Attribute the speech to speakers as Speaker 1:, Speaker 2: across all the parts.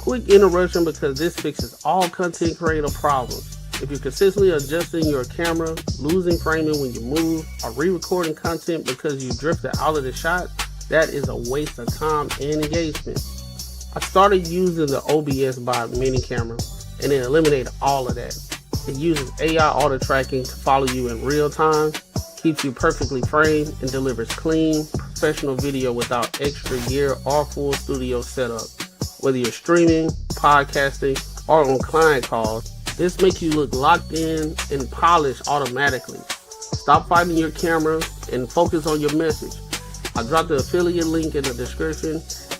Speaker 1: Quick interruption because this fixes all content creator problems. If you're consistently adjusting your camera, losing framing when you move, or re-recording content because you drifted out of the shot, that is a waste of time and engagement. I started using the OBS Bot mini camera and it eliminated all of that. It uses AI auto tracking to follow you in real time, keeps you perfectly framed, and delivers clean, professional video without extra gear or full studio setup. Whether you're streaming, podcasting, or on client calls, this makes you look locked in and polished automatically. Stop fighting your camera and focus on your message. I dropped the affiliate link in the description.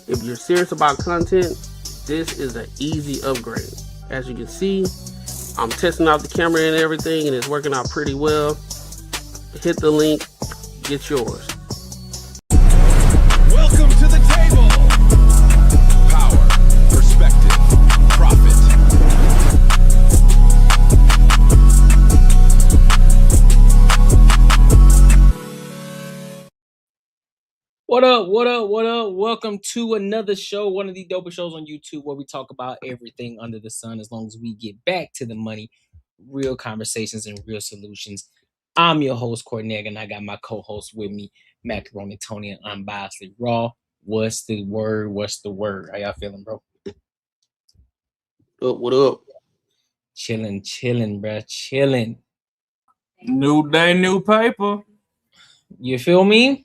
Speaker 1: If you're serious about content, this is an easy upgrade. As you can see, I'm testing out the camera and everything, and it's working out pretty well. Hit the link, get yours.
Speaker 2: Welcome to the table. Power, perspective, profit.
Speaker 3: What up? Welcome to another show, one of the dopest shows on YouTube where we talk about everything under the sun as long as we get back to the money, real conversations, and real solutions. I'm your host, Corneg, and I got my co-host with me, Macaroni Tony, and Unbiasedly Raw. What's the word? How y'all feeling, bro?
Speaker 1: What up?
Speaker 3: Chilling, bro. Chilling.
Speaker 4: New day, new paper.
Speaker 3: You feel me?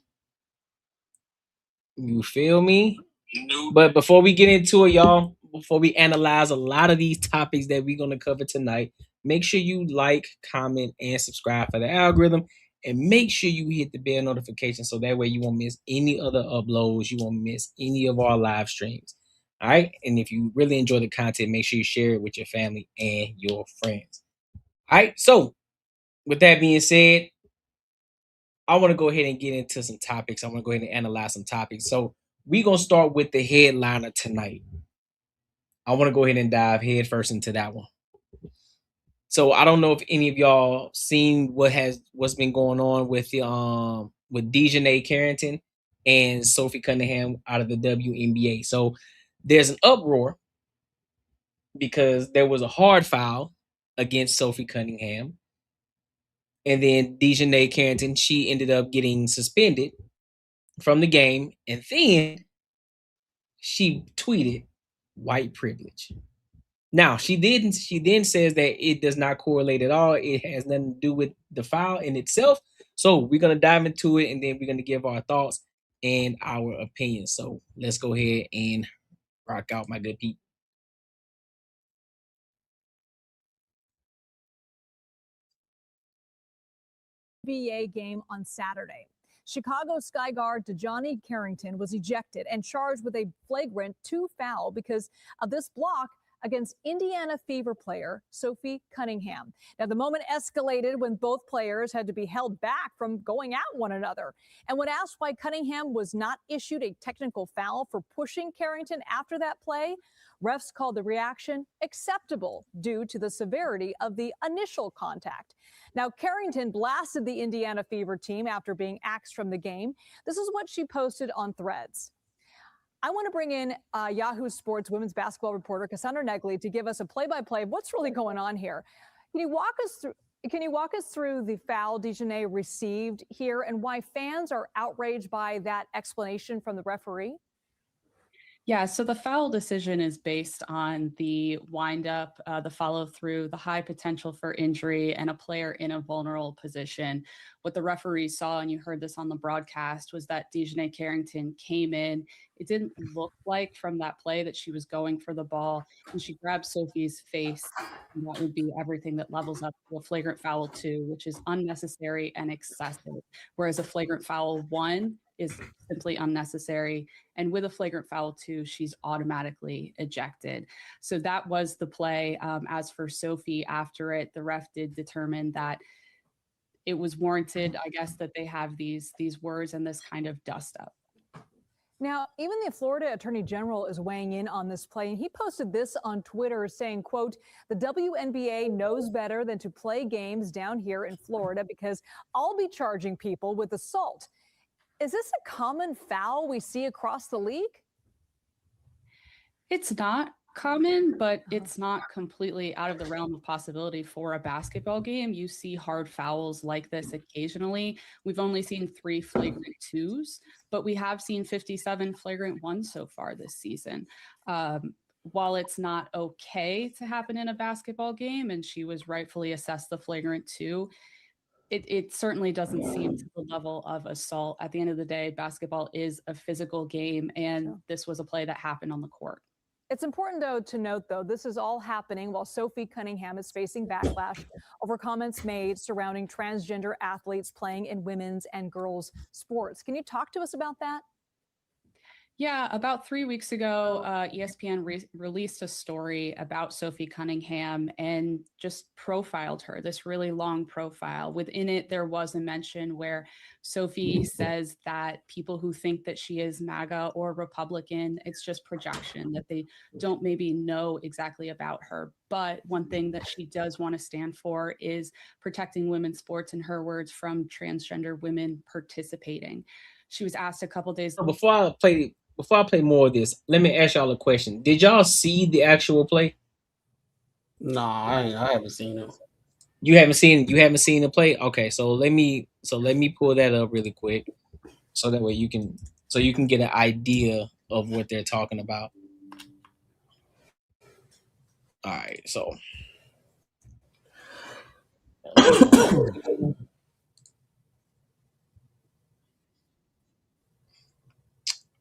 Speaker 3: But before we get into it, y'all, before we analyze a lot of these topics that we're going to cover tonight, make sure you like, comment, and subscribe for the algorithm. And make sure you hit the bell notification so that way you won't miss any other uploads. You won't miss any of our live streams. All right? And if you really enjoy the content, make sure you share it with your family and your friends. All right? So, with that being said, I want to go ahead and get into some topics. I want to go ahead and analyze some topics. So we're going to start with the headliner tonight. I want to go ahead and dive head first into that one. So I don't know if any of y'all seen what's been going on with DiJonai Carrington and Sophie Cunningham out of the WNBA. So there's an uproar because there was a hard foul against Sophie Cunningham. And then DiJonai Carrington, she ended up getting suspended from the game. And then she tweeted white privilege. Now, she then says that it does not correlate at all. It has nothing to do with the foul in itself. So we're going to dive into it, and then we're going to give our thoughts and our opinions. So let's go ahead and rock out, my good people.
Speaker 5: WNBA game on Saturday. Chicago Sky guard DiJonai Carrington was ejected and charged with a flagrant 2 foul because of this block against Indiana Fever player Sophie Cunningham. Now, the moment escalated when both players had to be held back from going at one another. And when asked why Cunningham was not issued a technical foul for pushing Carrington after that play, refs called the reaction acceptable due to the severity of the initial contact. Now, Carrington blasted the Indiana Fever team after being axed from the game. This is what she posted on Threads. I want to bring in Yahoo Sports women's basketball reporter Cassandra Negley to give us a play-by-play of what's really going on here. Can you walk us through the foul DiJonai received here and why fans are outraged by that explanation from the referee?
Speaker 6: Yeah, so the foul decision is based on the windup, the follow through, the high potential for injury, and a player in a vulnerable position. What the referee saw, and you heard this on the broadcast, was that DiJonai Carrington came in. It didn't look like from that play that she was going for the ball, and she grabbed Sophie's face. And that would be everything that levels up to a flagrant foul 2, which is unnecessary and excessive. Whereas a flagrant foul 1 is simply unnecessary. And with a flagrant foul 2, she's automatically ejected. So that was the play. As for Sophie, after it, the ref did determine that it was warranted, I guess, that they have these words and this kind of dust up.
Speaker 5: Now, even the Florida Attorney General is weighing in on this play, and he posted this on Twitter saying, quote, "The WNBA knows better than to play games down here in Florida because I'll be charging people with assault." Is this a common foul we see across the league?
Speaker 6: It's not. common, but it's not completely out of the realm of possibility for a basketball game. You see hard fouls like this occasionally. We've only seen 3 flagrant 2s, but we have seen 57 flagrant 1s so far this season. While it's not okay to happen in a basketball game, and she was rightfully assessed the flagrant 2, it certainly doesn't seem to the level of assault. At the end of the day, basketball is a physical game, and this was a play that happened on the court.
Speaker 5: It's important, though, to note, though, this is all happening while Sophie Cunningham is facing backlash over comments made surrounding transgender athletes playing in women's and girls' sports. Can you talk to us about that?
Speaker 6: Yeah, about 3 weeks ago, ESPN released a story about Sophie Cunningham and just profiled her, this really long profile. Within it, there was a mention where Sophie says that people who think that she is MAGA or Republican, it's just projection, that they don't maybe know exactly about her. But one thing that she does want to stand for is protecting women's sports, in her words, from transgender women participating. She was asked a couple days
Speaker 3: So before I play more of this, let me ask y'all a question. Did y'all see the actual play?
Speaker 1: Nah, I haven't seen it.
Speaker 3: You haven't seen the play? Okay, so let me pull that up really quick, so that way you can get an idea of what they're talking about. All right, so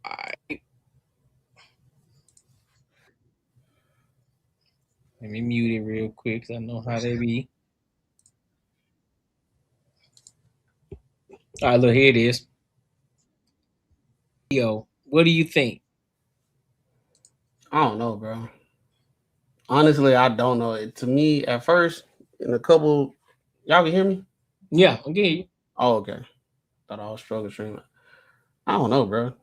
Speaker 3: all right. Let me mute it real quick, because I know how they be. All right, look, here it is. Yo, what do you think?
Speaker 1: I don't know, bro. Honestly, I don't know. To me, at first, in a couple, y'all can hear me?
Speaker 3: Yeah, I'm getting you.
Speaker 1: Oh, okay. Thought I was struggling streaming. I don't know, bro.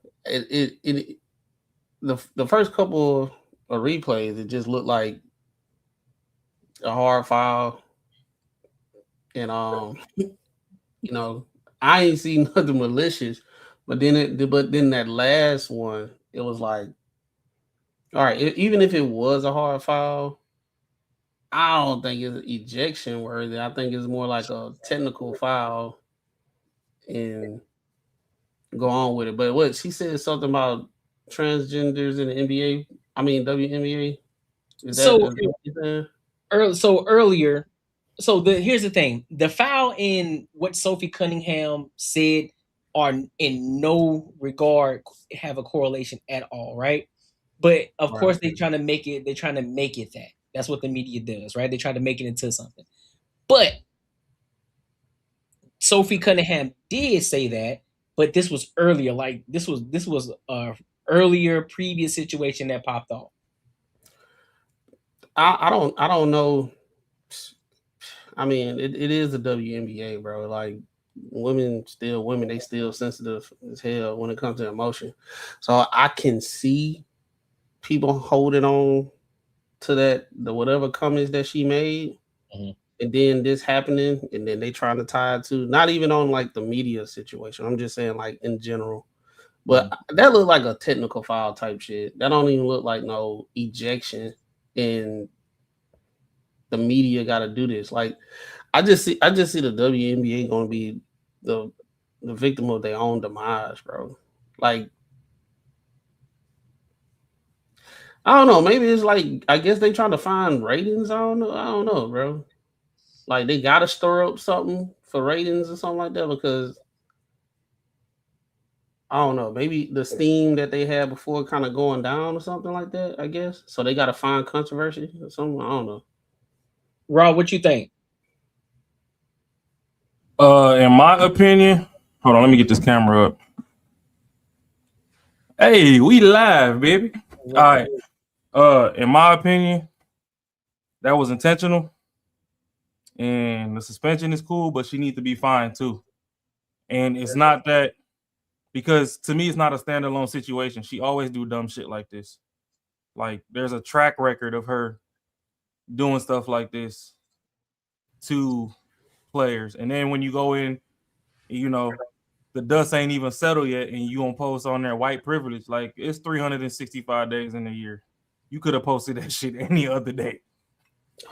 Speaker 1: The first couple of replays, it just looked like a hard foul, and you know, I ain't seen nothing malicious, but then that last one, it was like, all right, even if it was a hard foul, I don't think it's ejection worthy. I think it's more like a technical foul and go on with it. But what she said something about transgenders in the NBA. I mean WNBA.
Speaker 3: Earlier, here's the thing: the foul in what Sophie Cunningham said are in no regard have a correlation at all, right? But of course, they're trying to make it that. That's what the media does, right? They try to make it into something. But Sophie Cunningham did say that, but this was earlier. Like this was a earlier previous situation that popped off.
Speaker 1: I don't know. I mean, it is the WNBA, bro. Like women, they still sensitive as hell when it comes to emotion. So I can see people holding on to the whatever comments that she made, and then this happening, and then they trying to tie it to not even on like the media situation. I'm just saying like in general. But that looked like a technical foul type shit. That don't even look like no ejection, and the media got to do this. Like I just see the WNBA going to be the victim of their own demise, bro. Like I don't know. Maybe it's like I guess they trying to find ratings. I don't know, bro. Like they got to stir up something for ratings or something like that because I don't know. Maybe the steam that they had before kind of going down or something like that. I guess so. They got to find controversy or something. I don't know.
Speaker 3: Rob, what you think?
Speaker 4: In my opinion, hold on, let me get this camera up. Hey, we live, baby. All right. In my opinion, that was intentional, and the suspension is cool, but she needs to be fined too. And it's not that because to me, it's not a standalone situation. She always do dumb shit like this. Like there's a track record of her doing stuff like this to players, and then when you go in, you know, the dust ain't even settled yet, and you gonna post on there white privilege. Like it's 365 days in a year. You could have posted that shit any other day.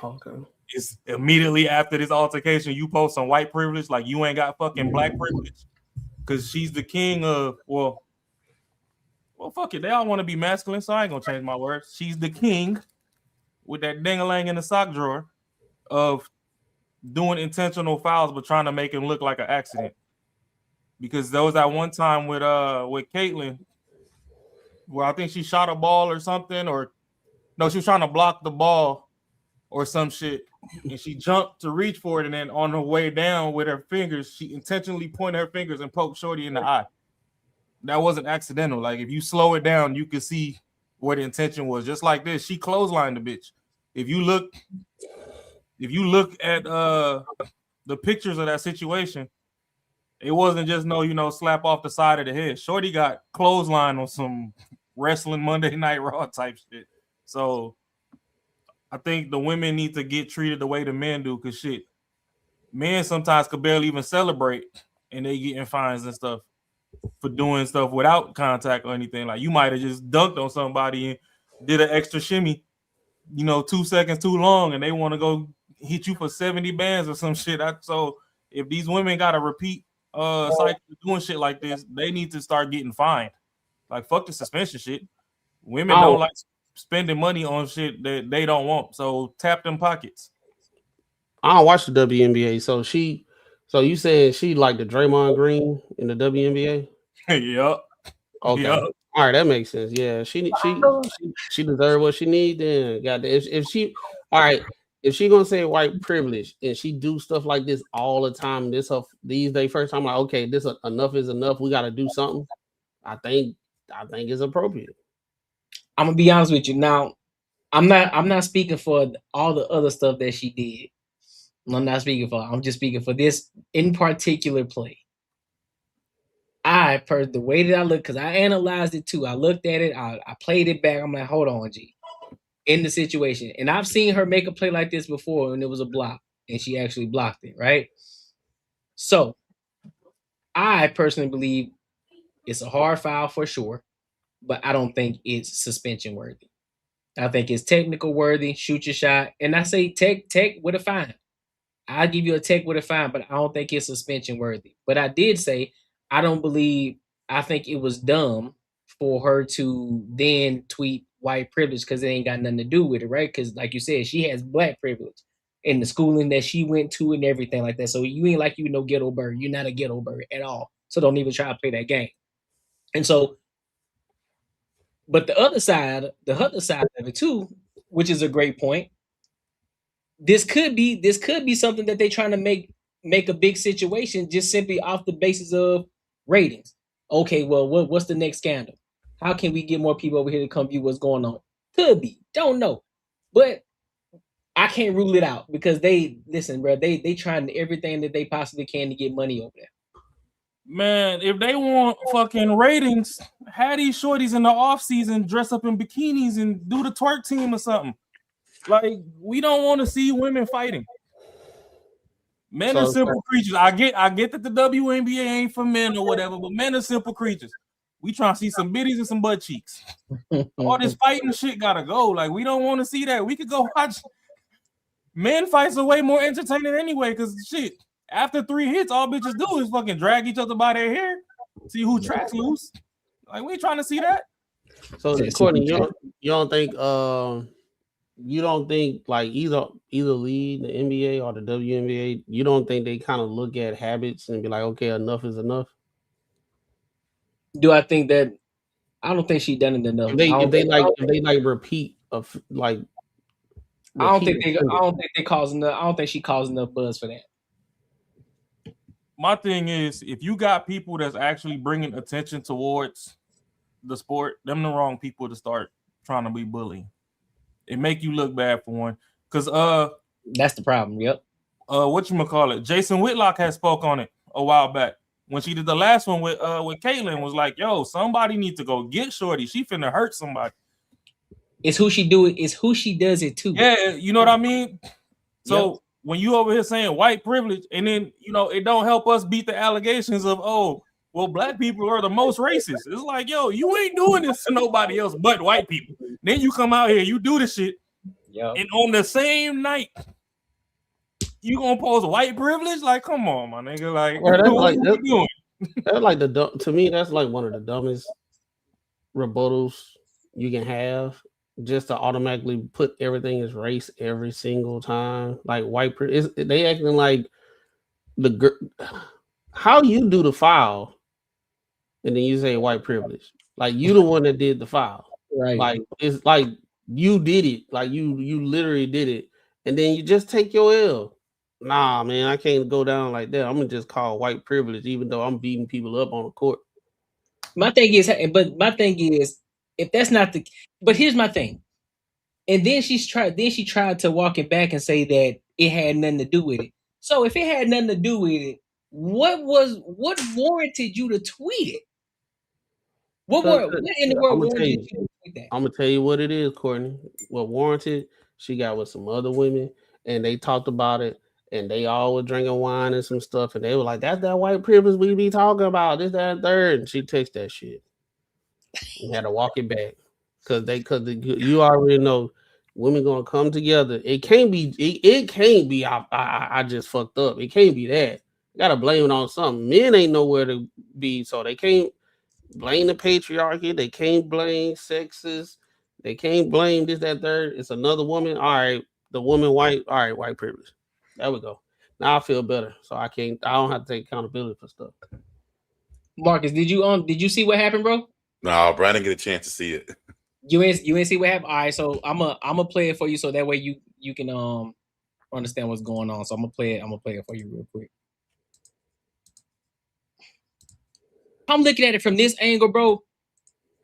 Speaker 1: Okay.
Speaker 4: It's immediately after this altercation, you post some white privilege, like you ain't got fucking black privilege, because she's the king of well, fuck it. They all want to be masculine, so I ain't gonna change my words. She's the king with that ding-a-lang in the sock drawer of doing intentional fouls, but trying to make him look like an accident. Because there was that one time with Caitlyn, where I think she shot a ball or something, or no, she was trying to block the ball or some shit, and she jumped to reach for it, and then on her way down with her fingers, she intentionally pointed her fingers and poked Shorty in the eye. That wasn't accidental. Like, if you slow it down, you can see what the intention was. Just like this, she clotheslined the bitch. If you look at the pictures of that situation, it wasn't just slap off the side of the head. Shorty got clotheslined on some wrestling Monday Night Raw type shit. So I think the women need to get treated the way the men do, because shit, men sometimes could barely even celebrate, and they getting fines and stuff for doing stuff without contact or anything. Like, you might have just dunked on somebody and did an extra shimmy, 2 seconds too long, and they want to go hit you for 70 bands or some shit. So if these women got to repeat cycle doing shit like this, they need to start getting fined. Like, fuck the suspension shit. Women don't like spending money on shit that they don't want. So tap them pockets.
Speaker 1: I don't watch the WNBA, so you saying she like the Draymond Green in the WNBA?
Speaker 4: Yep.
Speaker 1: Okay.
Speaker 4: Yep.
Speaker 1: All right, that makes sense. Yeah, she deserves what she need. Then, goddamn, if she gonna say white privilege and she do stuff like this all the time, these days first time, like, okay, this enough is enough. We got to do something. I think it's appropriate.
Speaker 3: I'm gonna be honest with you now. I'm not speaking for all the other stuff that she did. I'm not speaking for. I'm just speaking for this in particular play. The way that I look, because I analyzed it too. I looked at it. I played it back. I'm like, hold on, G. In the situation, and I've seen her make a play like this before, and it was a block, and she actually blocked it, right? So, I personally believe it's a hard foul for sure, but I don't think it's suspension worthy. I think it's technical worthy. Shoot your shot, and I say tech with a fine. I'll give you a tech with a fine, but I don't think it's suspension worthy. But I did say I think it was dumb for her to then tweet white privilege, because it ain't got nothing to do with it, right? Because like you said, she has black privilege in the schooling that she went to and everything like that. So you ain't like no ghetto bird. You're not a ghetto bird at all. So don't even try to play that game. And so, but the other side of it too, which is a great point. This could be something that they're trying to make a big situation just simply off the basis of ratings. Okay, well, what's the next scandal? How can we get more people over here to come view what's going on? Could be, don't know, but I can't rule it out, because they trying everything that they possibly can to get money over there.
Speaker 4: Man, if they want fucking ratings, have these shorties in the off season dress up in bikinis and do the twerk team or something. Like, we don't want to see women fighting. Men are simple creatures. I get that the WNBA ain't for men or whatever, but men are simple creatures. We trying to see some bitties and some butt cheeks. All this fighting shit gotta go. Like, we don't want to see that. We could go watch. Men fights are way more entertaining anyway, because shit, after 3 hits, all bitches do is fucking drag each other by their hair, see who tracks loose. Like, we ain't trying to see that.
Speaker 1: So, Courtney, you don't think like either league, the NBA or the WNBA, you don't think they kind of look at habits and be like, okay, enough is enough?
Speaker 3: Do I think that? I don't think she done it enough.
Speaker 1: If they repeat of like.
Speaker 3: I don't think they causing enough. I don't think she causing enough buzz for that.
Speaker 4: My thing is, if you got people that's actually bringing attention towards the sport, them the wrong people to start trying to be bullying. It make you look bad for one, because
Speaker 3: that's the problem. Yep.
Speaker 4: Whatchamacallit, Jason Whitlock has spoke on it a while back when she did the last one with Caitlyn. Was like, yo, somebody needs to go get Shorty. She finna hurt somebody.
Speaker 3: It's who she do it. It's who she does it to.
Speaker 4: Yeah, you know what I mean. So when you over here saying white privilege, and then it don't help us beat the allegations of, oh, well, black people are the most racist. It's like, yo, you ain't doing this to nobody else but white people. Then you come out here, you do the shit,
Speaker 3: Yep.
Speaker 4: and on the same night, you gonna post white privilege? Like, come on, my nigga. Like,
Speaker 1: Well, that's
Speaker 4: what
Speaker 1: like
Speaker 4: are you doing?
Speaker 1: that's like to me, that's like one of the dumbest rebuttals you can have. Just to automatically put everything as race every single time, like white. They acting like how you do the foul, and then you say white privilege. Like you the one that did the foul.
Speaker 3: Right.
Speaker 1: Like it's like you did it. Like you literally did it, and then you just take your L. Nah, man, I can't go down like that. I'm gonna just call white privilege, even though I'm beating people up on the court.
Speaker 3: My thing is, if that's not the, but here's my thing. And then she tried to walk it back and say that it had nothing to do with it. So if it had nothing to do with it, what warranted you to tweet it? What in the world warranted you to tweet that?
Speaker 1: I'm gonna tell you what it is, Courtney. What warranted? She got with some other women, and they talked about it, and they all were drinking wine and some stuff, and they were like, "That's that white privilege we be talking about. This, that, and third." And she texted that shit. You had to walk it back because you already know women gonna come together. It can't be. It can't be. I just fucked up. It can't be that. You gotta blame it on something. Men ain't nowhere to be, so they can't blame the patriarchy. They can't blame sexist. They can't blame this, that, third. It's another woman. All right, the woman white. All right, white privilege. There we go. Now I feel better, so I don't have to take accountability for stuff.
Speaker 3: Marcus, did you see what happened, bro?
Speaker 7: No, bro, I didn't get a chance to see it.
Speaker 3: You ain't see what happened. All right, so I'm a play it for you, so that way you can understand what's going on. So I'm gonna play it for you real quick. I'm looking at it from this angle, bro.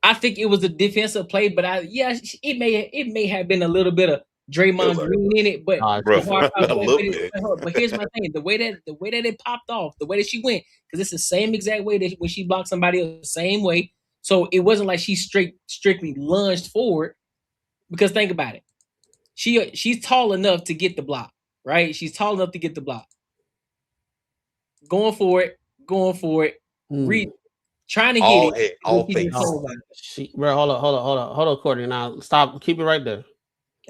Speaker 3: I think it was a defensive play, but it may have been a little bit of Draymond Green in it, but but here's my thing: the way that it popped off, the way that she went, because it's the same exact way that when she blocked somebody else, the same way. So it wasn't like she strictly lunged forward. Because think about it, she's tall enough to get the block, right? She's tall enough to get the block. Going for it, trying to get it.
Speaker 7: All face.
Speaker 1: Bro, hold on, Courtney. Now stop, keep it right there.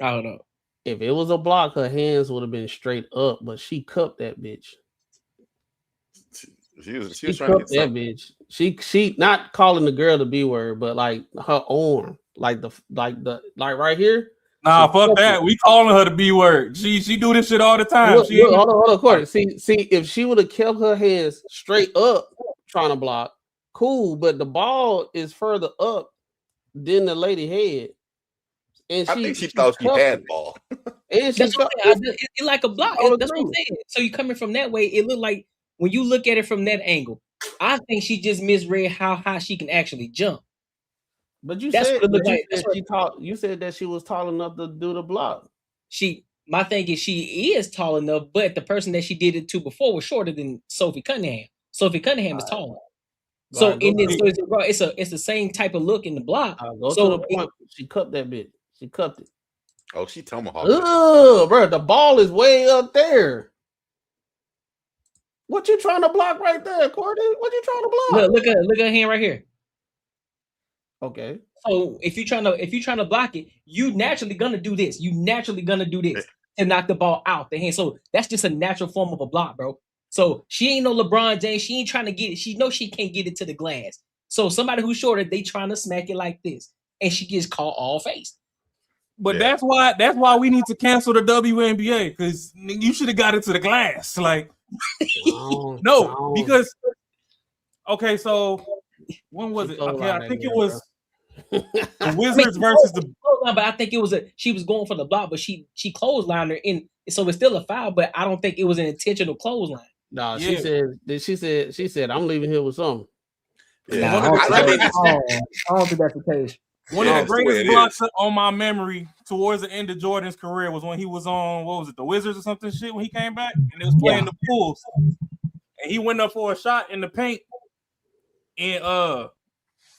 Speaker 3: Hold up.
Speaker 1: If it was a block, her hands would have been straight up, but she cupped that bitch.
Speaker 7: She was trying to get that
Speaker 1: bitch. She not calling the girl the B word, but like her arm, like right here.
Speaker 4: Nah, fuck that. We calling her the B word. She do this shit all the time.
Speaker 1: Look, hold on, Courtney. See, if she would have kept her hands straight up trying to block, cool. But the ball is further up than the lady head. And
Speaker 7: I think she thought she had ball.
Speaker 1: And
Speaker 3: that's what it's like a block. That's what I'm saying. So you coming from that way, it looked like when you look at it from that angle, I think she just misread how high she can actually jump.
Speaker 1: But you said that she was tall enough to do the block.
Speaker 3: My thing is she is tall enough, but the person that she did it to before was shorter than Sophie Cunningham. Sophie Cunningham is taller. So it's the same type of look in the block.
Speaker 1: To the point. She cupped that bitch. She cupped it.
Speaker 7: Oh, she tomahawked.
Speaker 1: Oh, bro, the ball is way up there. What you trying to block right there, Courtney? What you trying to block?
Speaker 3: Look at her hand right here.
Speaker 1: Okay.
Speaker 3: So if you're trying to block it, you naturally gonna do this. You naturally gonna do this to knock the ball out the hand. So that's just a natural form of a block, bro. So she ain't no LeBron James. She ain't trying to get it. She knows she can't get it to the glass. So somebody who's shorter, they trying to smack it like this, and she gets caught all face.
Speaker 4: But that's why we need to cancel the WNBA, because you should have got it to the glass. Like, no, because okay, so when was it? Okay, I think it was the Wizards versus the.
Speaker 3: But I think it was she was going for the block, but she clotheslined her in, so it's still a foul. But I don't think it was an intentional clothesline.
Speaker 1: No, she said I'm leaving here with something.
Speaker 3: Yeah, I don't think that's the case.
Speaker 4: One of the greatest blocks on my memory towards the end of Jordan's career was when he was on, what was it, the Wizards or something shit, when he came back and they was playing the Bulls. And he went up for a shot in the paint and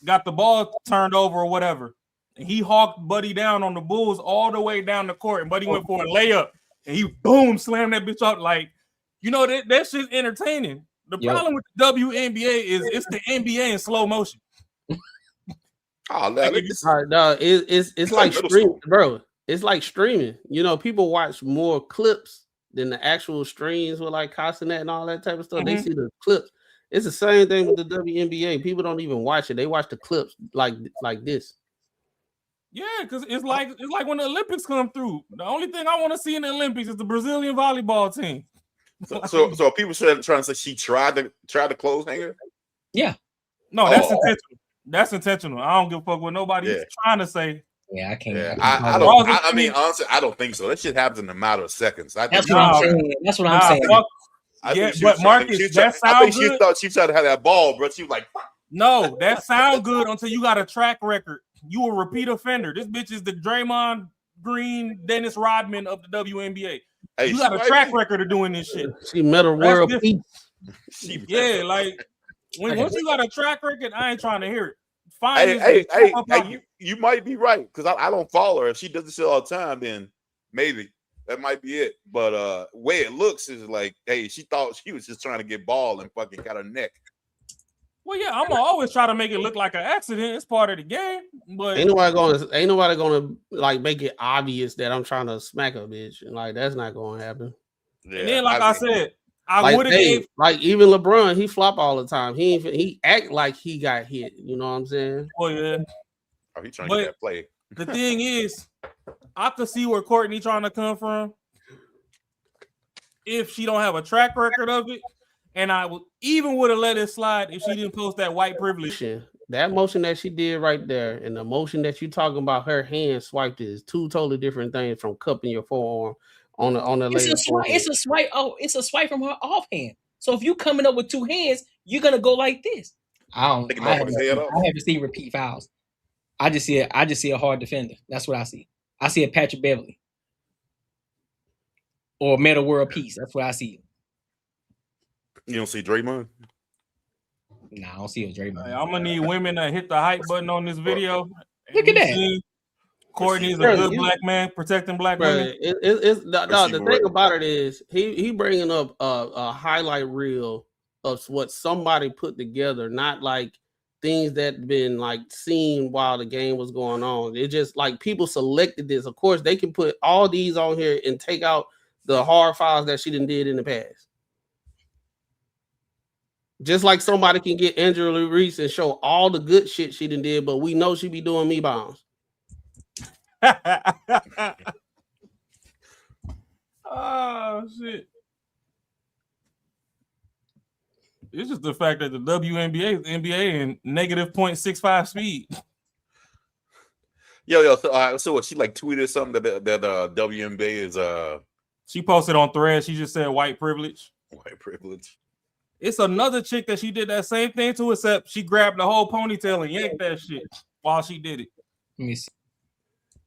Speaker 4: got the ball turned over or whatever. And he hawked Buddy down on the Bulls all the way down the court. And Buddy went for a layup. And he, boom, slammed that bitch up. Like, you know, that shit's entertaining. The problem with the WNBA is it's the NBA in slow motion.
Speaker 7: Oh,
Speaker 1: no, it's like streaming, bro. It's like streaming. You know, people watch more clips than the actual streams with like Castanet and all that type of stuff.
Speaker 4: Mm-hmm.
Speaker 1: They see the clips. It's the same thing with the WNBA. People don't even watch it. They watch the clips like this.
Speaker 4: Yeah, because it's like when the Olympics come through. The only thing I want to see in the Olympics is the Brazilian volleyball team.
Speaker 7: So people trying to say she tried to close hanger?
Speaker 3: Yeah.
Speaker 4: No, that's intentional. That's intentional. I don't give a fuck what nobody's trying to say.
Speaker 3: Yeah, I can't.
Speaker 7: Yeah, I mean, honestly, I don't think so. That shit happens in a matter of seconds.
Speaker 3: That's what I'm saying. That's what I'm saying.
Speaker 4: But Marcus, that sounds good.
Speaker 7: She thought she tried to have that ball, bro. She was like, fuck.
Speaker 4: No, that sounds good until you got a track record. You a repeat offender. This bitch is the Draymond Green, Dennis Rodman of the WNBA. Hey, you got a track record of doing this shit.
Speaker 1: She met a world peace.
Speaker 4: Yeah, like once you got a track record, I ain't trying to hear it.
Speaker 7: Hey, you might be right because I don't follow her. If she does this shit all the time, then maybe that might be it. But way it looks is like, hey, she thought she was just trying to get ball and fucking got her neck.
Speaker 4: Well, yeah, I'm gonna always try to make it look like an accident. It's part of the game. But
Speaker 1: ain't nobody gonna like make it obvious that I'm trying to smack a bitch. And like that's not gonna happen.
Speaker 4: Yeah, and then, I said, I would have
Speaker 1: like even LeBron, he flop all the time. He act like he got hit. You know what I'm saying?
Speaker 4: Oh yeah.
Speaker 7: Oh, he trying to get that play.
Speaker 4: The thing is, I could see where Courtney trying to come from if she don't have a track record of it. And I would have let it slide if she didn't post that white privilege.
Speaker 1: That motion that she did right there, and the motion that you talking about, her hand swiped is two totally different things from cupping your forearm on the
Speaker 3: it's a swipe. It's a swipe. Oh, it's a swipe from her offhand. So if you coming up with two hands, you're gonna go like this. I haven't seen repeat fouls. I just see a hard defender. That's what I see. I see a Patrick Beverly or Meta World Peace. That's what I see.
Speaker 7: You don't see Draymond?
Speaker 3: Nah, I don't see a Draymond.
Speaker 4: I'm gonna need women to hit the hype button on this video.
Speaker 3: Look at that.
Speaker 4: Courtney's a good black man protecting black women.
Speaker 1: The thing about it is he bringing up a highlight reel of what somebody put together, not like things that been like seen while the game was going on. It just like people selected this. Of course, they can put all these on here and take out the hard files that she did in the past. Just like somebody can get Angela Reese and show all the good shit she did, but we know she be doing me bombs.
Speaker 4: Oh shit! It's just the fact that the WNBA is NBA in negative 0.65 speed.
Speaker 7: Yo. So what? She like tweeted something that WNBA is.
Speaker 4: She posted on Threads. She just said white privilege.
Speaker 7: White privilege.
Speaker 4: It's another chick that she did that same thing to, except she grabbed the whole ponytail and yanked that shit while she did it.
Speaker 3: Let me see.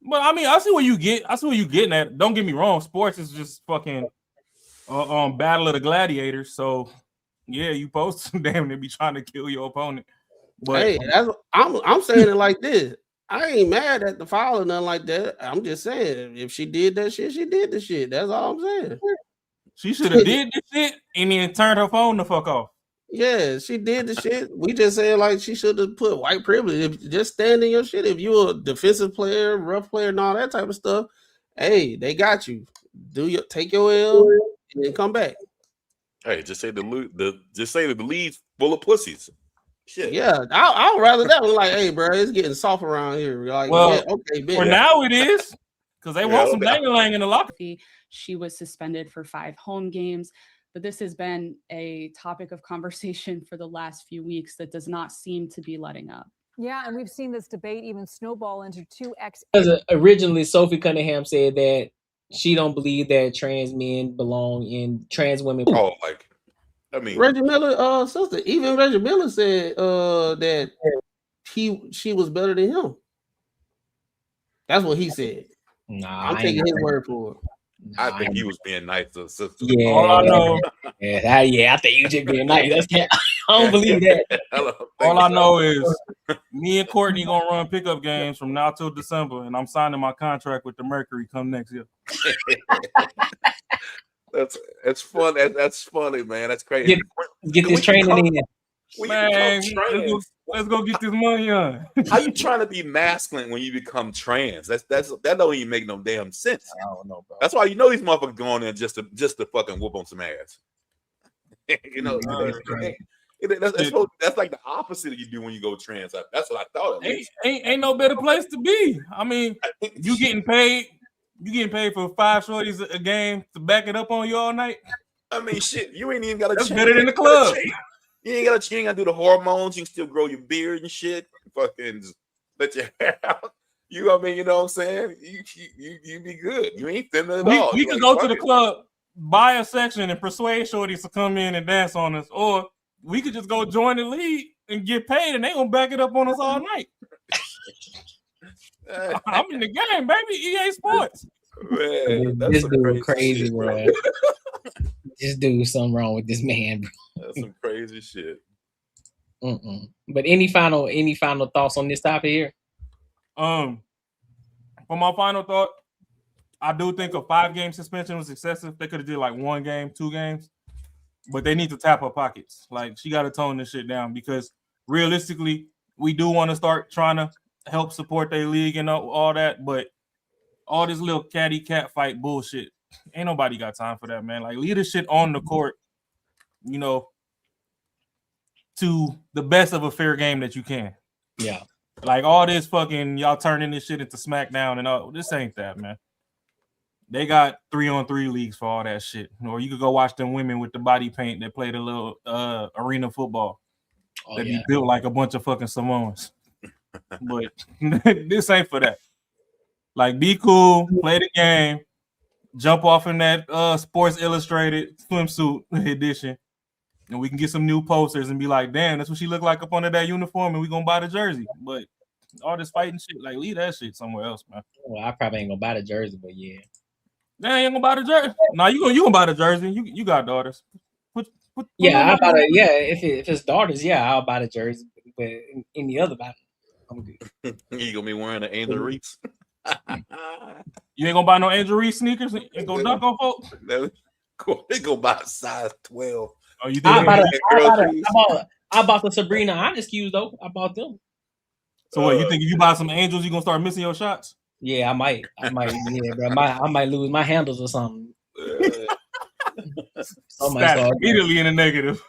Speaker 4: But I mean, I see where you getting at. Don't get me wrong. Sports is just fucking battle of the gladiators. So yeah, you post damn to be trying to kill your opponent. But
Speaker 1: hey, I'm saying it like this. I ain't mad at the foul or nothing like that. I'm just saying if she did that shit, she did the shit. That's all I'm saying.
Speaker 4: She should have did this shit and then turned her phone the fuck off.
Speaker 1: Yeah, she did the shit. We just saying like she should have put white privilege. Just stand in your shit. If you're a defensive player, rough player, and all that type of stuff, hey, they got you. Take your L and then come back.
Speaker 7: Hey, just say the league's full of pussies. Shit.
Speaker 1: Yeah, I'll rather that one. Like, hey, bro, it's getting soft around here. Like,
Speaker 4: well,
Speaker 1: yeah, okay,
Speaker 4: for now it is because they want some dang-a-lang in the locker.
Speaker 6: She was suspended for 5 home games, but this has been a topic of conversation for the last few weeks that does not seem to be letting up.
Speaker 5: Yeah, and we've seen this debate even snowball into two
Speaker 3: Originally, Sophie Cunningham said that she don't believe that trans men belong in trans women.
Speaker 7: Oh, like, I mean,
Speaker 1: Reggie Miller, sister. Even Reggie Miller said that she was better than him. That's what he said.
Speaker 3: Nah,
Speaker 1: I'm taking his word for it.
Speaker 7: I think he was being nice to the sister.
Speaker 3: Yeah,
Speaker 4: all I know.
Speaker 3: I think you just being nice. I don't believe that.
Speaker 4: All I know is me and Courtney gonna run pickup games from now till December, and I'm signing my contract with the Mercury come next year.
Speaker 7: That's fun. That's funny, man. That's crazy.
Speaker 3: Get this training in.
Speaker 4: Man, Let's go get this money on.
Speaker 7: How you trying to be masculine when you become trans? That don't even make no damn sense.
Speaker 3: I don't know, bro.
Speaker 7: That's why you know these motherfuckers going in just to fucking whoop on some ass. You know, that's like the opposite of you do when you go trans. That's what I thought.
Speaker 4: Ain't no better place to be. I mean, you getting paid for 5 shorties a game to back it up on you all night.
Speaker 7: I mean, shit, you ain't even got to.
Speaker 4: That's better than the club.
Speaker 7: You ain't gotta do the hormones. You can still grow your beard and shit. Fucking just let your hair out. You know what I mean? You know what I'm saying? You be good. You ain't thin at all.
Speaker 4: We can go to the club, buy a section, and persuade shorties to come in and dance on us, or we could just go join the league and get paid, and they gonna back it up on us all night. I'm in the game, baby. EA Sports.
Speaker 7: Man,
Speaker 3: this dude crazy,
Speaker 7: shit,
Speaker 3: bro. This dude, something wrong with this man, bro.
Speaker 7: That's some crazy shit.
Speaker 3: But any final thoughts on this topic here?
Speaker 4: For my final thought, I do think a 5-game suspension was excessive. They could have did like 1 game, 2 games, but they need to tap her pockets. Like, she got to tone this shit down, because realistically, we do want to start trying to help support their league and all that, but all this little catty cat fight bullshit, ain't nobody got time for that, man. Like, leave this shit on the court, you know, to the best of a fair game that you can.
Speaker 3: Yeah.
Speaker 4: Like, all this fucking y'all turning this shit into SmackDown and all, this ain't that, man. They got 3-on-3 leagues for all that shit. Or you could go watch them women with the body paint that play the little arena football. Be built like a bunch of fucking Samoans. But this ain't for that. Like, be cool, play the game, jump off in that Sports Illustrated swimsuit edition, and we can get some new posters and be like, damn, that's what she looked like up under that uniform, and we gonna buy the jersey. But all this fighting shit, like, leave that shit somewhere else, man.
Speaker 3: Well, I probably ain't gonna buy the jersey, but yeah.
Speaker 4: Nah, you ain't gonna buy the jersey. Nah, you gonna buy the jersey. You got daughters.
Speaker 3: Yeah, if it's daughters, yeah, I'll buy the jersey. But any other buy, I'm good.
Speaker 7: You gonna be wearing the Angel Reese?
Speaker 4: You ain't gonna buy no Angel Reese sneakers and go dunk on folks?
Speaker 7: They gonna buy a size 12.
Speaker 4: Oh, you did?
Speaker 3: I bought the Sabrina Ionescues though. I bought them.
Speaker 4: So what? You think if you buy some Angels, you gonna start missing your shots?
Speaker 3: Yeah, I might. Yeah, bro. I might lose my handles or something.
Speaker 4: Immediately in the negative.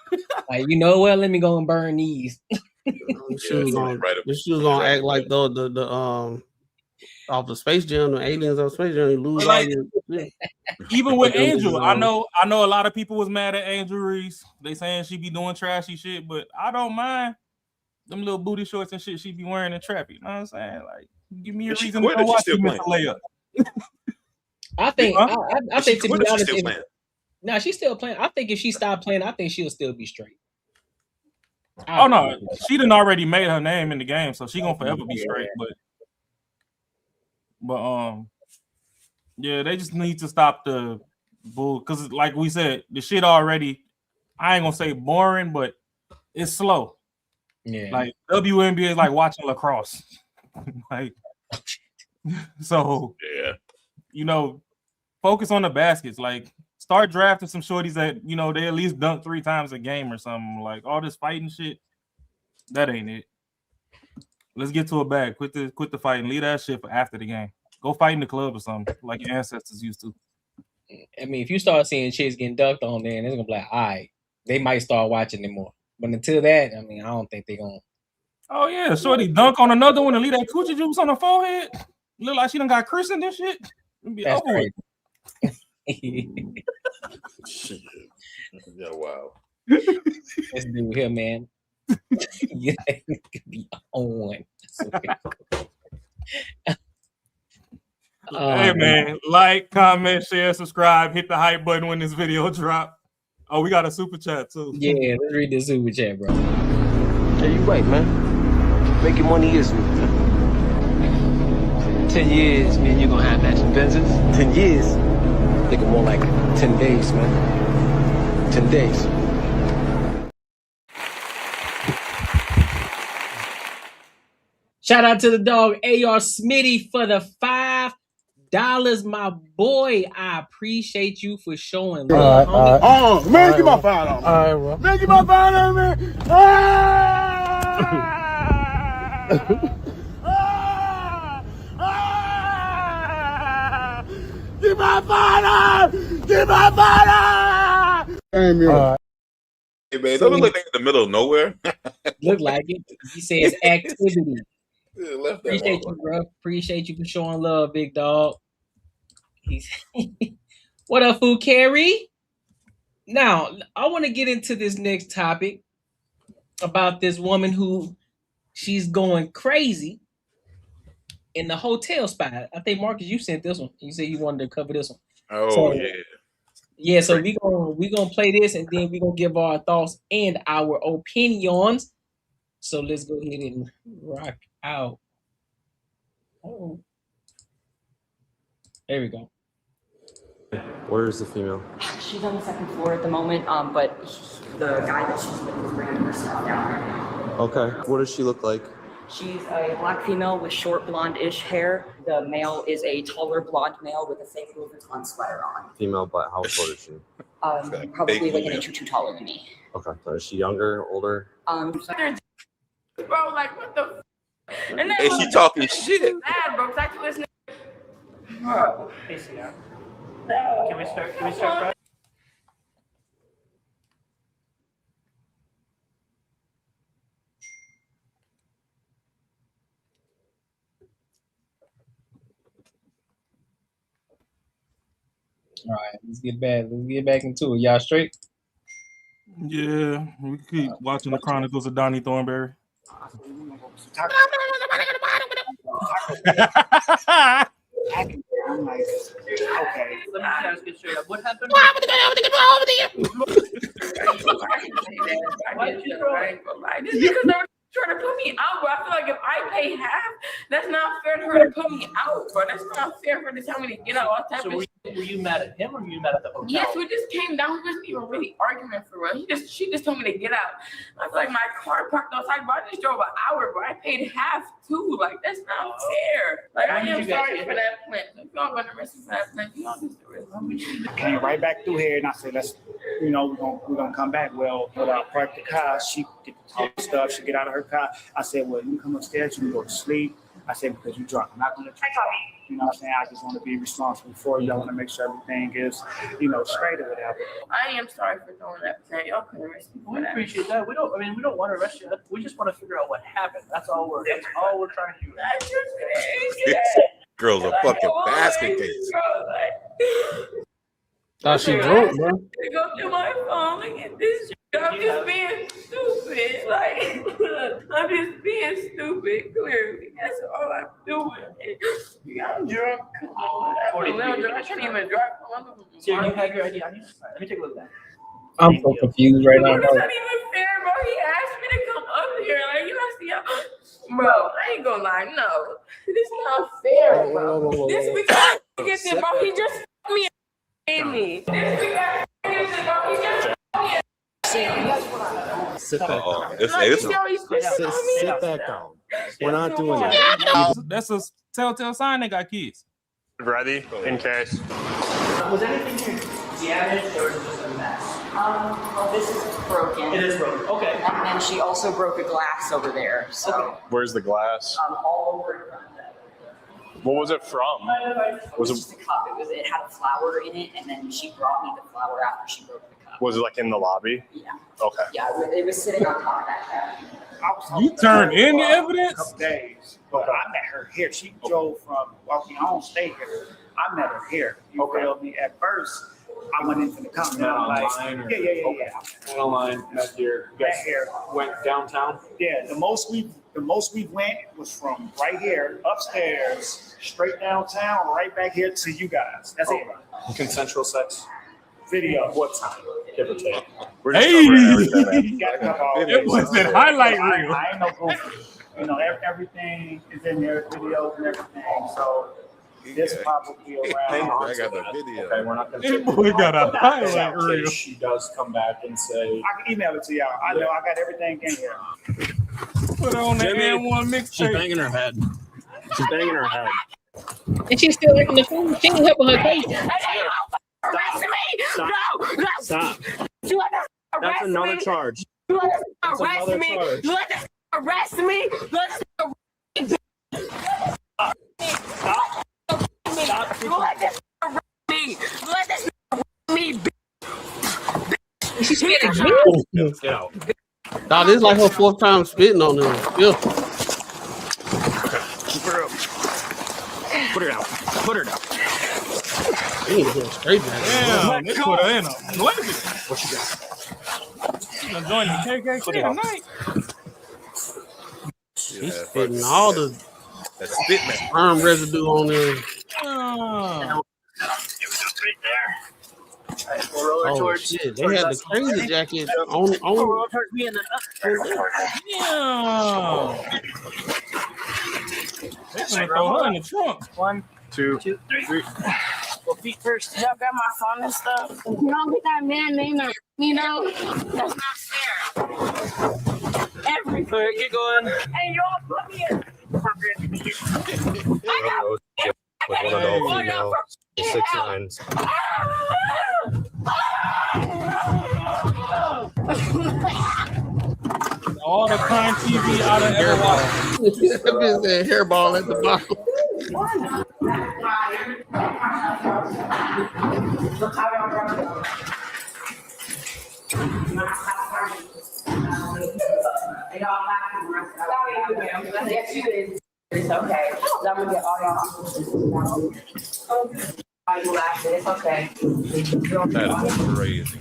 Speaker 3: Like, you know what? Let me go and burn these.
Speaker 1: This shoe's gonna act like the off the Space Jam, the aliens of Space Jam, you lose
Speaker 4: like, even with Angel, I know a lot of people was mad at Angel Reese. They saying she be doing trashy shit, but I don't mind them little booty shorts and shit she be wearing in Trappy. You know what I'm saying? Like, give me a reason to go watch you miss a layup.
Speaker 3: I think I think to be honest, no, she's still playing. I think if she stopped playing, I think she'll still be straight.
Speaker 4: Oh no, she done already made her name in the game, so she gonna forever be straight. But yeah, they just need to stop the bull, because like we said, the shit already, I ain't gonna say boring, but it's slow.
Speaker 3: Yeah,
Speaker 4: like WNBA is like watching lacrosse. Like, so
Speaker 7: yeah,
Speaker 4: you know, focus on the baskets. Like, start drafting some shorties that, you know, they at least dunk 3 times a game or something. Like, all this fighting shit, that ain't it. Let's get to a bag. Quit the fighting. Leave that shit for after the game. Go fight in the club or something, like your ancestors used to.
Speaker 3: I mean, if you start seeing chicks getting dunked on, then it's gonna be like, all right, they might start watching them more. But until that, I mean, I don't think they're gonna.
Speaker 4: Oh yeah, shorty dunk on another one and leave that coochie juice on her forehead. Look like she done got christened and shit. Be
Speaker 3: That's
Speaker 4: over
Speaker 3: crazy.
Speaker 7: Yeah, wow.
Speaker 3: This dude here, man. Yeah, be on.
Speaker 4: Hey man, like, comment, share, subscribe, hit the hype button when this video drop. Oh, we got a super chat too.
Speaker 3: Yeah, let's read the super chat, bro.
Speaker 8: Hey, you right, man. Making money is me. 10 years, me and you gonna have matching Benzes. 10 years. Think more like 10 days, man. 10 days.
Speaker 3: Shout out to the dog AR Smitty for the $5, my boy. I appreciate you for showing love.
Speaker 9: Man, get my $5. All right, bro. Man, get my $5, man.
Speaker 1: Get my father! Get my father!
Speaker 7: Hey man, don't look like they in the middle of nowhere.
Speaker 3: Look like it. He says activity.
Speaker 7: Yeah, left that
Speaker 3: Appreciate you, bro. Appreciate you for showing love, big dog. What up, Food Carry? Now, I want to get into this next topic about this woman who she's going crazy in the hotel spot. I think Marcus, you sent this one. You said you wanted to cover this one.
Speaker 7: Oh
Speaker 3: So,
Speaker 7: yeah.
Speaker 3: Yeah, so we gonna play this and then we're gonna give our thoughts and our opinions. So let's go ahead and rock out. Oh, there we go.
Speaker 9: Where is the female?
Speaker 10: She's on the second floor at the moment, but the guy that she's with is bringing her stuff down.
Speaker 9: Okay. What does she look like?
Speaker 10: She's a black female with short blonde-ish hair. The male is a taller blonde male with a fake Louis Vuitton sweater on.
Speaker 9: Female, but how short is she?
Speaker 10: Probably like an inch or two taller than me.
Speaker 9: Okay. So is she younger, older?
Speaker 11: Bro, like what the? And then
Speaker 7: Hey, she talking shit.
Speaker 11: Mad, bro. Back to listening. Bro. Can we start? Bro?
Speaker 3: All right, let's get back into it. Y'all straight?
Speaker 4: Yeah, we keep watching the Chronicles of Donnie Thornberry.
Speaker 12: I'm like, okay. Let me ask you straight up. What happened?
Speaker 11: Why did you throw it? Just because they were trying to put me out, bro. I feel like if I pay half, that's not fair for her to put me out, bro. That's not fair for her to tell me to get out. All type of shit.
Speaker 12: Were you mad at him or were you mad at the hotel?
Speaker 11: Yes, we just came down. We wasn't even really arguing for real. She just told me to get out. I feel like my car parked outside, bro. I just drove an hour, bro. I paid half too. Like that's not fair. Like I am sorry for that plant. If y'all gonna arrest me for that plant, y'all just arrest me.
Speaker 12: Came right back through here and I said, let's, we're gonna come back. Well, when I parked the car, she get the talk stuff. She get out of her car. I said, well, you come upstairs, you can go to sleep. I said, because you're drunk. I'm not gonna. You know what I'm saying? I just want to be responsible for you. I want to make sure everything is, straight or whatever.
Speaker 11: I am sorry for throwing that plant. Y'all can arrest me for
Speaker 12: We
Speaker 11: that.
Speaker 12: appreciate that. We don't want to arrest you. We just want to figure out what happened. That's all we're trying to do.
Speaker 11: That's just crazy.
Speaker 7: Girl's a fucking basket case.
Speaker 1: Thought she drunk, bro.
Speaker 11: To go through my phone and get this shit. I'm just being stupid. Like, I'm just being stupid, clearly. That's all I'm doing. I'm drunk. Come on. I can't even drive.
Speaker 12: So you have your ID on you? Let me take a look at that.
Speaker 3: I'm so confused right now,
Speaker 11: It's
Speaker 3: bro.
Speaker 11: not even fair, bro. He asked me to come up here. Like, you guys see how... Bro, I ain't gonna lie. No. This not fair, bro. This week, I get it, bro. He just me and me. This week, I get it, bro. He just me.
Speaker 9: Sit back down.
Speaker 7: Sit
Speaker 9: back down. We're not doing that.
Speaker 4: That's a telltale sign they got kids.
Speaker 13: Ready in case.
Speaker 12: Was anything here damaged or just a mess?
Speaker 10: This is broken.
Speaker 12: It is broken. Okay.
Speaker 10: And then she also broke a glass over there. So
Speaker 13: Where's the glass?
Speaker 10: all over the front.
Speaker 13: What was it from?
Speaker 10: It was just a cup. It had a flower in it, and then she brought me the flower after she broke the cup.
Speaker 13: Was it like in the lobby?
Speaker 10: Yeah.
Speaker 13: Okay.
Speaker 10: Yeah, it was sitting on top of that cup.
Speaker 4: You turned in the evidence?
Speaker 12: Couple days, but I met her here. She drove from, I don't stay here. I met her here. You feel me? At first, I went into the company. I'm like, yeah.
Speaker 14: Online, met here. You guys went downtown?
Speaker 12: Yeah, the most we went was from right here, upstairs, straight downtown, right back here to you guys. That's it.
Speaker 14: Consensual sex?
Speaker 12: Video.
Speaker 14: What time? Give or take.
Speaker 13: We're just covering everything.
Speaker 12: You gotta cover all
Speaker 4: It
Speaker 12: this.
Speaker 4: was that highlight reel.
Speaker 12: I ain't no goofy. Everything is in there, videos and everything. So this probably around.
Speaker 7: I got the video.
Speaker 14: Okay, we're not going
Speaker 4: This boy got a highlight
Speaker 14: to.
Speaker 4: reel.
Speaker 14: She does come back and say,
Speaker 12: I can email it to y'all. I know I got everything in here.
Speaker 4: Put on the N1
Speaker 9: She's
Speaker 4: mixtape.
Speaker 9: banging her head. She's banging her head.
Speaker 3: And she's still in the phone. She ain't helping her case.
Speaker 11: Arrest me!
Speaker 9: Stop.
Speaker 11: No!
Speaker 9: Stop.
Speaker 11: You want to
Speaker 9: That's
Speaker 11: arrest
Speaker 9: another
Speaker 11: me?
Speaker 9: charge.
Speaker 11: You want to
Speaker 9: That's
Speaker 11: arrest
Speaker 9: another
Speaker 11: me?
Speaker 9: charge.
Speaker 11: You want to arrest me. Let this arrest me. Let this arrest me.
Speaker 3: She's spitting again.
Speaker 9: Get out.
Speaker 1: Nah, this is like her fourth time spitting on him. Yeah.
Speaker 9: Keep her up. Put her down. Put her down.
Speaker 1: He ain't going straight back.
Speaker 4: Damn, they put her in a blizzard.
Speaker 9: What you got?
Speaker 4: She's gonna join the KKK tonight.
Speaker 1: She's spitting all the
Speaker 7: that spit man
Speaker 1: sperm residue on there.
Speaker 4: Oh.
Speaker 1: Oh shit! They had the crazy jacket on.
Speaker 4: Yeah. They're gonna throw her in the trunk.
Speaker 14: 1, 2, 3.
Speaker 11: Well, feet first. Y'all got my phone and stuff. If you don't get that man name, that's not fair. Every
Speaker 3: All right, get going.
Speaker 11: Hey, y'all put me in.
Speaker 9: With one adult female, 6'9".
Speaker 4: All the crime TV out of hairball.
Speaker 1: That bitch hairball at the bottom.
Speaker 11: It's okay. I'm gonna get all y'all. Why you laughing? It's okay.
Speaker 7: that is crazy.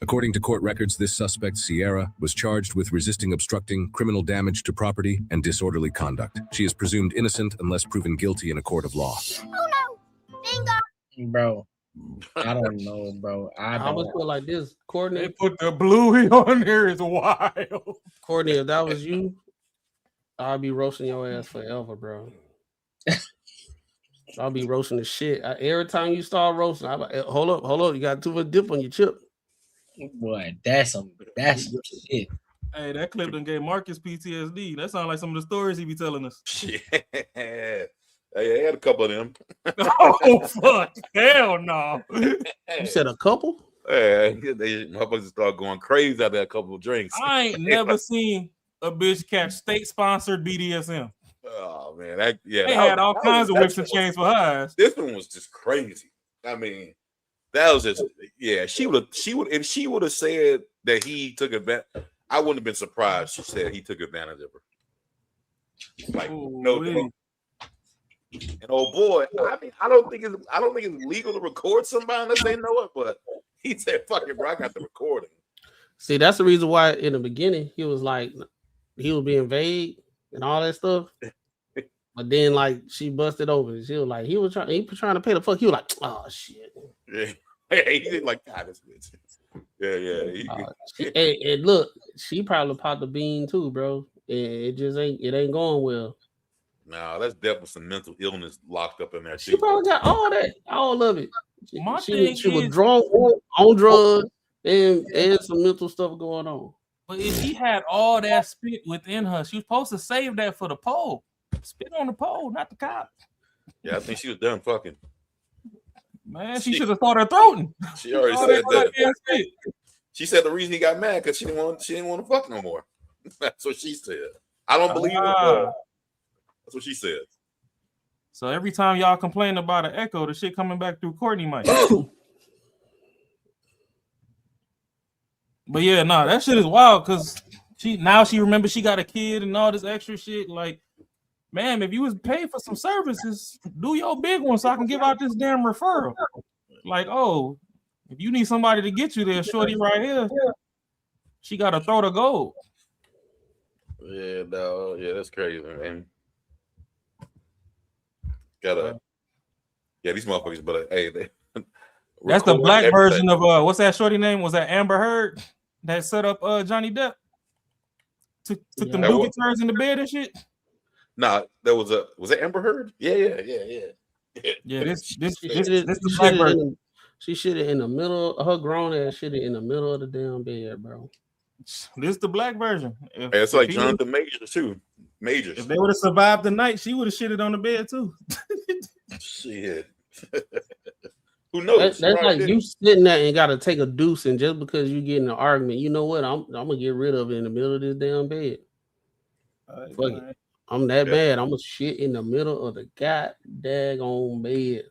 Speaker 2: According to court records, this suspect, Sierra, was charged with resisting obstructing, criminal damage to property, and disorderly conduct. She is presumed innocent unless proven guilty in a court of law.
Speaker 11: Oh no! Bingo!
Speaker 3: Bro, I don't know, bro. I
Speaker 1: almost feel like this. Courtney,
Speaker 4: They put the bluey on there is wild.
Speaker 1: Courtney, if that was you, I'd be roasting your ass forever, bro. I'll be roasting the shit. Every time you start roasting, I'm like, hold up. You got too much dip on your chip.
Speaker 3: Boy, that's some shit.
Speaker 4: Hey, that clip done gave Marcus PTSD. That sounds like some of the stories he be telling us.
Speaker 7: Shit. Hey, I had a couple of them.
Speaker 4: Oh, fuck. Hell no.
Speaker 1: You said a couple?
Speaker 7: Hey, they motherfuckers start going crazy after a couple of drinks.
Speaker 4: I ain't never seen a bitch catch state-sponsored BDSM.
Speaker 7: Oh, man. They
Speaker 4: had all kinds of whips and chains for her ass.
Speaker 7: This one was just crazy. I mean, that was just, yeah, if she would have said that he took advantage, I wouldn't have been surprised she said he took advantage of her. Like, no. And oh boy, I mean, I don't think it's legal to record somebody unless they know it, but he said, fuck it, bro, I got the recording.
Speaker 1: See, that's the reason why in the beginning he was like, he was being vague and all that stuff. But then, like, she busted open. She was like, he was trying to pay the fuck. He was like, oh shit.
Speaker 7: Yeah. Hey, he did like, God, this bitch. Yeah.
Speaker 1: And look, she probably popped the bean too, bro. It ain't going well.
Speaker 7: No, that's definitely some mental illness locked up in there.
Speaker 1: She probably got all of it. She was drunk on drugs and some mental stuff going on.
Speaker 4: But if he had all that spit within her, she was supposed to save that for the pole. Spit on the pole, not the cop.
Speaker 7: Yeah, I think she was done fucking.
Speaker 4: Man, she should have started throating.
Speaker 7: She already said that. She said the reason he got mad because she didn't want to fuck no more. That's what she said. I don't believe it. That's what she said.
Speaker 4: So every time y'all complain about an echo, the shit coming back through Courtney mic. But yeah, no, that shit is wild because she remembers she got a kid and all this extra shit. Like, ma'am, if you was paid for some services, do your big one so I can give out this damn referral. Like, oh, if you need somebody to get you there, shorty right here, she got to throw the gold.
Speaker 7: Yeah, no, yeah, that's crazy, man. These motherfuckers, but hey,
Speaker 4: that's the black version of what's that shorty name? Was that Amber Heard that set up Johnny Depp? Took them dookie turns in the bed and shit.
Speaker 7: Nah, was it Amber Heard? Yeah.
Speaker 4: Yeah, this the black version.
Speaker 1: She shit it in the middle. Her grown ass shit it in the middle of the damn bed, bro.
Speaker 4: This the black version.
Speaker 7: It's like Jonathan Majors too. Majors.
Speaker 4: If they would have survived the night, she would have shitted on the bed too.
Speaker 7: Shit. Who knows?
Speaker 1: That's like you sitting there and got to take a deuce, and just because you get in an argument, you know what? I'm gonna get rid of it in the middle of this damn bed. Fuck it. I'm that bad. I'm gonna shit in the middle of the goddamn bed.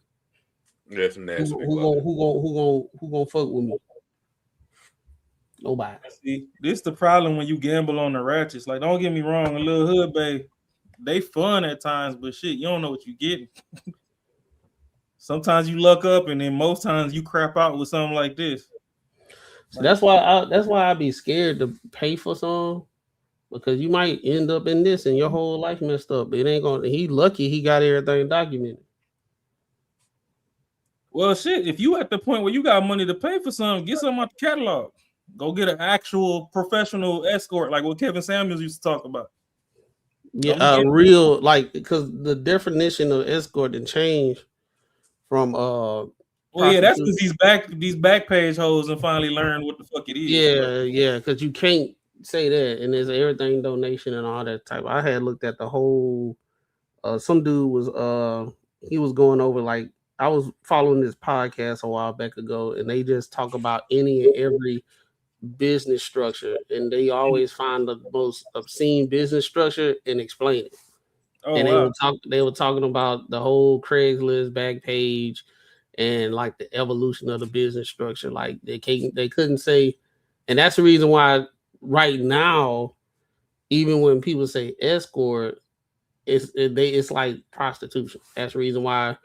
Speaker 7: That's nasty.
Speaker 1: Who gonna fuck with me? Nobody.
Speaker 4: See, this is the problem when you gamble on the ratchets. Like, don't get me wrong, a little hood babe, they fun at times, but shit, you don't know what you're getting. Sometimes you luck up, and then most times you crap out with something like this.
Speaker 1: So that's why I be scared to pay for some, because you might end up in this and your whole life messed up. It ain't gonna. He lucky he got everything documented.
Speaker 4: Well, shit, if you at the point where you got money to pay for something, get something out the catalog. Go get an actual professional escort, like what Kevin Samuels used to talk about.
Speaker 1: Yeah, real, like, because the definition of escort didn't change from
Speaker 4: well, yeah, that's because these back page hoes and finally learned what the fuck it is.
Speaker 1: Yeah, because you can't say that, and there's everything donation and all that type. I had looked at the whole. Some dude was he was going over, like, I was following this podcast a while back ago, and they just talk about any and every business structure, and they always find the most obscene business structure and explain it. And they were talking about the whole Craigslist back page and like the evolution of the business structure. Like they couldn't say, and that's the reason why right now, even when people say escort, it's like prostitution. That's the reason why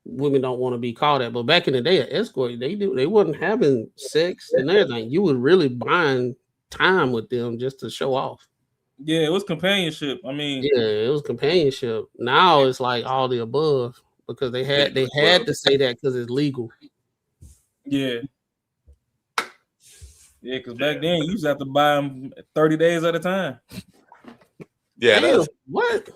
Speaker 1: women don't want to be called that. But back in the day, an escort, they wasn't having sex and everything. You was really buying time with them just to show off.
Speaker 4: Yeah, it was companionship. I mean,
Speaker 1: yeah, it was companionship. Now it's like all the above, because they had to say that because it's legal.
Speaker 4: Yeah. Yeah, because back then you used to have to buy them 30 days at a time.
Speaker 7: Yeah, that's
Speaker 1: what.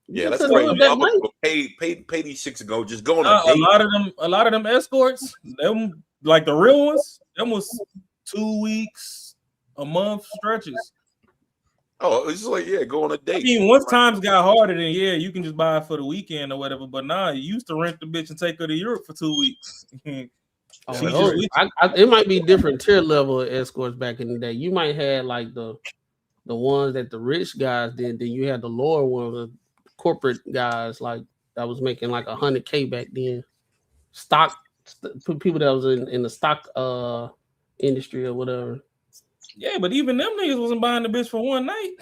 Speaker 7: Yeah, that's crazy. I'm gonna pay these chicks to go. Just go on
Speaker 4: a lot of them escorts, them like the real ones, them was 2 weeks, a month stretches.
Speaker 7: Oh, it's just like, yeah, go on a date.
Speaker 4: I mean, once times got harder, then yeah, you can just buy it for the weekend or whatever. But nah, you used to rent the bitch and take her to Europe for 2 weeks.
Speaker 1: It might be different tier level of escorts back in the day. You might have like the ones that the rich guys did. Then you had the lower ones, the corporate guys, like that was making like $100K back then. People that was in the stock industry or whatever.
Speaker 4: Yeah, but even them niggas wasn't buying the bitch for one night.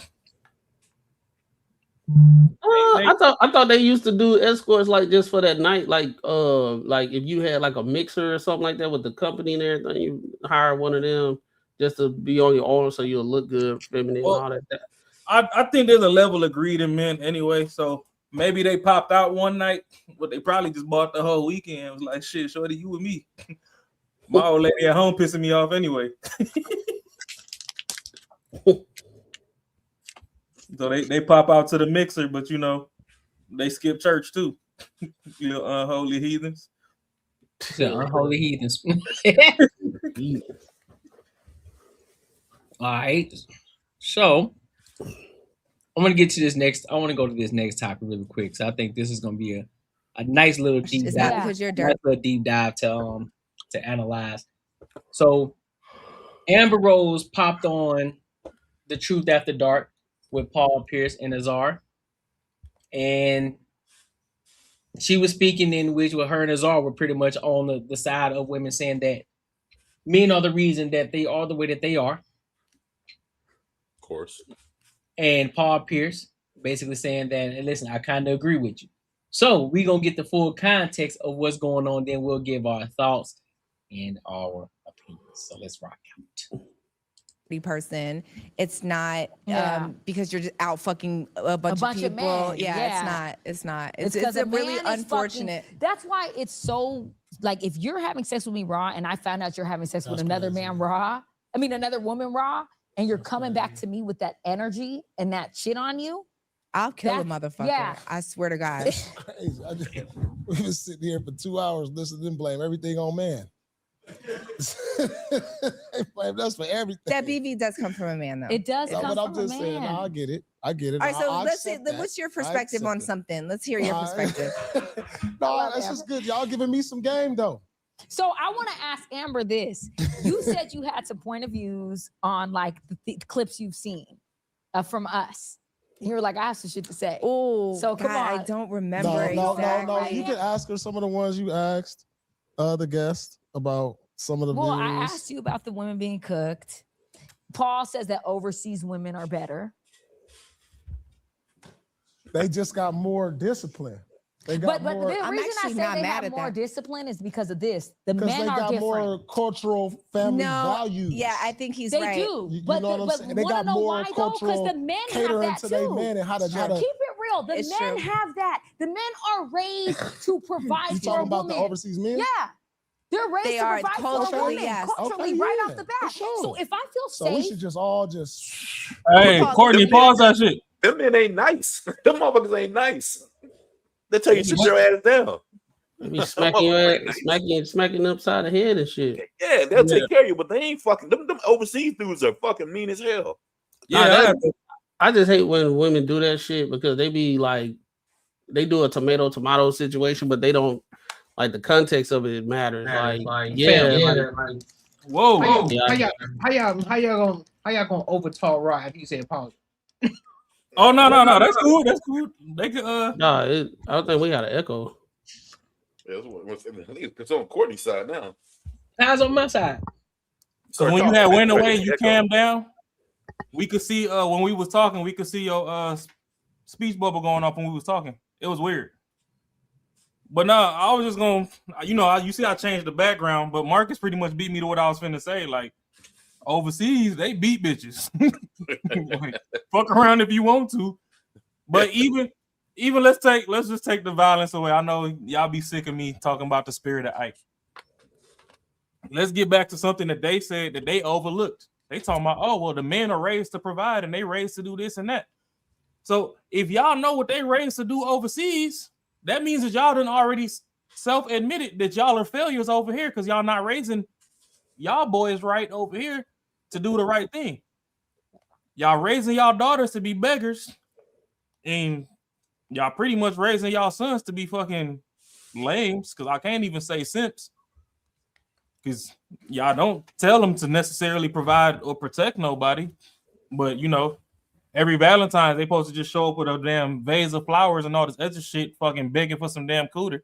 Speaker 1: I thought they used to do escorts like just for that night, like if you had like a mixer or something like that with the company and everything, you hire one of them just to be on your arm so you'll look good, feminine, and all that.
Speaker 4: I think there's a level of greed in men anyway, so maybe they popped out one night, but they probably just bought the whole weekend. It was like, shit, shorty, you and me. My old lady at home pissing me off anyway. So they pop out to the mixer, but you know, they skip church too. You little unholy heathens.
Speaker 3: The unholy heathens. All right. So I'm gonna get to this next. I want to go to this next topic really quick. So I think this is gonna be a nice little deep dive.
Speaker 15: Because you're
Speaker 3: nice little deep dive to analyze. So Amber Rose popped on The Truth After Dark with Paul Pierce and Azar, and she was speaking in which with her and Azar were pretty much on the side of women, saying that men are the reason that they are the way that they are.
Speaker 7: Of course.
Speaker 3: And Paul Pierce basically saying that, and listen, I kind of agree with you. So we're going to get the full context of what's going on. Then we'll give our thoughts and our opinions. So let's rock out.
Speaker 15: Person, it's not because you're just out fucking a bunch of people. It's not. It's a really unfortunate.
Speaker 16: That's why it's so, like, if you're having sex with me raw and I found out you're having sex with another man raw, another woman raw, and you're coming back to me with that energy and that shit on you,
Speaker 15: I'll kill a motherfucker. Yeah. I swear to God.
Speaker 17: Crazy. We've been sitting here for 2 hours listening and blame everything on man. They blamed us for everything.
Speaker 15: That BV does come from a man, though.
Speaker 16: It does
Speaker 17: No,
Speaker 16: come
Speaker 17: but
Speaker 16: from
Speaker 17: I'm just
Speaker 16: a
Speaker 17: saying,
Speaker 16: man.
Speaker 17: I get it. I get it.
Speaker 15: All right, so
Speaker 17: I
Speaker 15: let's see.
Speaker 17: accept that.
Speaker 15: What's your
Speaker 17: I
Speaker 15: perspective
Speaker 17: accept
Speaker 15: on
Speaker 17: it.
Speaker 15: something? Let's hear your perspective.
Speaker 17: No, that's just good. Y'all giving me some game, though.
Speaker 16: So I want to ask Amber this. You said you had some point of views on like the clips you've seen from us. And you were like, I have some shit to say.
Speaker 15: Oh,
Speaker 16: so come on.
Speaker 15: I don't remember.
Speaker 17: No. You can ask her some of the ones you asked the guests about some of the
Speaker 16: Well,
Speaker 17: views.
Speaker 16: I asked you about the women being cooked. Paul says that overseas women are better.
Speaker 17: They just got more discipline. They got
Speaker 16: But
Speaker 17: more.
Speaker 16: the reason I say they have more discipline is because of this. The men
Speaker 17: they
Speaker 16: are
Speaker 17: got
Speaker 16: different.
Speaker 17: more cultural family values.
Speaker 15: Yeah, I think he's
Speaker 16: They
Speaker 15: right.
Speaker 16: do.
Speaker 17: You
Speaker 16: but
Speaker 17: know what I'm
Speaker 16: but
Speaker 17: saying? They
Speaker 16: wanna
Speaker 17: got
Speaker 16: know
Speaker 17: more
Speaker 16: why, though?
Speaker 17: cultural
Speaker 16: Because the men have
Speaker 17: catering
Speaker 16: that
Speaker 17: to
Speaker 16: too.
Speaker 17: their men and how to
Speaker 16: Keep it real. The
Speaker 15: It's
Speaker 16: men
Speaker 15: true.
Speaker 16: have that. The men are raised to provide
Speaker 17: You
Speaker 16: for
Speaker 17: talking
Speaker 16: a
Speaker 17: about
Speaker 16: woman.
Speaker 17: the overseas men?
Speaker 16: Yeah. They're raised
Speaker 15: They
Speaker 16: to
Speaker 15: are
Speaker 16: provide for a
Speaker 15: culturally,
Speaker 16: woman.
Speaker 15: yes.
Speaker 16: Culturally,
Speaker 17: Okay,
Speaker 16: right
Speaker 17: yeah,
Speaker 16: off the bat.
Speaker 17: for sure.
Speaker 16: So if I feel
Speaker 17: So
Speaker 16: safe,
Speaker 17: we should just all just.
Speaker 4: Hey, Courtney, pause that shit.
Speaker 7: Them men ain't nice. Them motherfuckers ain't nice. They tell you to sit your ass down.
Speaker 1: They be smacking your ass, smacking upside the head and shit.
Speaker 7: Yeah, they'll take care of you, but they ain't fucking. Them overseas dudes are fucking mean as hell.
Speaker 1: I just hate when women do that shit because they be like, they do a tomato situation, but they don't like the context of it matters. Like,
Speaker 3: Whoa.
Speaker 18: How y'all gonna overtalk Rod if you say apology?
Speaker 4: Oh no, that's cool. That's cool. They could
Speaker 1: I don't think we got an echo.
Speaker 7: Yeah, it's on Courtney's side now.
Speaker 3: How's on my side?
Speaker 4: So when you had went away, you calmed down. We could see when we was talking, we could see your speech bubble going off when we was talking. It was weird. But no, I was just gonna, you see, I changed the background, but Marcus pretty much beat me to what I was finna say. Like overseas, they beat bitches. Like, fuck around if you want to. But even let's just take the violence away. I know y'all be sick of me talking about the spirit of Ike. Let's get back to something that they said that they overlooked. They talking about, oh, well, the men are raised to provide and they raised to do this and that. So if y'all know what they raised to do overseas, that means that y'all done already self-admitted that y'all are failures over here because y'all not raising y'all boys right over here to do the right thing. Y'all raising y'all daughters to be beggars, and y'all pretty much raising y'all sons to be fucking lames, because I can't even say simps. Because y'all don't tell them to necessarily provide or protect nobody. But, every Valentine's, they supposed to just show up with a damn vase of flowers and all this extra shit, fucking begging for some damn cooter.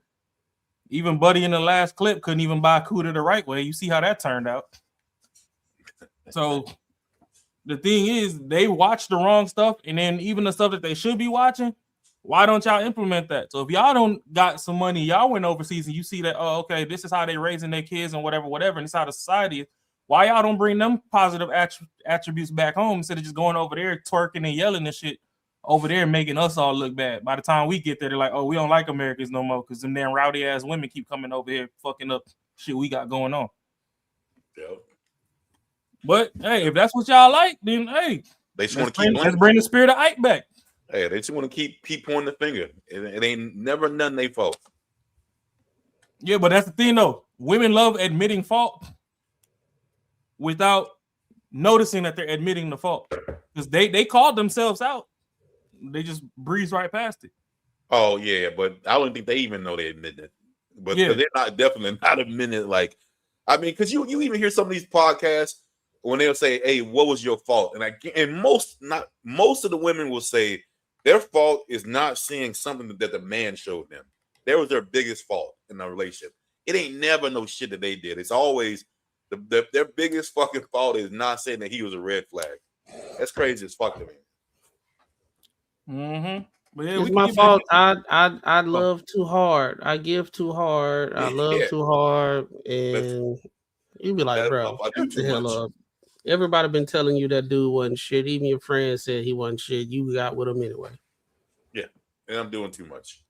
Speaker 4: Even Buddy in the last clip couldn't even buy cooter the right way. You see how that turned out. So the thing is, they watch the wrong stuff, and then even the stuff that they should be watching, why don't y'all implement that? So if y'all don't got some money, y'all went overseas and you see that, oh, okay, this is how they raising their kids and whatever, and this is how the society is. Why y'all don't bring them positive attributes back home instead of just going over there twerking and yelling and shit over there and making us all look bad? By the time we get there, they're like, oh, we don't like Americans no more because them damn rowdy ass women keep coming over here fucking up shit we got going on.
Speaker 7: Yep.
Speaker 4: But hey, if that's what y'all like, then hey,
Speaker 7: they just want to keep.
Speaker 4: Let's bring the spirit of Ike back.
Speaker 7: Hey, they just want to keep pointing the finger. It ain't never none they fault.
Speaker 4: Yeah, but that's the thing though. Women love admitting fault without noticing that they're admitting the fault, because they called themselves out. They just breeze right past it.
Speaker 7: Oh yeah, but I don't think they even know they admit it. But they're definitely not admitting it. Like, I mean, because you even hear some of these podcasts when they'll say, "Hey, what was your fault?" And most of the women will say their fault is not seeing something that the man showed them. That was their biggest fault in the relationship. It ain't never no shit that they did. It's always their biggest fucking fault is not saying that he was a red flag. That's crazy as fuck to me.
Speaker 4: Mm-hmm. But yeah,
Speaker 1: it's my fault. I love too hard. I give too hard. I love too hard, and you be like, bro, shut the hell up. Everybody been telling you that dude wasn't shit. Even your friends said he wasn't shit. You got with him anyway.
Speaker 7: Yeah, and I'm doing too much.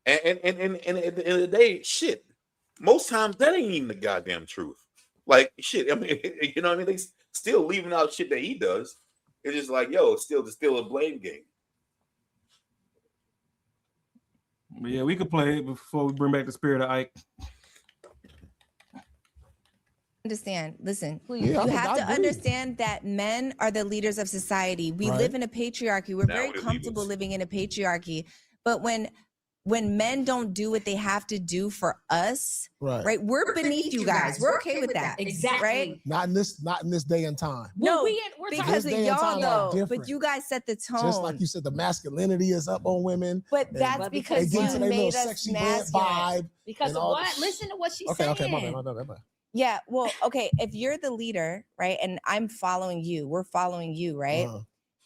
Speaker 7: And at the end of the day, shit. Most times that ain't even the goddamn truth. Like shit. I mean, you know what I mean? They still leaving out shit that he does. It's just like, yo, it's still a blame game.
Speaker 4: But yeah, we could play it before we bring back the spirit of Ike.
Speaker 15: understand. Listen,
Speaker 16: Please.
Speaker 15: you have to understand that men are the leaders of society. We live in a patriarchy. We're very comfortable living in a patriarchy. But when men don't do what they have to do for us, right? We're beneath you guys. We're okay with that.
Speaker 16: Exactly.
Speaker 15: Right?
Speaker 17: Not in this day and time.
Speaker 15: No,
Speaker 16: we're
Speaker 15: because of y'all though. But you guys set the tone.
Speaker 17: Just like you said, the masculinity is up on women.
Speaker 15: But that's because you made us masculine.
Speaker 16: Because of what? Listen to what she's saying.
Speaker 17: Okay, my bad.
Speaker 15: Yeah, well, okay, if you're the leader, right, and I'm following you, we're following you, right?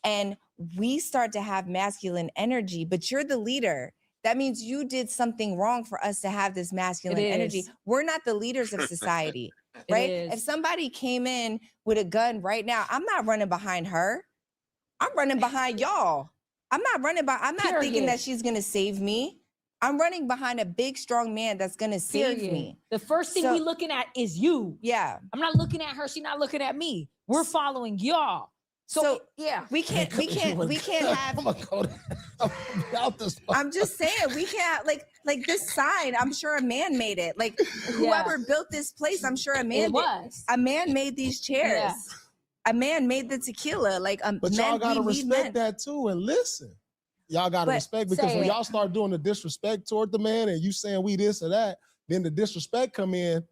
Speaker 15: And we start to have masculine energy, but you're the leader. That means you did something wrong for us to have this masculine energy. We're not the leaders of society, right? If somebody came in with a gun right now, I'm not running behind her. I'm running behind y'all. I'm not thinking that she's gonna save me. I'm running behind a big, strong man that's gonna save me.
Speaker 16: The first thing we looking at is you.
Speaker 15: Yeah.
Speaker 16: I'm not looking at her. She's not looking at me. We're following y'all. So yeah,
Speaker 15: we can't have. I'm just saying we can't like this sign. I'm sure a man made it. Like whoever built this place, I'm sure a man a man made these chairs. Yeah. A man made the tequila.
Speaker 17: But y'all gotta respect that too and listen. Y'all gotta respect, because when y'all start doing the disrespect toward the man and you saying we this or that, then the disrespect come in.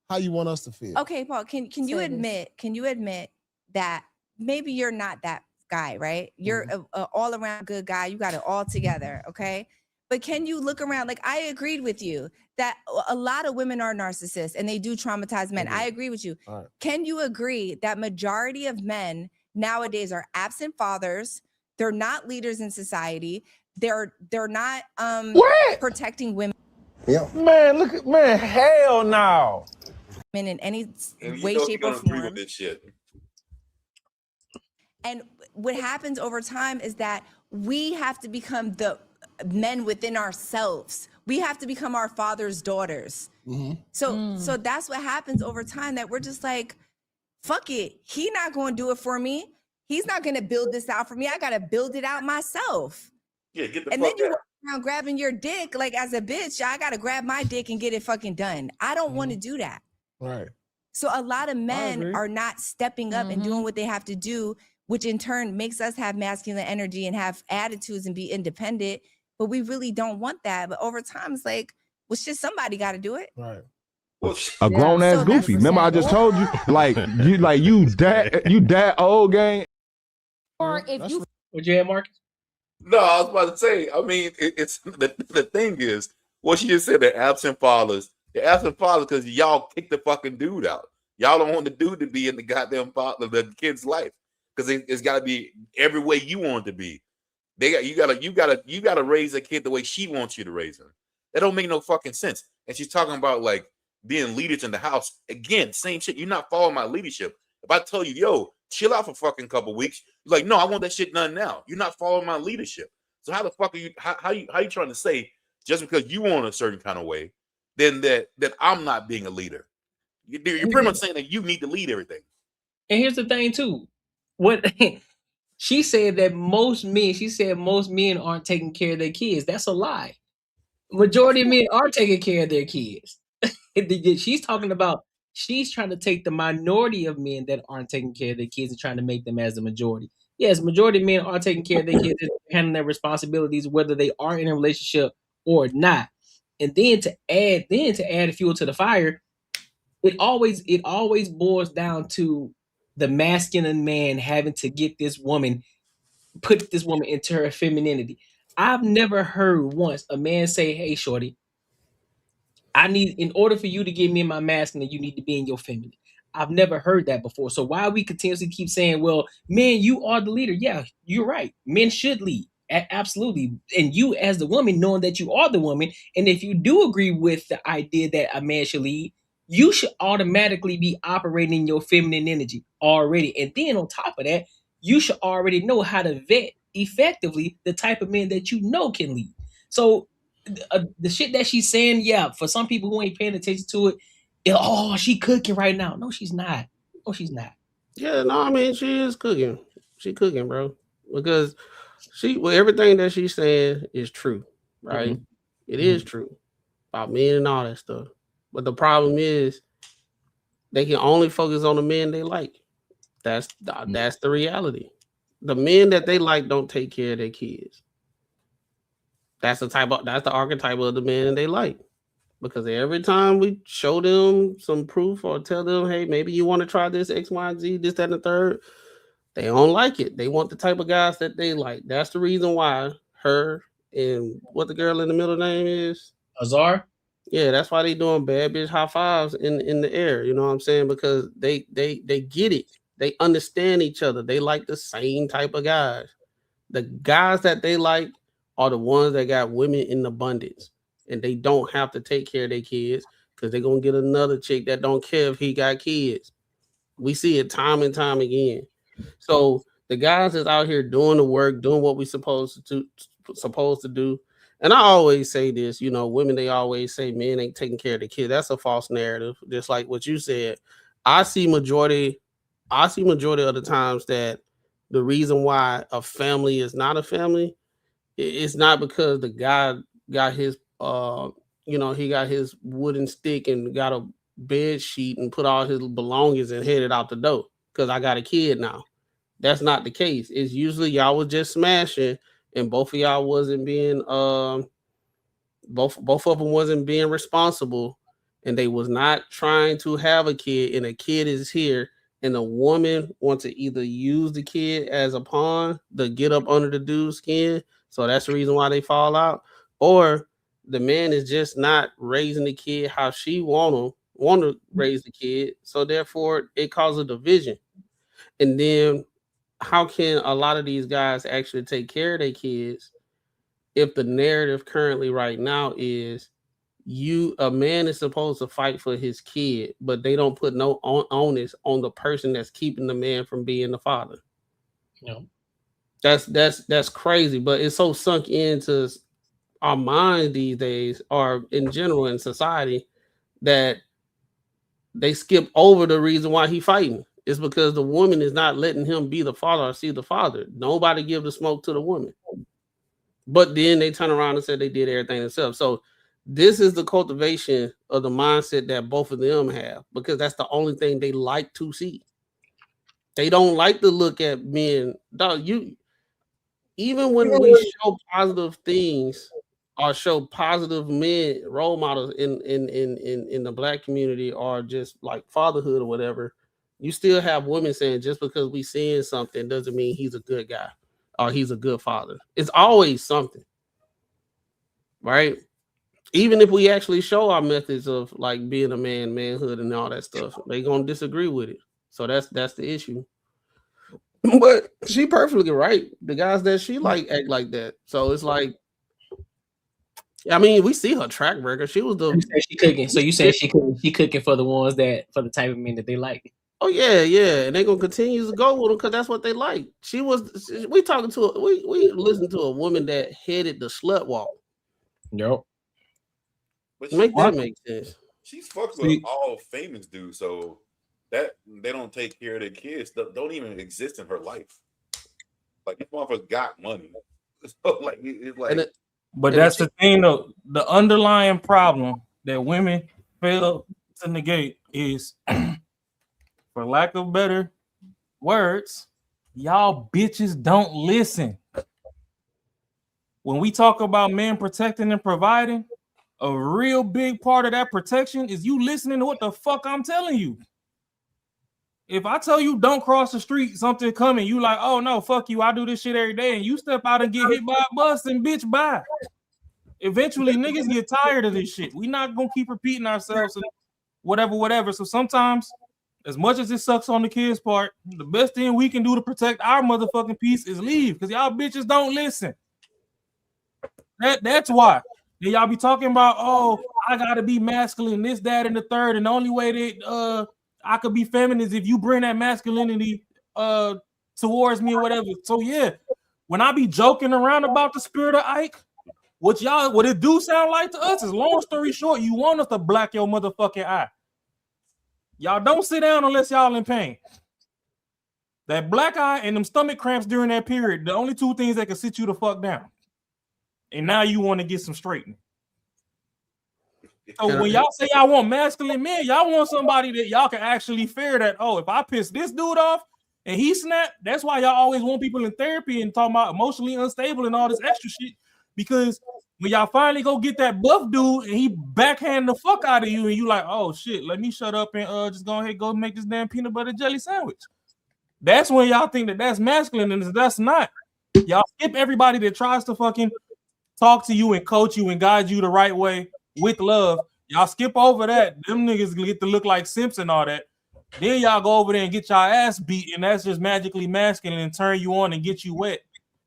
Speaker 17: How you want us to feel?
Speaker 15: Okay, Paul, can you admit that maybe you're not that guy, right? You're a all around good guy. You got it all together, okay? But can you look around? Like, I agreed with you that a lot of women are narcissists and they do traumatize men. I agree with you.
Speaker 17: Right.
Speaker 15: Can you agree that majority of men nowadays are absent fathers? They're not leaders in society. They're not protecting women.
Speaker 14: Yeah. Man, hell no.
Speaker 15: In any way, shape, or form.
Speaker 7: With this shit.
Speaker 15: And what happens over time is that we have to become the men within ourselves. We have to become our father's daughters. So that's what happens over time, that we're just like, fuck it. He not going to do it for me. He's not going to build this out for me. I got to build it out myself.
Speaker 7: Yeah, get the
Speaker 15: and
Speaker 7: fuck
Speaker 15: then you
Speaker 7: out.
Speaker 15: walk around grabbing your dick like as a bitch. I got to grab my dick and get it fucking done. I don't want to do that.
Speaker 17: Right.
Speaker 15: So a lot of men are not stepping up and doing what they have to do, which in turn makes us have masculine energy and have attitudes and be independent. But we really don't want that. But over time, it's like, well, shit, somebody got to do it.
Speaker 17: Right.
Speaker 14: A grown ass goofy. Remember, I just told you, you that old gang.
Speaker 16: Or if you,
Speaker 3: would you have Marcus?
Speaker 7: No, I was about to say. I mean, it's the thing is what she just said. The absent fathers because y'all kicked the fucking dude out. Y'all don't want the dude to be in the goddamn the kid's life, because it's got to be every way you want it to be. You gotta raise a kid the way she wants you to raise him. That don't make no fucking sense. And she's talking about like being leaders in the house. Again, same shit. You're not following my leadership. If I tell you, yo, chill out for fucking couple weeks, you're like, no, I want that shit done now. You're not following my leadership. So how the fuck are you? How you trying to say just because you want a certain kind of way, then that I'm not being a leader? You're pretty much saying that you need to lead everything.
Speaker 3: And here's the thing too. What she said that most men aren't taking care of their kids. That's a lie. Majority of men are taking care of their kids. She's talking about she's trying to take the minority of men that aren't taking care of their kids and trying to make them as the majority. Yes, majority of men are taking care of their kids and handling their responsibilities, whether they are in a relationship or not. And then to add fuel to the fire, it always boils down to the masculine man having to put this woman into her femininity. I've never heard once a man say, "Hey, shorty, in order for you to get me in my masculine, you need to be in your feminine." I've never heard that before. So why we continuously keep saying, well, men, you are the leader. Yeah, you're right. Men should lead. Absolutely. And you as the woman, knowing that you are the woman, and if you do agree with the idea that a man should lead, you should automatically be operating in your feminine energy already. And then on top of that, you should already know how to vet effectively the type of men that you know can lead. So the shit that she's saying, yeah, for some people who ain't paying attention to it, she cooking right now. No, she's not. No, she's not.
Speaker 1: Yeah, no, I mean, she is cooking. She cooking, bro. Because everything that she's saying is true, right? Mm-hmm. It is true about men and all that stuff. But the problem is They can only focus on the men they like. That's the reality. The men that they like don't take care of their kids. That's the archetype of the men they like. Because every time we show them some proof or tell them, hey, maybe you want to try this X, Y, and Z, this, that, and the third, they don't like it. They want the type of guys that they like. That's the reason why her and what the girl in the middle name is?
Speaker 3: Azar?
Speaker 1: Yeah, that's why they doing bad bitch high fives in the air. You know what I'm saying? Because they get it. They understand each other. They like the same type of guys. The guys that they like are the ones that got women in abundance, and they don't have to take care of their kids because they're gonna get another chick that don't care if he got kids. We see it time and time again. So the guys that's out here doing the work, doing what we supposed to do. And I always say this, women, they always say men ain't taking care of the kid. That's a false narrative. Just like what you said. I see majority of the times that the reason why a family is not a family, it's not because the guy got his he got his wooden stick and got a bed sheet and put all his belongings and headed out the door because I got a kid now. That's not the case. It's usually y'all was just smashing and both of y'all wasn't being both of them wasn't being responsible, and they was not trying to have a kid, and a kid is here, and the woman wants to either use the kid as a pawn to get up under the dude's skin, so that's the reason why they fall out, or the man is just not raising the kid how she want to raise the kid, so therefore it causes a division. And then how can a lot of these guys actually take care of their kids if the narrative currently right now is a man is supposed to fight for his kid, but they don't put no onus on the person that's keeping the man from being the father?
Speaker 3: No.
Speaker 1: That's crazy, but it's so sunk into our minds these days, or in general in society, that they skip over the reason why he's fighting. It's because the woman is not letting him be the father or see the father. Nobody give the smoke to the woman. But then they turn around and say they did everything themselves. So this is the cultivation of the mindset that both of them have, because that's the only thing they like to see. They don't like to look at men. Dog, even when we show positive things or show positive men role models in the black community, or just like fatherhood or whatever, you still have women saying just because we seeing something doesn't mean he's a good guy or he's a good father. It's always something, right? Even if we actually show our methods of like being a man, manhood, and all that stuff, they gonna disagree with it. So that's the issue. But she perfectly right. The guys that she like act like that. So it's like, I mean, we see her track record. She was the.
Speaker 3: You say she cooking. So you say she cooking for the ones for the type of men that they like.
Speaker 1: Oh yeah, and they're gonna continue to go with them because that's what they like. We listened to a woman that headed the slut walk.
Speaker 3: Nope.
Speaker 7: But
Speaker 1: make sense.
Speaker 7: She's fucked with all famous dudes, so that they don't take care of their kids. Don't even exist in her life. Like, this motherfucker got money. So like, it's like.
Speaker 4: But that's the thing, though. The underlying problem that women fail to negate is, for lack of better words, y'all bitches don't listen. When we talk about men protecting and providing, a real big part of that protection is you listening to what the fuck I'm telling you. If I tell you don't cross the street, something coming, you like, oh no, fuck you, I do this shit every day, and you step out and get hit by a bus, and bitch, bye. Eventually, niggas get tired of this shit. We not gonna keep repeating ourselves and whatever. So sometimes, as much as it sucks on the kids' part, the best thing we can do to protect our motherfucking peace is leave, because y'all bitches don't listen. That's why. Then y'all be talking about, oh, I gotta be masculine, this, that, and the third, and the only way that I could be feminine is if you bring that masculinity towards me or whatever. So yeah, when I be joking around about the spirit of Ike, what it do sound like to us is, long story short, you want us to black your motherfucking eye. Y'all don't sit down unless y'all in pain. That black eye and them stomach cramps during that period, the only two things that can sit you the fuck down. And now you want to get some straightening. So when y'all say y'all want masculine men, y'all want somebody that y'all can actually fear that, oh, if I piss this dude off and he snap, that's why y'all always want people in therapy and talking about emotionally unstable and all this extra shit. Because when y'all finally go get that buff dude and he backhand the fuck out of you and you like, oh shit, let me shut up and just go ahead go make this damn peanut butter jelly sandwich. That's when y'all think that that's masculine and that's not. Y'all skip everybody that tries to fucking talk to you and coach you and guide you the right way with love. Y'all skip over that. Them niggas get to look like simps and all that. Then y'all go over there and get y'all ass beat, and that's just magically masculine and turn you on and get you wet.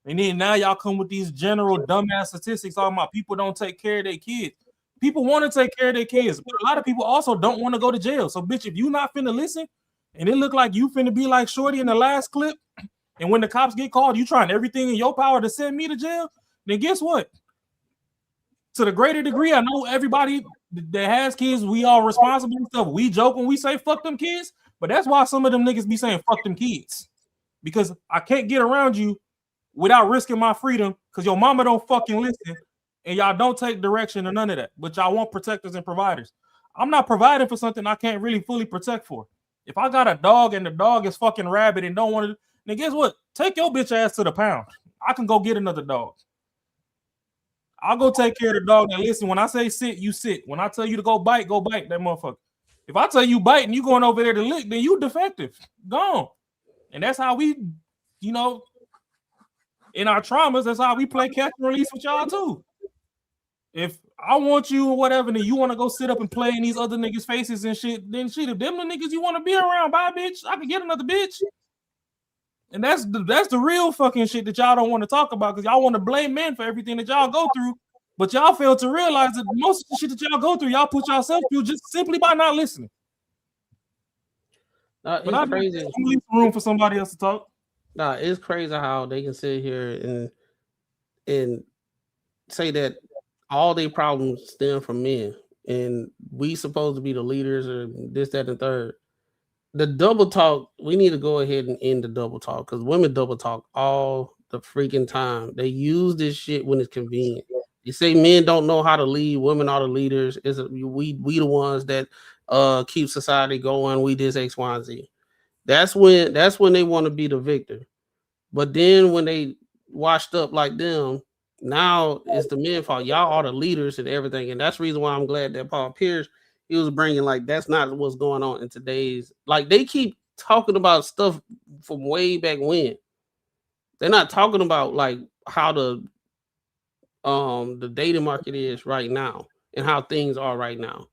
Speaker 4: And then now y'all come with these general dumbass statistics talking about people don't take care of their kids. People want to take care of their kids, but a lot of people also don't want to go to jail. So, bitch, if you not finna listen, and it look like you finna be like Shorty in the last clip, and when the cops get called, you trying everything in your power to send me to jail, then guess what? To the greater degree, I know everybody that has kids, we all responsible and stuff. We joke when we say fuck them kids, but that's why some of them niggas be saying fuck them kids. Because I can't get around you without risking my freedom because your mama don't fucking listen and y'all don't take direction or none of that. But y'all want protectors and providers. I'm not providing for something I can't really fully protect for. If I got a dog and the dog is fucking rabid and don't want to, then guess what? Take your bitch ass to the pound. I can go get another dog. I'll go take care of the dog. Now listen, when I say sit, you sit. When I tell you to go bite that motherfucker. If I tell you bite and you going over there to lick, then you defective. Gone. And that's how we, you know, in our traumas, that's how we play catch and release with y'all too. If I want you or whatever, then you want to go sit up and play in these other niggas' faces and shit, then shit, if them the niggas you want to be around, bye bitch, I can get another bitch. And that's the real fucking shit that y'all don't want to talk about because y'all want to blame men for everything that y'all go through, but y'all fail to realize that most of the shit that y'all go through, y'all put yourself through just simply by not listening. But I
Speaker 1: crazy.
Speaker 4: Leave room for somebody else to talk.
Speaker 1: Nah, it's crazy how they can sit here and say that all their problems stem from men, and we supposed to be the leaders or this, that, and third. The double talk, we need to go ahead and end the double talk because women double talk all the freaking time. They use this shit when it's convenient. You say men don't know how to lead, women are the leaders. We the ones that keep society going. We this X, Y, and Z. That's when they want to be the victor. But then when they washed up like them, now it's the men's fault. Y'all are the leaders and everything, and that's the reason why I'm glad that Paul Pierce. He was bringing like that's not what's going on in today's. Like they keep talking about stuff from way back when. They're not talking about like how the dating market is right now and how things are right now.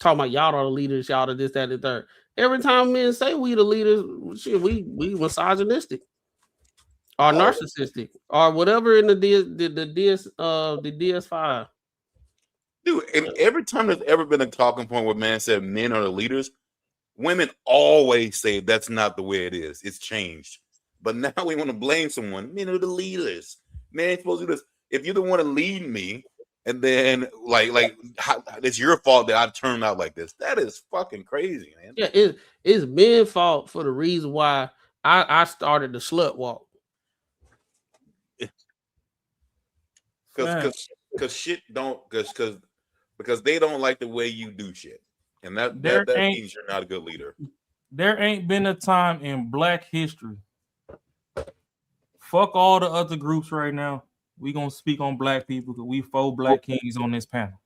Speaker 1: Talking about y'all are the leaders, y'all are this, that, and third. Every time men say we the leaders, shit, we misogynistic or narcissistic or whatever in the DS5.
Speaker 7: Dude, and every time there's ever been a talking point where man said men are the leaders, women always say that's not the way it is. It's changed. But now we want to blame someone. Men are the leaders. Men ain't supposed to do this. If you're the one to lead me, and then it's your fault that I turned out like this. That is fucking crazy, man.
Speaker 1: Yeah, it's men's fault for the reason why I started the slut walk.
Speaker 7: Because they don't like the way you do shit, and that means you're not a good leader.
Speaker 4: There ain't been a time in Black history. Fuck all the other groups right now. We gonna speak on Black people because we 4 Black kings on this panel.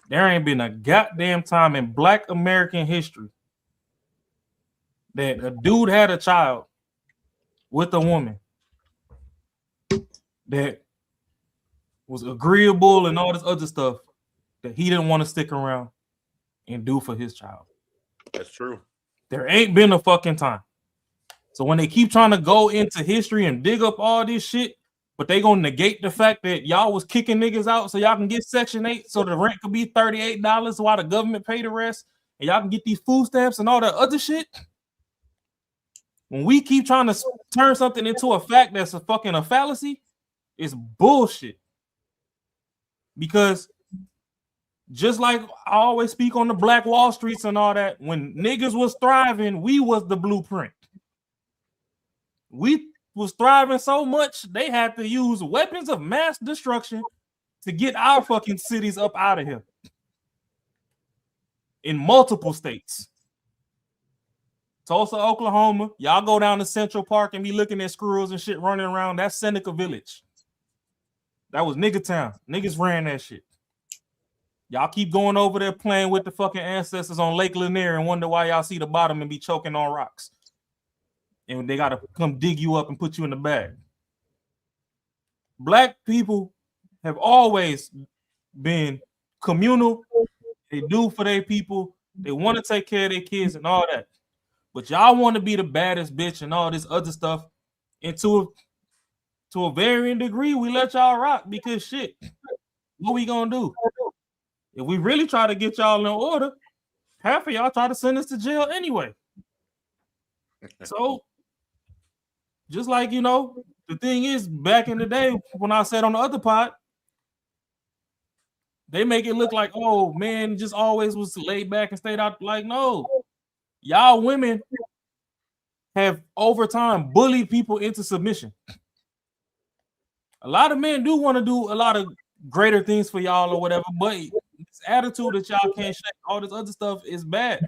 Speaker 4: There ain't been a goddamn time in Black American history that a dude had a child with a woman that was agreeable and all this other stuff that he didn't want to stick around and do for his child.
Speaker 7: That's true.
Speaker 4: There ain't been a fucking time. So when they keep trying to go into history and dig up all this shit, but they gonna negate the fact that y'all was kicking niggas out so y'all can get Section 8 so the rent could be $38 while the government pay the rest and y'all can get these food stamps and all that other shit. When we keep trying to turn something into a fact that's a fucking fallacy, it's bullshit. Because just like I always speak on the Black Wall Streets and all that, when niggas was thriving, we was the blueprint. We was thriving so much, they had to use weapons of mass destruction to get our fucking cities up out of here. in multiple states. Tulsa, Oklahoma. Y'all go down to Central Park and be looking at squirrels and shit running around. That's Seneca Village. That was nigga town. Niggas ran that shit. Y'all keep going over there playing with the fucking ancestors on Lake Lanier and wonder why y'all see the bottom and be choking on rocks. And they got to come dig you up and put you in the bag. Black people have always been communal. They do for their people. They want to take care of their kids and all that. But y'all want to be the baddest bitch and all this other stuff. And to a varying degree, we let y'all rock because shit, what we gonna do? If we really try to get y'all in order, half of y'all try to send us to jail anyway. So, just like, you know, the thing is, back in the day, when I said on the other pod, they make it look like, oh, man, just always was laid back and stayed out. Like, no. Y'all women have, over time, bullied people into submission. A lot of men do want to do a lot of greater things for y'all or whatever, but this attitude that y'all can't shake, all this other stuff is bad.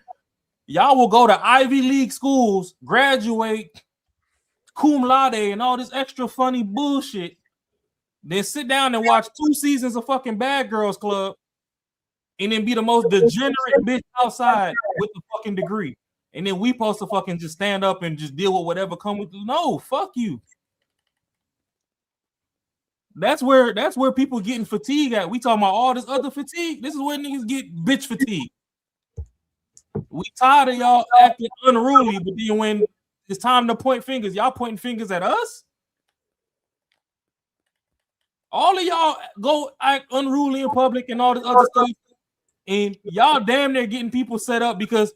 Speaker 4: Y'all will go to Ivy League schools, graduate, cum laude, and all this extra funny bullshit, then sit down and watch 2 seasons of fucking Bad Girls Club, and then be the most degenerate bitch outside with the fucking degree. And then we supposed to fucking just stand up and just deal with whatever come with. No, fuck you. That's where people getting fatigue at. We talking about all this other fatigue. This is where niggas get bitch fatigue. We tired of y'all acting unruly, but then when it's time to point fingers, y'all pointing fingers at us. All of y'all go act unruly in public and all this other stuff, and y'all damn near getting people set up because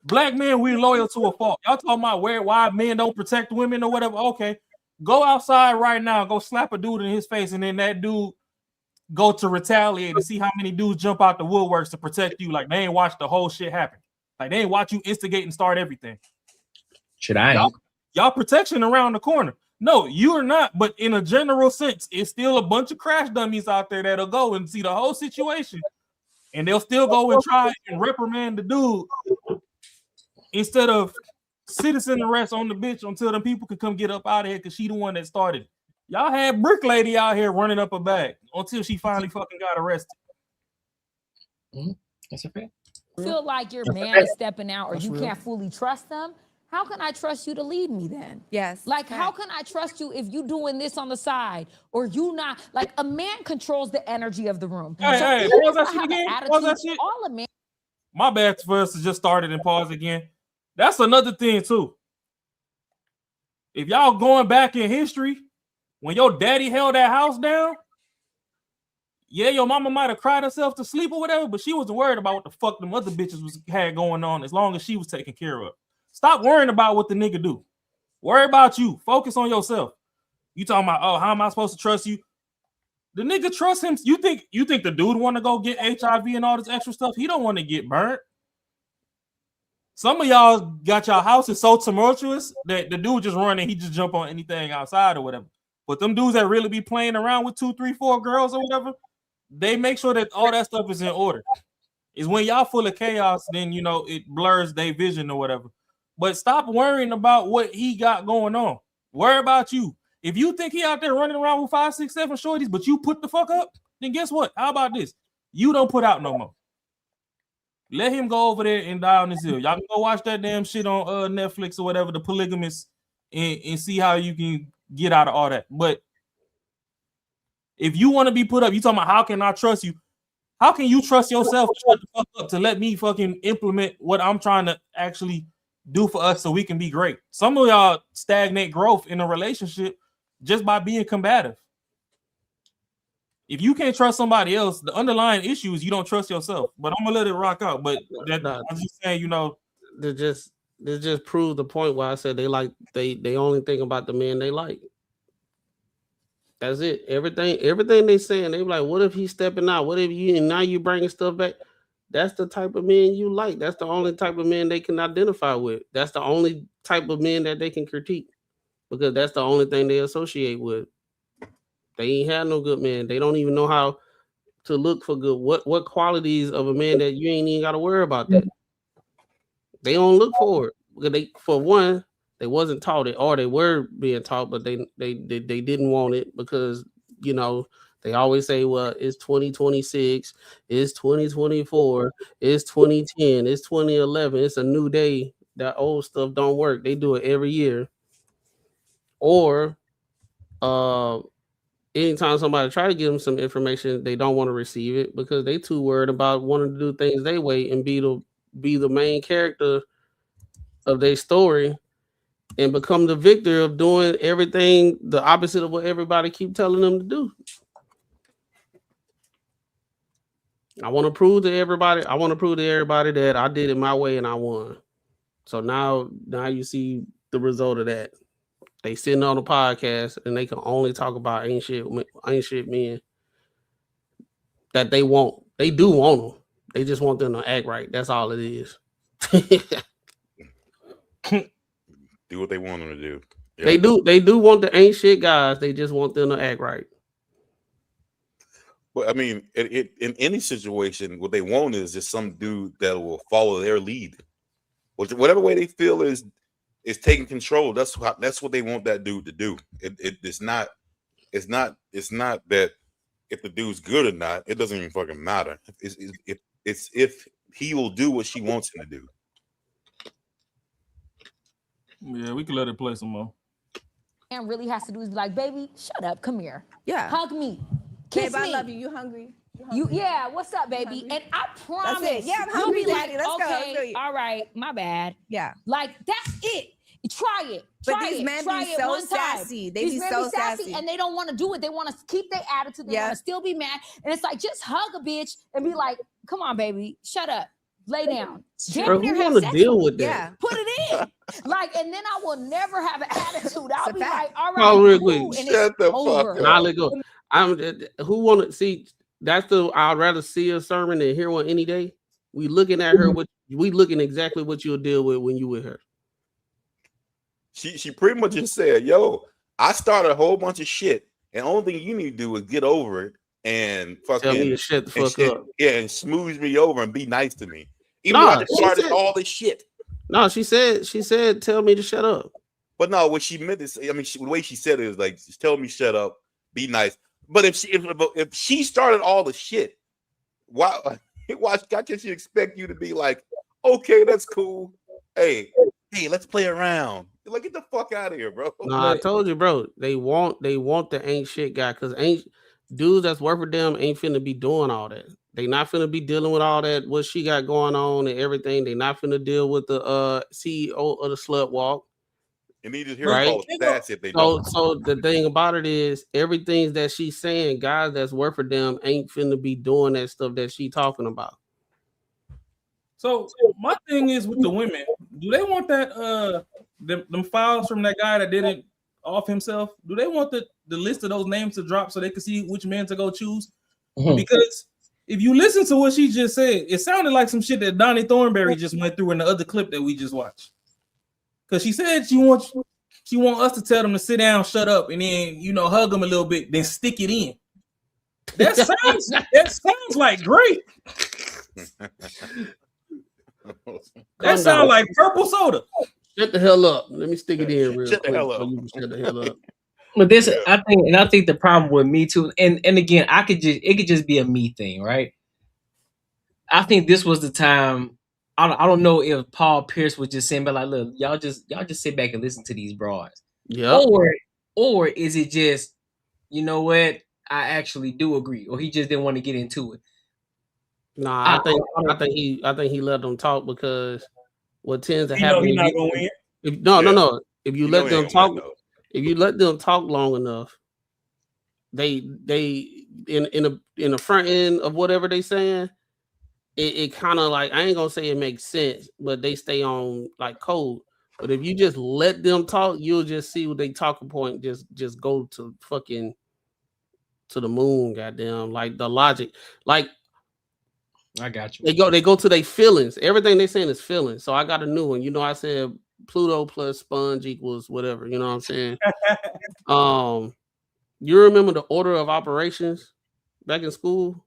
Speaker 4: black men, we're loyal to a fault. Y'all talking about why men don't protect women or whatever. Okay, go outside right now, go slap a dude in his face, and then that dude go to retaliate and see how many dudes jump out the woodworks to protect you. Like they ain't watch the whole shit happen. Like they ain't watch you instigate and start everything.
Speaker 3: Should I?
Speaker 4: Y'all protection around the corner. No, you are not. But in a general sense, it's still a bunch of crash dummies out there that'll go and see the whole situation, and they'll still go and try and reprimand the dude instead of citizen arrest on the bitch until the people can come get up out of here because she the one that started it. Y'all had Brick Lady out here running up a bag until she finally fucking got arrested.
Speaker 3: That's a fact.
Speaker 16: Feel like your man is stepping out or you can't fully trust them. How can I trust you to lead me then?
Speaker 15: Yes.
Speaker 16: Like, how can I trust you if you doing this on the side or you not? Like, a man controls the energy of the room.
Speaker 4: Hey,
Speaker 16: even
Speaker 4: pause
Speaker 16: if
Speaker 4: that
Speaker 16: I
Speaker 4: shit
Speaker 16: have an
Speaker 4: again.
Speaker 16: attitude,
Speaker 4: Pause that shit.
Speaker 16: all a man.
Speaker 4: My bad for us to just started and pause again. That's another thing too. If y'all going back in history, when your daddy held that house down, yeah, your mama might have cried herself to sleep or whatever, but she wasn't worried about what the fuck them other bitches had going on as long as she was taken care of. Stop worrying about what the nigga do. Worry about you. Focus on yourself. You talking about, oh, how am I supposed to trust you? The nigga trust him. You think the dude want to go get HIV and all this extra stuff? He don't want to get burnt. Some of y'all got y'all houses so tumultuous that the dude just run and he just jump on anything outside or whatever. But them dudes that really be playing around with 2, 3, 4 girls or whatever, they make sure that all that stuff is in order. Is when y'all full of chaos, then you know it blurs their vision or whatever. But stop worrying about what he got going on. Worry about you. If you think he out there running around with 5, 6, 7 shorties, but you put the fuck up, then guess what? How about this? You don't put out no more. Let him go over there and die on his hill. Y'all can go watch that damn shit on Netflix or whatever, The Polygamist, and see how you can get out of all that. But if you want to be put up, you talking about how can I trust you? How can you trust yourself to shut the fuck up to let me fucking implement what I'm trying to actually do for us so we can be great? Some of y'all stagnate growth in a relationship just by being combative. If you can't trust somebody else, the underlying issue is you don't trust yourself. But I'm gonna let it rock out. But I'm just saying, you know,
Speaker 1: they just prove the point why I said they only think about the men they like. That's it. Everything they saying, they be like, what if he's stepping out? What if you bringing stuff back? That's the type of men you like. That's the only type of men they can identify with. That's the only type of men that they can critique because that's the only thing they associate with. They ain't had no good men. They don't even know how to look for good. What qualities of a man that you ain't even got to worry about that. They don't look for it because for one, they wasn't taught it, or they were being taught, but they didn't want it because they always say, well, it's 2026, it's 2024, it's 2010, it's 2011, it's a new day. That old stuff don't work. They do it every year. Or anytime somebody try to give them some information, they don't want to receive it because they too worried about wanting to do things their way and be the main character of their story and become the victor of doing everything the opposite of what everybody keep telling them to do. I want to prove to everybody that I did it my way and I won. So now you see the result of that. They sitting on the podcast and they can only talk about ain't shit men that they want. They do want them. They just want them to act right. That's all it is.
Speaker 7: Do what they want them to do.
Speaker 1: Yeah. They do want the ain't shit guys. They just want them to act right.
Speaker 7: Well, I mean, in any situation, what they want is just some dude that will follow their lead, whatever way they feel is taking control. That's what they want that dude to do. It's not that if the dude's good or not. It doesn't even fucking matter. It's if he will do what she wants him to do.
Speaker 4: Yeah, we can let it play some more.
Speaker 16: And really has to do is be like, baby, shut up, come here.
Speaker 15: Yeah.
Speaker 16: Hug me. Kiss
Speaker 15: Babe,
Speaker 16: me.
Speaker 15: I love you. You hungry?
Speaker 16: Yeah, what's up, baby? And I promise.
Speaker 15: That's it. Yeah, I'm hungry,
Speaker 16: you'll be
Speaker 15: Daddy.
Speaker 16: like,
Speaker 15: Let's
Speaker 16: okay,
Speaker 15: go.
Speaker 16: all right, my bad.
Speaker 15: Yeah.
Speaker 16: Like, that's it. Try it.
Speaker 15: But these men be so sassy. They be so sassy.
Speaker 16: And they don't want to do it. They want to keep their attitude. They want to still be mad. And it's like, just hug a bitch and be like, come on, baby, shut up. Lay down.
Speaker 1: Bro, who want to deal with that?
Speaker 16: Yeah, put it in. Like, and then I will never have an attitude. I'll be like, all right,
Speaker 1: Oh, real quick.
Speaker 16: cool, and it's over.
Speaker 1: Nah, let go. Who want to see? I'd rather see a sermon than hear one any day. We looking at her. We looking exactly what you'll deal with when you with her.
Speaker 7: She pretty much just said, "Yo, I started a whole bunch of shit, and only thing you need to do is get over it and fucking
Speaker 1: tell me to shut the fuck up.
Speaker 7: Yeah, and smooth me over and be nice to me. Even though I just started all this shit."
Speaker 1: No, she said, tell me to shut up.
Speaker 7: But no, what she meant is, I mean, the way she said it is like, just tell me shut up, be nice. But if she started all the shit, why can't she expect you to be like, okay, that's cool. Hey, let's play around. Like, get the fuck out of here, bro.
Speaker 1: No, I told you, bro. They want the ain't shit guy because ain't dudes that's work for them ain't finna be doing all that. They not finna be dealing with all that what she got going on and everything. They not finna deal with the CEO of the slut walk.
Speaker 7: And he just hear called stats if they don't.
Speaker 1: So the thing about it is everything that she's saying, guys that's work for them ain't finna be doing that stuff that she talking about.
Speaker 4: So my thing is with the women, do they want that them files from that guy that didn't off himself? Do they want the list of those names to drop so they can see which man to go choose? Mm-hmm. Because if you listen to what she just said, it sounded like some shit that Donnie Thornberry just went through in the other clip that we just watched. Because she said she want us to tell them to sit down, shut up, and then hug them a little bit, then stick it in. That sounds like great. That sounds like purple soda.
Speaker 1: Shut the hell up. Let me stick it in real
Speaker 7: quick.
Speaker 1: Shut the hell up.
Speaker 3: But this, I think the problem with me too, and again, it could just be a me thing, right? I think this was the time. I don't know if Paul Pierce was just saying, but like, look, y'all just sit back and listen to these broads.
Speaker 1: Yeah.
Speaker 3: Or is it just, you know what? I actually do agree, or he just didn't want to get into it.
Speaker 1: Nah, I think he let them talk because what tends to happen.
Speaker 4: He's not gonna win.
Speaker 1: No. If you let them talk, if you let them talk long enough, they in the front end of whatever they saying, it kind of like, I ain't gonna say it makes sense, but they stay on like code. But if you just let them talk, you'll just see what they talking point just go to fucking to the moon, goddamn. Like the logic, like
Speaker 3: I got you.
Speaker 1: They go to their feelings. Everything they saying is feelings. So I got a new one. I said Pluto plus sponge equals whatever. You know what I'm saying? You remember the order of operations back in school?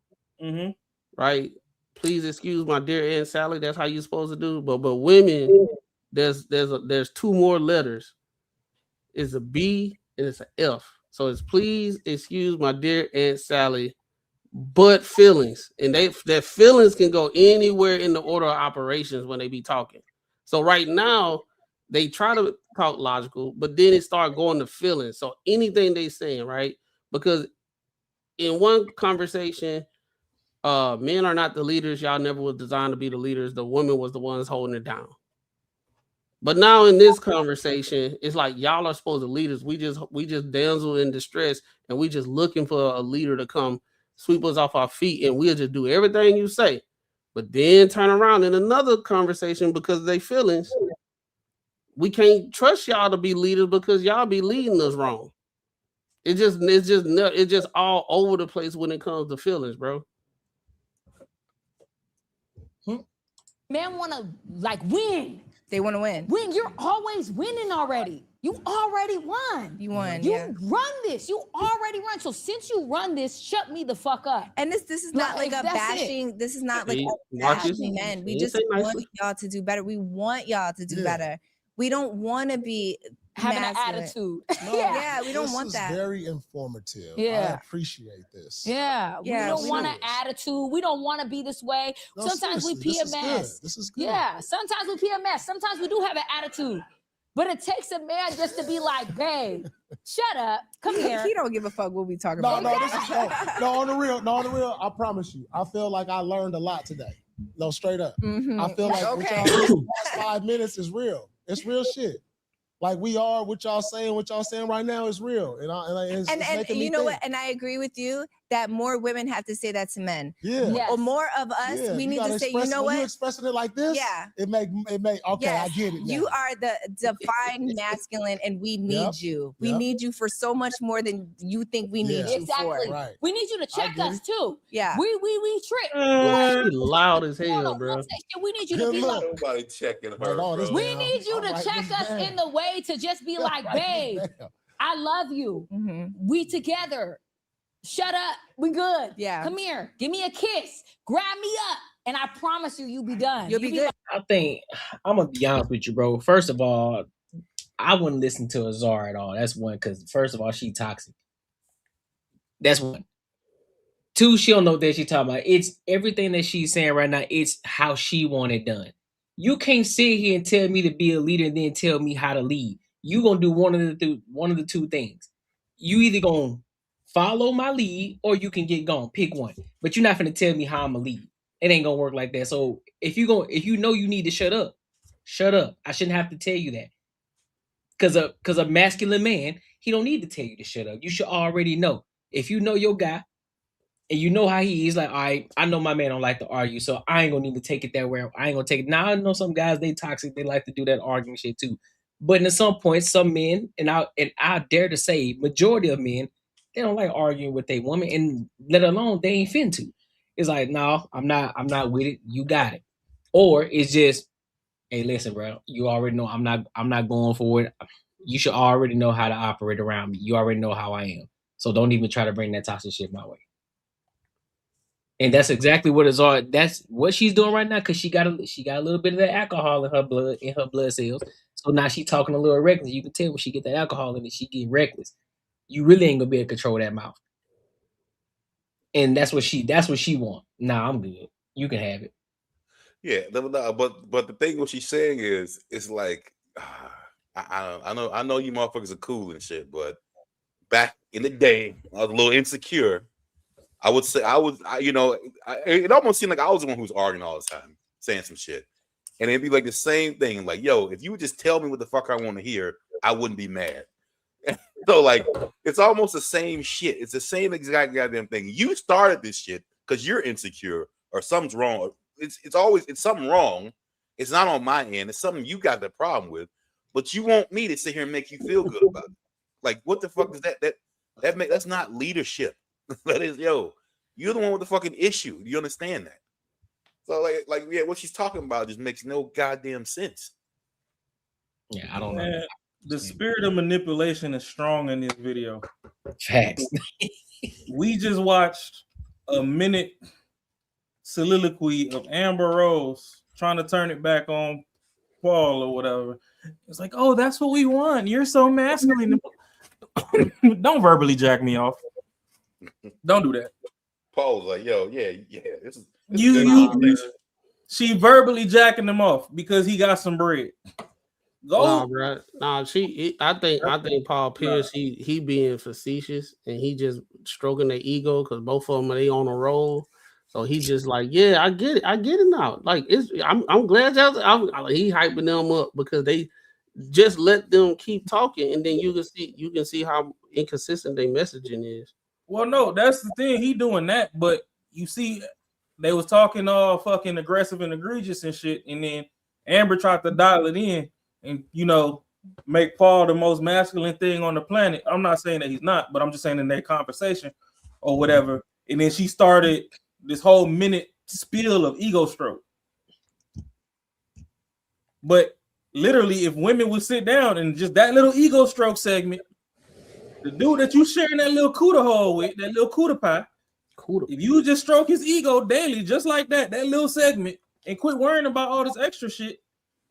Speaker 1: right? Please excuse my dear Aunt Sally. That's how you're supposed to do. But women, there's two more letters. It's a B and it's an F. So it's please excuse my dear Aunt Sally, but feelings. And their feelings can go anywhere in the order of operations when they be talking. So right now, they try to talk logical, but then it start going to feelings. So anything they saying, right? Because in one conversation, men are not the leaders. Y'all never was designed to be the leaders. The woman was the ones holding it down. But now in this conversation, it's like y'all are supposed to lead us. We just damsel in distress, and we just looking for a leader to come sweep us off our feet, and we'll just do everything you say. But then turn around in another conversation because they feelings. We can't trust y'all to be leaders because y'all be leading us wrong. It's just all over the place when it comes to feelings, bro.
Speaker 16: Men want to like win.
Speaker 15: They want to win.
Speaker 16: Win. You're always winning already. You already won.
Speaker 15: You won.
Speaker 16: You
Speaker 15: yeah.
Speaker 16: run this. You already run. So since you run this, shut me the fuck up.
Speaker 15: And this is not like a bashing. This is not like bashing men. We just want y'all to do better. We want y'all to do better. We don't want to be
Speaker 16: having
Speaker 15: masculine.
Speaker 16: an attitude.
Speaker 15: No, yeah, we don't want that.
Speaker 17: Very informative.
Speaker 16: Yeah.
Speaker 17: I appreciate this.
Speaker 16: Yeah. We don't want an attitude. We don't want to be this way.
Speaker 17: No,
Speaker 16: sometimes we PMS.
Speaker 17: This is good.
Speaker 16: Yeah. Sometimes we PMS. Sometimes we do have an attitude. But it takes a man just to be like, babe, shut up. Come here.
Speaker 15: He don't give a fuck what we talking about.
Speaker 17: No, this is on the real. I promise you. I feel like I learned a lot today. No, straight up. I feel like what y'all did the last 5 minutes is real. It's real shit. Like what y'all saying right now is real. And
Speaker 15: and you know what? And I agree with you that more women have to say that to men.
Speaker 17: Yeah.
Speaker 15: Yes. Or more of us, we need to say, you know what?
Speaker 17: You expressing it like this?
Speaker 15: Yeah.
Speaker 17: It make okay,
Speaker 15: yes.
Speaker 17: I get it now.
Speaker 15: You are the defined masculine and we need you. We need you for so much more than you think we need you for.
Speaker 16: Right. We need you to check us too.
Speaker 15: Yeah.
Speaker 16: We trick.
Speaker 1: She loud as hell, bro.
Speaker 16: We need you to be like,
Speaker 7: nobody checking her. Bro.
Speaker 16: We need you to check us in the way to just be like, babe, I love you. We together. Shut up. We good.
Speaker 15: Yeah.
Speaker 16: Come here. Give me a kiss. Grab me up. And I promise you'll be done.
Speaker 15: You'll be good.
Speaker 3: I think I'm gonna be honest with you, bro. First of all, I wouldn't listen to Azar at all. That's one, because first of all, she toxic. That's one. Two, she don't know what she's talking about. It's everything that she's saying right now. It's how she want it done. You can't sit here and tell me to be a leader and then tell me how to lead. You gonna do one of the two things. You either gonna follow my lead or you can get gone. Pick one. But you're not gonna tell me how I'm gonna lead. It ain't gonna work like that. So if you know you need to shut up, shut up. I shouldn't have to tell you that. Cause a masculine man, he don't need to tell you to shut up. You should already know. If you know your guy and you know how he is, like, all right, I know my man don't like to argue, so I ain't gonna need to take it that way. I ain't gonna take it. Now I know some guys, they toxic, they like to do that arguing shit too. But at some point, some men, and I dare to say, majority of men, they don't like arguing with their woman, and let alone they ain't fin to. It's like, no, I'm not with it. You got it. Or it's just, hey, listen, bro, you already know I'm not going for it. You should already know how to operate around me. You already know how I am. So don't even try to bring that toxic shit my way. And that's exactly what it's all. That's what she's doing right now, because she got a little bit of that alcohol in her blood cells. So now she talking a little reckless. You can tell when she get that alcohol in it, she get reckless. You really ain't gonna be able to control that mouth. And that's what she want. Nah, I'm good. You can have it.
Speaker 7: Yeah, but the thing what she's saying is, it's like, I know you motherfuckers are cool and shit, but back in the day, I was a little insecure. I would say it almost seemed like I was the one who was arguing all the time, saying some shit. And it'd be like the same thing, like, yo, if you would just tell me what the fuck I want to hear, I wouldn't be mad. So, like, it's almost the same shit. It's the same exact goddamn thing. You started this shit because you're insecure or something's wrong. It's something wrong. It's not on my end. It's something you got the problem with, but you want me to sit here and make you feel good about it. Like, what the fuck is that? That's not leadership. That is, yo, you're the one with the fucking issue. Do you understand that? So, like, yeah, what she's talking about just makes no goddamn sense.
Speaker 3: Yeah, I don't know.
Speaker 4: The spirit of manipulation is strong in this video.
Speaker 3: Facts.
Speaker 4: We just watched a minute soliloquy of Amber Rose trying to turn it back on Paul or whatever. It's like, oh, that's what we want. You're so masculine. Don't verbally jack me off. Don't do that.
Speaker 7: Paul's like, yo, yeah. This is
Speaker 4: she verbally jacking him off because he got some bread. Go.
Speaker 1: Nah, bro. Nah, I think Paul Pierce, he being facetious and he just stroking their ego because both of them they on a roll. So he just like, yeah, I get it now. Like I'm glad he hyping them up because they just let them keep talking, and then you can see how inconsistent their messaging is.
Speaker 4: Well, no, that's the thing. He doing that, but you see, they was talking all fucking aggressive and egregious and shit, and then Amber tried to dial it in and make Paul the most masculine thing on the planet. I'm not saying that he's not, but I'm just saying in their conversation or whatever. And then she started this whole minute spiel of ego stroke. But literally, if women would sit down and just that little ego stroke segment, the dude that you sharing that little cooter hole with, that little cooter pie, if you just stroke his ego daily, just like that little segment, and quit worrying about all this extra shit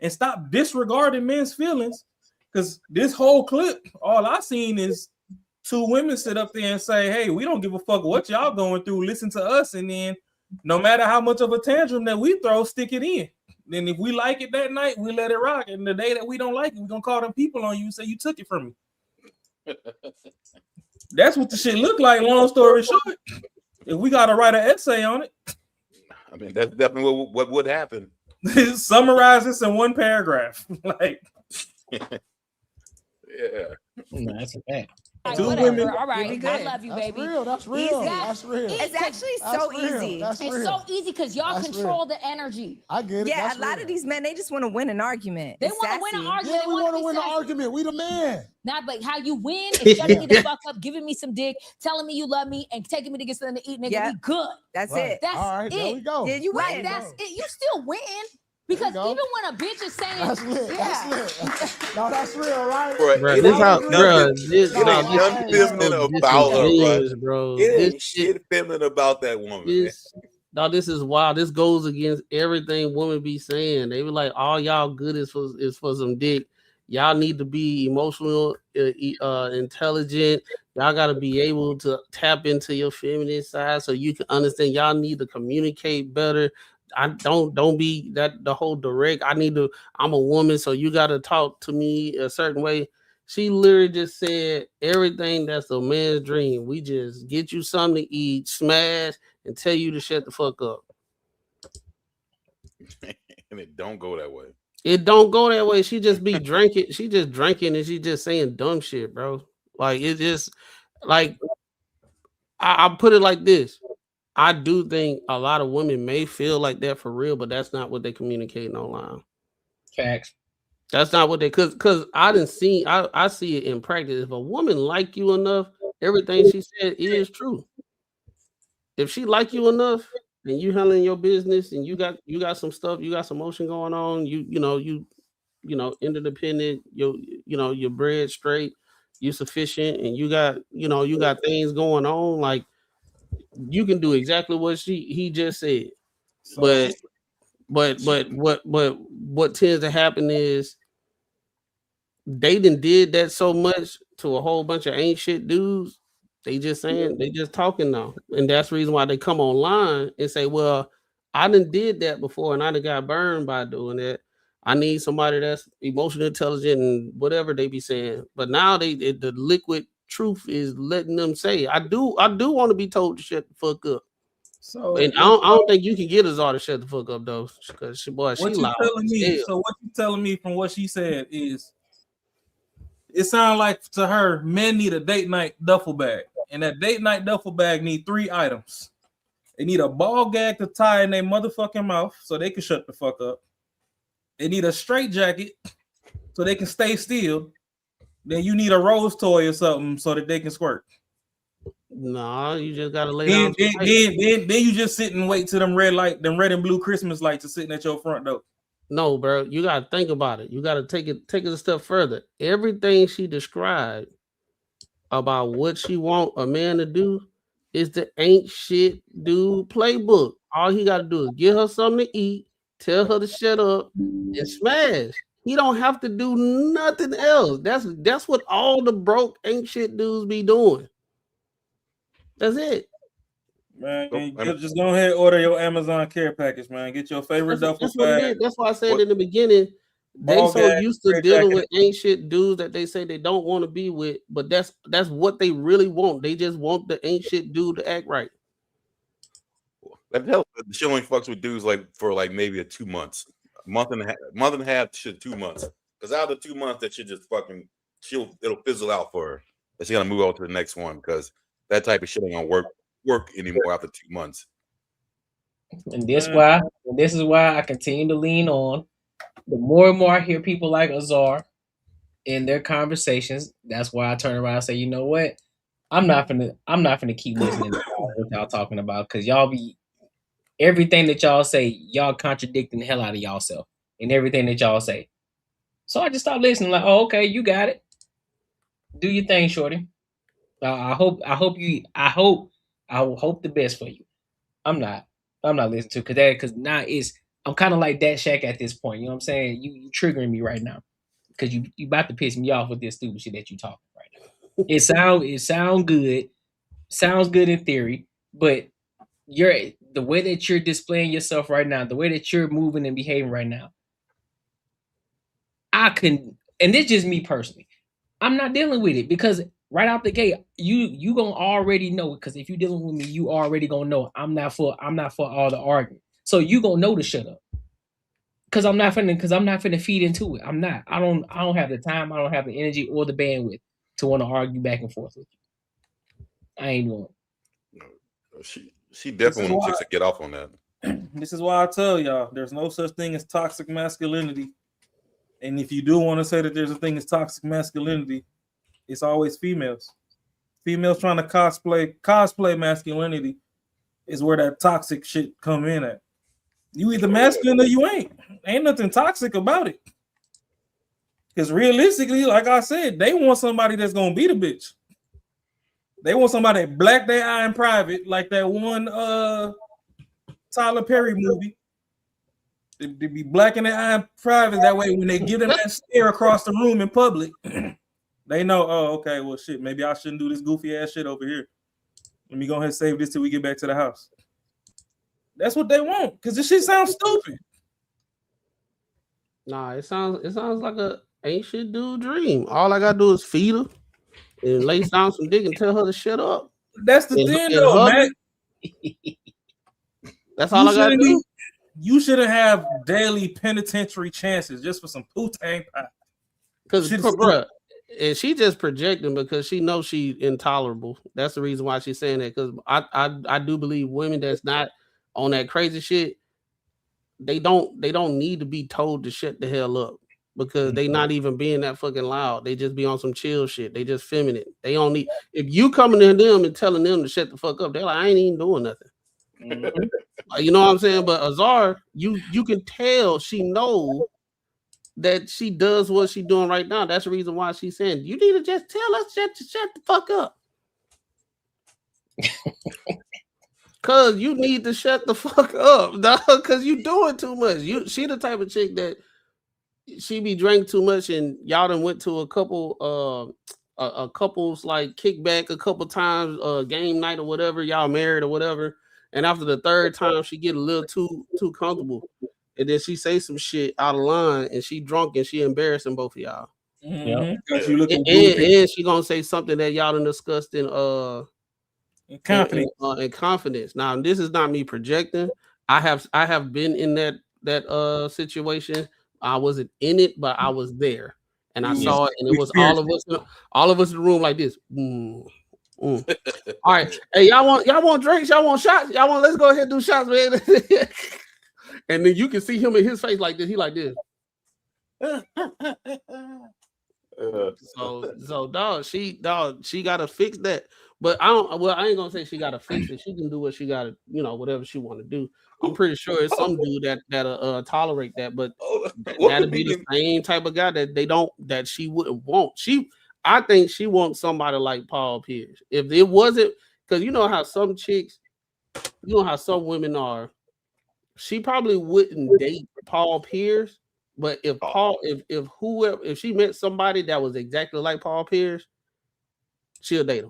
Speaker 4: and stop disregarding men's feelings, because this whole clip, all I seen is two women sit up there and say, hey, we don't give a fuck what y'all going through. Listen to us, and then no matter how much of a tantrum that we throw, stick it in. Then if we like it that night, we let it rock. And the day that we don't like it, we're going to call them people on you and say, you took it from me. That's what the shit look like, long story short. If we got to write an essay on it.
Speaker 7: I mean, that's definitely what would happen.
Speaker 4: Summarize this in one paragraph. Like,
Speaker 7: yeah.
Speaker 3: No, that's okay.
Speaker 16: Two women. All right, I love you,
Speaker 17: that's
Speaker 16: baby.
Speaker 17: Real, that's real. That's real.
Speaker 15: It's actually so easy.
Speaker 16: It's so easy because y'all control the energy.
Speaker 17: I get it.
Speaker 15: Yeah, a lot of these men, they just want to win an argument.
Speaker 16: They want to win an argument.
Speaker 17: Yeah, we want to win an argument. We the man.
Speaker 16: Not but how you win is shutting me the fuck up, giving me some dick, telling me you love me, and taking me to get something to eat, nigga. We good.
Speaker 15: That's it.
Speaker 16: That's
Speaker 17: all right,
Speaker 16: it.
Speaker 17: there we go.
Speaker 15: Yeah, you
Speaker 16: right,
Speaker 15: win.
Speaker 16: that's it. You still win. Because even when a bitch is saying,
Speaker 17: that's lit.
Speaker 16: Yeah.
Speaker 17: That's lit. No, that's real, right?
Speaker 1: Bro, this how, bro. This
Speaker 7: nothing feminine about her,
Speaker 1: bro.
Speaker 7: It ain't shit feminine about that woman.
Speaker 1: This is wild. This goes against everything women be saying. They be like, all y'all good is for some dick. Y'all need to be emotional, intelligent. Y'all got to be able to tap into your feminine side so you can understand. Y'all need to communicate better. I don't be that the whole direct. I'm a woman, so you got to talk to me a certain way. She literally just said everything that's a man's dream. We just get you something to eat, smash, and tell you to shut the fuck up.
Speaker 7: And it don't go that way.
Speaker 1: It don't go that way. She just be drinking. She just drinking and she just saying dumb shit, bro. Like it's just like I put it like this. I do think a lot of women may feel like that for real, but that's not what they communicating online.
Speaker 3: Facts.
Speaker 1: That's not what they because I see it in practice. If a woman like you enough, everything she said is true. If she like you enough and you handling your business and you got some stuff, you got some motion going on, you interdependent, your bread straight, you sufficient, and you got things going on, like you can do exactly what he just said. So, but what tends to happen is they did that so much to a whole bunch of ain't shit dudes. They just talking now. And that's the reason why they come online and say, well, I did that before and I done got burned by doing that. I need somebody that's emotionally intelligent and whatever they be saying. But now the liquid truth is letting them say, I do want to be told to shut the fuck up. So and I don't think you can get Azar to shut the fuck up though, because she loud.
Speaker 4: So what you telling me from what she said is, it sounds like to her, men need a date night duffel bag, and that date night duffel bag need 3 items. They need a ball gag to tie in their motherfucking mouth so they can shut the fuck up. They need a straight jacket so they can stay still. Then you need a rose toy or something so that they can squirt.
Speaker 1: No, you just gotta lay down.
Speaker 4: Then you just sit and wait till them red and blue Christmas lights are sitting at your front door.
Speaker 1: No, bro, you gotta think about it. You gotta take it a step further. Everything she described about what she want a man to do is the ain't shit dude playbook. all he got to do is get her something to eat, tell her to shut up, and smash. He don't have to do nothing else. That's what all the broke ain't shit dudes be doing. That's it.
Speaker 4: Man, just go ahead and order your Amazon care package, man. Get your favorite duffel
Speaker 1: That's what it
Speaker 4: bag.
Speaker 1: is. That's why I said in the beginning, they so used to dealing with ain't shit dudes that they say they don't want to be with, but that's what they really want. They just want the ain't shit dude to act right.
Speaker 7: She only fucks with dudes for maybe 2 months, month and a half to 2 months. Because out of the 2 months, that shit just fucking it'll fizzle out for her. That she gotta move on to the next one because that type of shit ain't gonna work anymore after 2 months.
Speaker 3: And this is why I continue to lean on. The more and more I hear people like Azar in their conversations, that's why I turn around and say, you know what? I'm not gonna keep listening to what y'all talking about because y'all be everything that y'all say, y'all contradicting the hell out of y'allself and everything that y'all say. So I just stopped listening. Like, oh, okay, you got it. Do your thing, shorty. I hope the best for you. I'm not listening to because now I'm kind of like that Shaq at this point. You know what I'm saying? You triggering me right now because you about to piss me off with this stupid shit that you talking right now. It sound good, sounds good in theory, but the way that you're displaying yourself right now, the way that you're moving and behaving right now, and this just me personally, I'm not dealing with it because right out the gate, you gonna already know because if you dealing with me, you already gonna know I'm not for all the arguing. So you gonna know to shut up. Cause I'm not finna feed into it. I'm not. I don't have the time, I don't have the energy or the bandwidth to want to argue back and forth with you. I ain't doing it.
Speaker 7: She definitely wants to get off on that.
Speaker 4: This is why I tell y'all there's no such thing as toxic masculinity. And if you do want to say that there's a thing as toxic masculinity, it's always females. Females trying to cosplay masculinity is where that toxic shit come in at. You either masculine or you ain't. Ain't nothing toxic about it. Because realistically, like I said, they want somebody that's gonna be the bitch. They want somebody that black their eye in private, like that one Tyler Perry movie. They be blacking their eye in private. That way, when they give them that stare across the room in public, they know, oh, okay, well, shit, maybe I shouldn't do this goofy ass shit over here. Let me go ahead and save this till we get back to the house. That's what they want, because this shit sounds stupid.
Speaker 1: Nah, it sounds like a ain't shit dude dream. All I gotta do is feed her and lay down some dick and tell her to shut up.
Speaker 4: That's the thing, though, man.
Speaker 1: That's all I gotta do.
Speaker 4: You shouldn't have daily penitentiary chances just for some poo-tang pie.
Speaker 1: Because, bruh, and she just projecting because she knows she's intolerable. That's the reason why she's saying that. Because I do believe women that's not on that crazy shit, they don't need to be told to shut the hell up because they not even being that fucking loud. They just be on some chill shit. They just feminine. They don't need. If you coming to them and telling them to shut the fuck up, they're like, I ain't even doing nothing. You know what I'm saying? But Azar, you can tell she knows that she does what she's doing right now. That's the reason why she's saying you need to just tell us shut the fuck up. Cause you need to shut the fuck up, dog. Cause you doing too much. She the type of chick that she be drank too much, and y'all done went to a couple a couple's like kickback a couple times, game night or whatever. Y'all married or whatever. And after the third time, she get a little too comfortable, and then she say some shit out of line, and she drunk and she embarrassing both of y'all.
Speaker 4: Because you looking
Speaker 1: and she gonna say something that y'all done discussed in
Speaker 4: confidence.
Speaker 1: In confidence. Now, this is not me projecting. I have been in that situation. I wasn't in it, but I was there, and I saw it, and it was all of us in the room like this. All right, hey, y'all want drinks? Y'all want shots? Let's go ahead and do shots, man. And then you can see him in his face like this. He like this. So dog, she gotta fix that. But I ain't gonna say she gotta fix it. She can do what she gotta, whatever she want to do. I'm pretty sure it's some dude that'll tolerate that, but that'll be the same type of guy that she wouldn't want. I think she wants somebody like Paul Pierce. If it wasn't, because you know how some chicks, some women are, she probably wouldn't date Paul Pierce, but if if she met somebody that was exactly like Paul Pierce, she'll date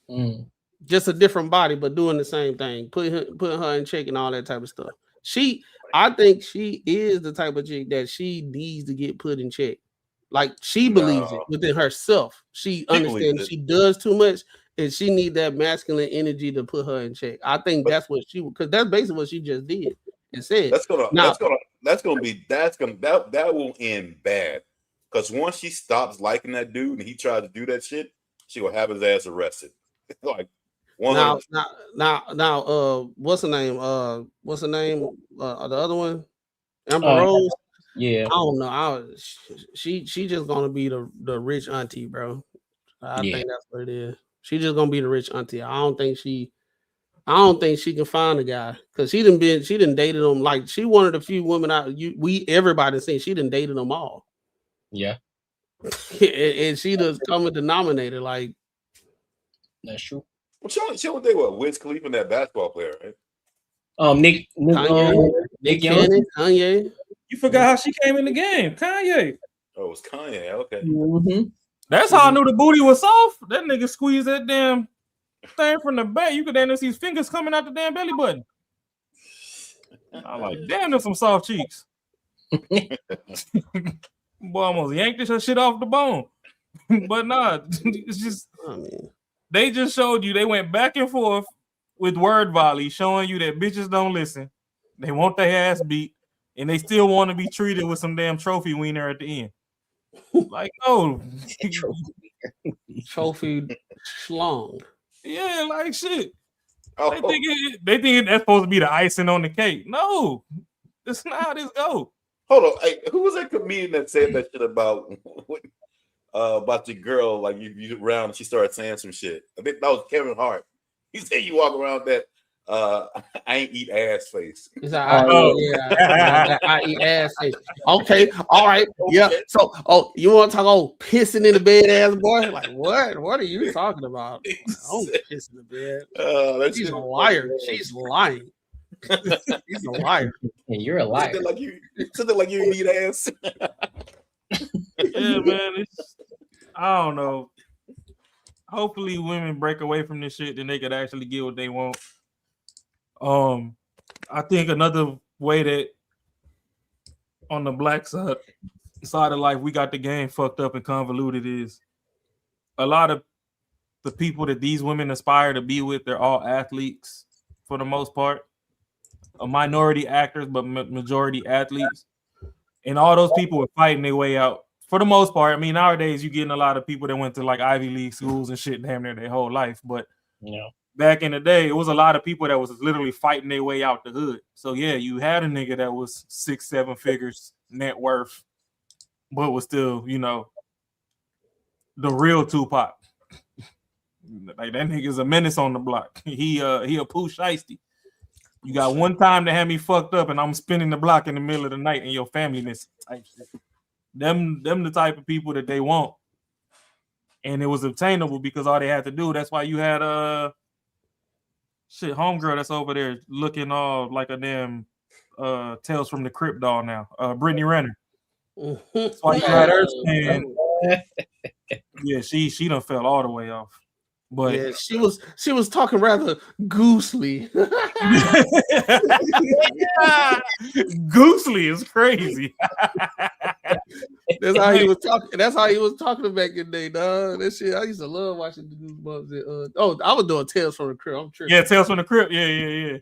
Speaker 1: him. Just a different body, but doing the same thing, putting her in check and all that type of stuff. I think she is the type of chick that she needs to get put in check. Like she believes it within herself. She understands she does too much, and she need that masculine energy to put her in check. I think that's what because that's basically what she just did and said.
Speaker 7: That will end bad. Because once she stops liking that dude and he tries to do that shit, she will have his ass arrested. Like
Speaker 1: now, what's the name? What's the name? The other one, Amber Rose.
Speaker 3: Yeah,
Speaker 1: I don't know. She just gonna be the rich auntie, bro. I think that's what it is. She just gonna be the rich auntie. I don't think she can find a guy because she didn't dated them. Like she one of the few women everybody seen. She didn't dated them all.
Speaker 3: Yeah,
Speaker 1: and she does common denominator. Like
Speaker 3: that's true.
Speaker 7: Well, she only did what? Wiz Khalifa and that basketball player, right?
Speaker 3: Nick
Speaker 1: Cannon, Kanye.
Speaker 4: You forgot how she came in the game, Kanye.
Speaker 7: Oh, it was Kanye. Okay.
Speaker 4: That's how I knew the booty was soft. That nigga squeezed that damn thing from the back. You could damn see his fingers coming out the damn belly button. I'm like, damn, there's some soft cheeks. Boy, almost yanked this shit off the bone. But nah, it's just they just showed you they went back and forth with word volley, showing you that bitches don't listen. They want their ass beat, and they still want to be treated with some damn trophy wiener at the end. Like, no.
Speaker 1: Trophy schlong.
Speaker 4: Yeah, like shit. They think that's supposed to be the icing on the cake. No, that's not how this go.
Speaker 7: Hold on. Hey, who was that comedian that said that shit about your girl? Like you around and she started saying some shit. I think that was Kevin Hart. He said you walk around that I ain't eat ass face.
Speaker 1: He's like, I eat ass face. Okay, all right, yeah. So, you want to talk pissing in the bed, ass boy? Like, what? What are you talking about? Don't piss in the bed. She's a liar. She's lying. He's a liar.
Speaker 3: And you're a liar.
Speaker 7: Something like you eat ass.
Speaker 4: Yeah, man. I don't know. Hopefully, women break away from this shit, then they could actually get what they want. I think another way that on the black side of life we got the game fucked up and convoluted is a lot of the people that these women aspire to be with, they're all athletes for the most part. A minority actors, but majority athletes. And all those people are fighting their way out. For the most part, I mean, nowadays you're getting a lot of people that went to like Ivy League schools and shit damn near their whole life. But back in the day, it was a lot of people that was literally fighting their way out the hood. So yeah, you had a nigga that was 6-7 figures net worth, but was still, the real Tupac. Like that nigga's a menace on the block. He a Pooh Shiesty. You got one time to have me fucked up and I'm spinning the block in the middle of the night and your family miss type shit. Them the type of people that they want. And it was obtainable because all they had to do, that's why you had homegirl that's over there looking all like a damn Tales from the Crypt doll now. Brittany Renner. That's why you had her saying, yeah, she done fell all the way off. But
Speaker 1: yeah, she was talking rather goosely.
Speaker 4: Goosely is crazy.
Speaker 1: That's how he was talking. That's how he was talking back in the day, dog. That shit, I used to love watching the Goosebumps. I was doing Tales from the Crypt. I'm tripping.
Speaker 4: Yeah, Tales from the Crypt. Yeah.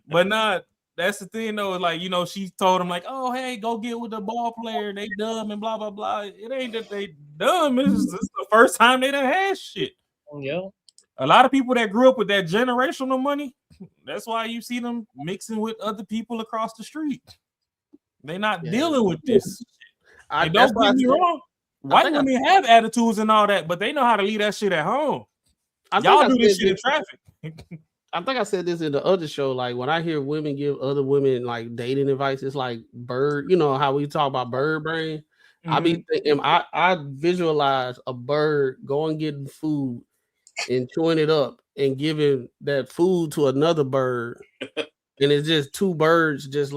Speaker 4: But not. That's the thing though. Like, she told him like, "Oh, hey, go get with the ball player. They dumb and blah blah blah." It ain't that they dumb. It's the first time they done had shit.
Speaker 3: Yeah.
Speaker 4: A lot of people that grew up with that generational money, that's why you see them mixing with other people across the street. They not dealing with this. Don't get me wrong. White women have attitudes and all that, but they know how to leave that shit at home. Y'all do this shit in traffic.
Speaker 1: I think I said this in the other show. Like when I hear women give other women like dating advice, it's like bird. You know how we talk about bird brain. Mm-hmm. I be thinking, I visualize a bird going getting food and chewing it up and giving that food to another bird and it's just two birds just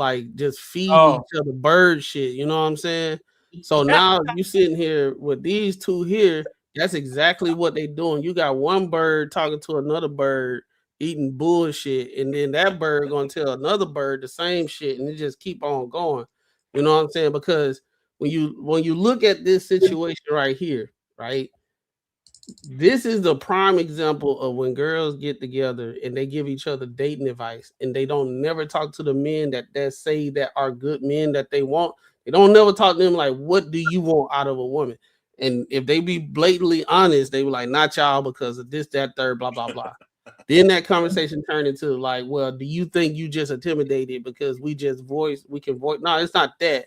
Speaker 1: feeding each other bird shit. You know what I'm saying? So now you sitting here with these two here. That's exactly what they doing. You got one bird talking to another bird, eating bullshit, and then that bird gonna tell another bird the same shit, and it just keep on going. You know what I'm saying? Because when you look at this situation right here, right? This is the prime example of when girls get together and they give each other dating advice, and they don't never talk to the men that say that are good men that they want. They don't never talk to them like, what do you want out of a woman? And if they be blatantly honest, they were like, not y'all because of this, that, third, blah, blah, blah. Then that conversation turned into like, well, do you think you just intimidated because we can voice? No, it's not that.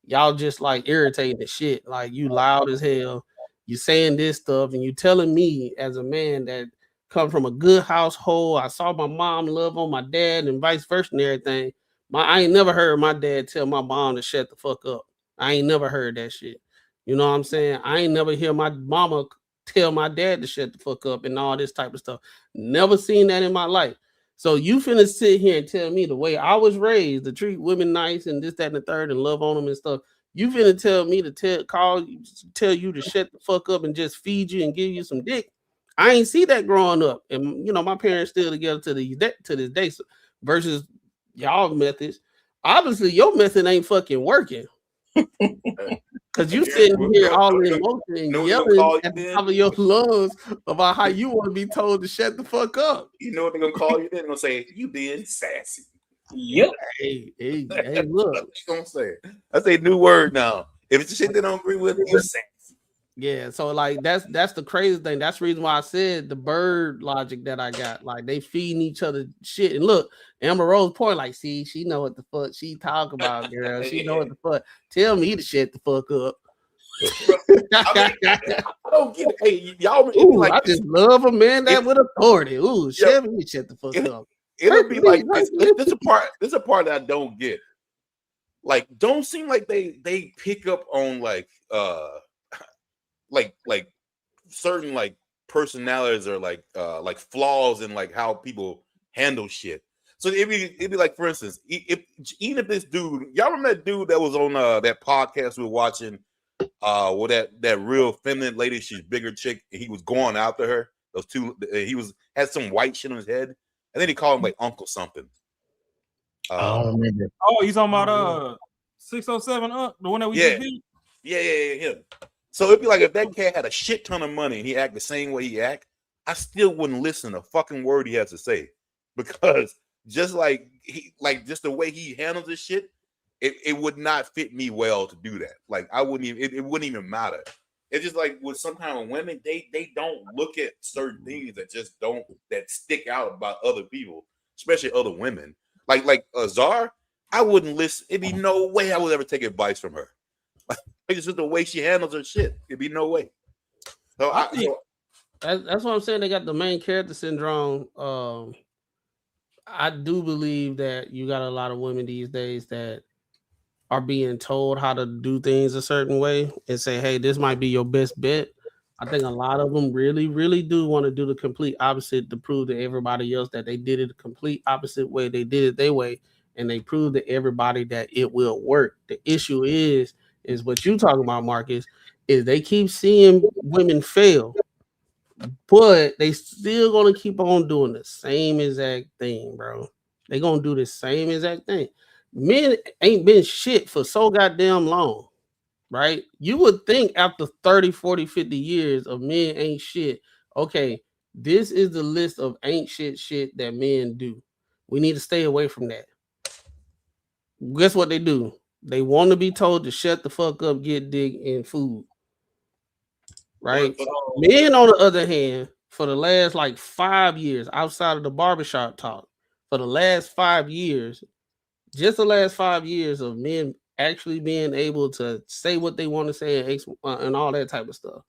Speaker 1: Y'all just like irritating the shit. Like, you loud as hell. You saying this stuff, and you telling me as a man that come from a good household. I saw my mom love on my dad and vice versa and everything. I ain't never heard my dad tell my mom to shut the fuck up. I ain't never heard that shit. You know what I'm saying? I ain't never hear my mama tell my dad to shut the fuck up and all this type of stuff. Never seen that in my life. So you finna sit here and tell me the way I was raised to treat women nice and this, that, and the third and love on them and stuff. You finna tell me to tell you to shut the fuck up and just feed you and give you some dick. I ain't see that growing up, and you know my parents still together to this day. So, versus y'all methods, obviously your method ain't fucking working. Cause you sitting here all in emotion and yelling at the top of your lungs about how you want to be told to shut the fuck up.
Speaker 7: You know what they're gonna call you? They're gonna say you being sassy.
Speaker 3: Yep.
Speaker 1: Hey, look.
Speaker 7: That's what you gonna say. That's a new word now. If it's shit they don't agree with, you're sassy.
Speaker 1: Yeah, so like that's the crazy thing. That's the reason why I said the bird logic that I got. Like they feeding each other shit. And look, Amber Rose point, like, see, she know what the fuck she talk about, girl. She know what the fuck. Tell me to shut the fuck up.
Speaker 7: I don't get it. Hey, y'all,
Speaker 1: like, I just love a man that with authority. Ooh, shut the fuck up.
Speaker 7: It'll be like this. This is a part that I don't get. Like, don't seem like they pick up on like certain like personalities or like flaws in like how people handle shit. So it'd be like, for instance, even if this dude, y'all remember that dude that was on that podcast we were watching, with that real feminine lady, she's bigger chick, and he was going after her. Those two, had some white shit on his head, and then he called him like Uncle something.
Speaker 18: I don't remember.
Speaker 4: Oh, he's talking about 607 the one that we just did.
Speaker 7: Yeah, him. So it'd be like if that cat had a shit ton of money and he act the same way he act, I still wouldn't listen to a fucking word he has to say, because just like just the way he handles this shit, it would not fit me well to do that. Like I wouldn't even it wouldn't even matter. It's just like with some kind of women, they don't look at certain things that stick out about other people, especially other women. Like Azar, I wouldn't listen. It'd be no way I would ever take advice from her. It's just the way she handles her shit. It'd be no way. So
Speaker 1: that's what I'm saying. They got the main character syndrome. I do believe that you got a lot of women these days that are being told how to do things a certain way and say, hey, this might be your best bet. I think a lot of them really, really do want to do the complete opposite to prove to everybody else that they did it the complete opposite way. They did it their way, and they proved to everybody that it will work. The issue is what you talking about, Marcus, is they keep seeing women fail, but they still gonna keep on doing the same exact thing, bro. They gonna do the same exact thing. Men ain't been shit for so goddamn long, right? You would think after 30, 40, 50 years of men ain't shit, okay, this is the list of ain't shit that men do. We need to stay away from that. Guess what they do? They want to be told to shut the fuck up, get dick, and food. Right? Men, on the other hand, for the last like 5 years, outside of the barbershop talk, for the last 5 years, just the last 5 years of men actually being able to say what they want to say and all that type of stuff,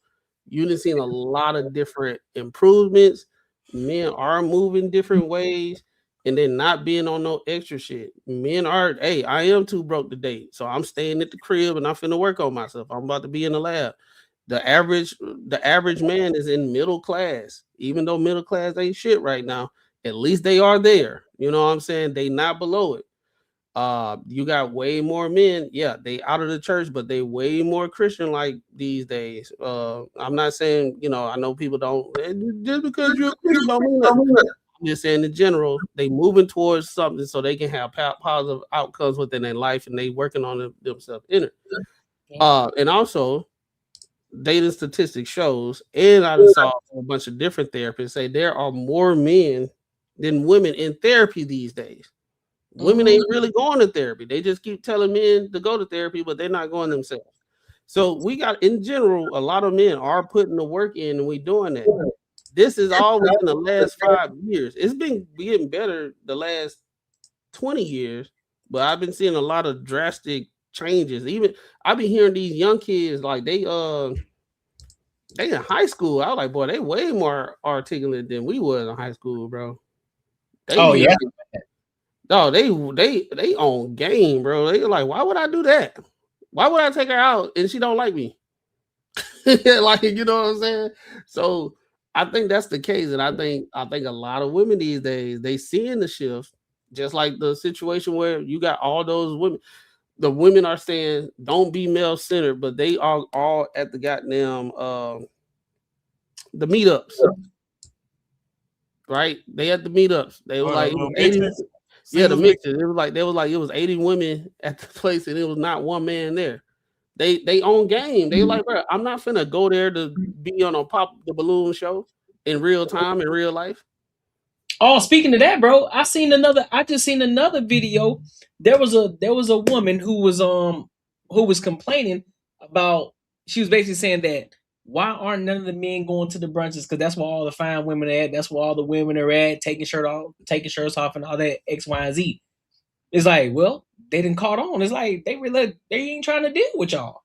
Speaker 1: you've seen a lot of different improvements. Men are moving different ways, and then not being on no extra shit. Men are, hey, I am too broke to date, so I'm staying at the crib and I'm finna work on myself. I'm about to be in the lab. The average man is in middle class, even though middle class ain't shit right now. At least they are there. You know what I'm saying? They not below it. You got way more men. Yeah, they out of the church, but they way more Christian like these days. I'm not saying, you know, I know people don't just because you're a Christian don't mean that. I'm just saying in general, they moving towards something so they can have positive outcomes within their life, and they working on themselves in it. And also, data statistics shows, and I just saw a bunch of different therapists say there are more men than women in therapy these days. Women ain't really going to therapy. They just keep telling men to go to therapy, but they're not going themselves. So we got, in general, a lot of men are putting the work in, and we doing that. This is all within the last 5 years. It's been getting better the last 20 years, but I've been seeing a lot of drastic changes. Even I've been hearing these young kids like they in high school. I was like, boy, they way more articulate than we was in high school, bro. No, they on game, bro. They like, why would I do that? Why would I take her out and she don't like me? Like, you know what I'm saying? So I think that's the case, and I think a lot of women these days, they seeing the shift, just like the situation where you got all those women. The women are saying don't be male centered, but they are all at the goddamn the meetups, right? They at the meetups. They were like 80. Yeah, the mixes. It was like it was 80 women at the place, and it was not one man there. They own game. They like, bro, I'm not finna go there to be on a pop the balloon show in real time in real life.
Speaker 3: Oh, speaking of that, bro, I just seen another video. There was a woman who was complaining about, she was basically saying that why aren't none of the men going to the brunches? Because that's where all the fine women are at. That's where all the women are at, taking shirts off and all that X, Y, and Z. It's like, well, they didn't caught on. It's like they ain't trying to deal with y'all.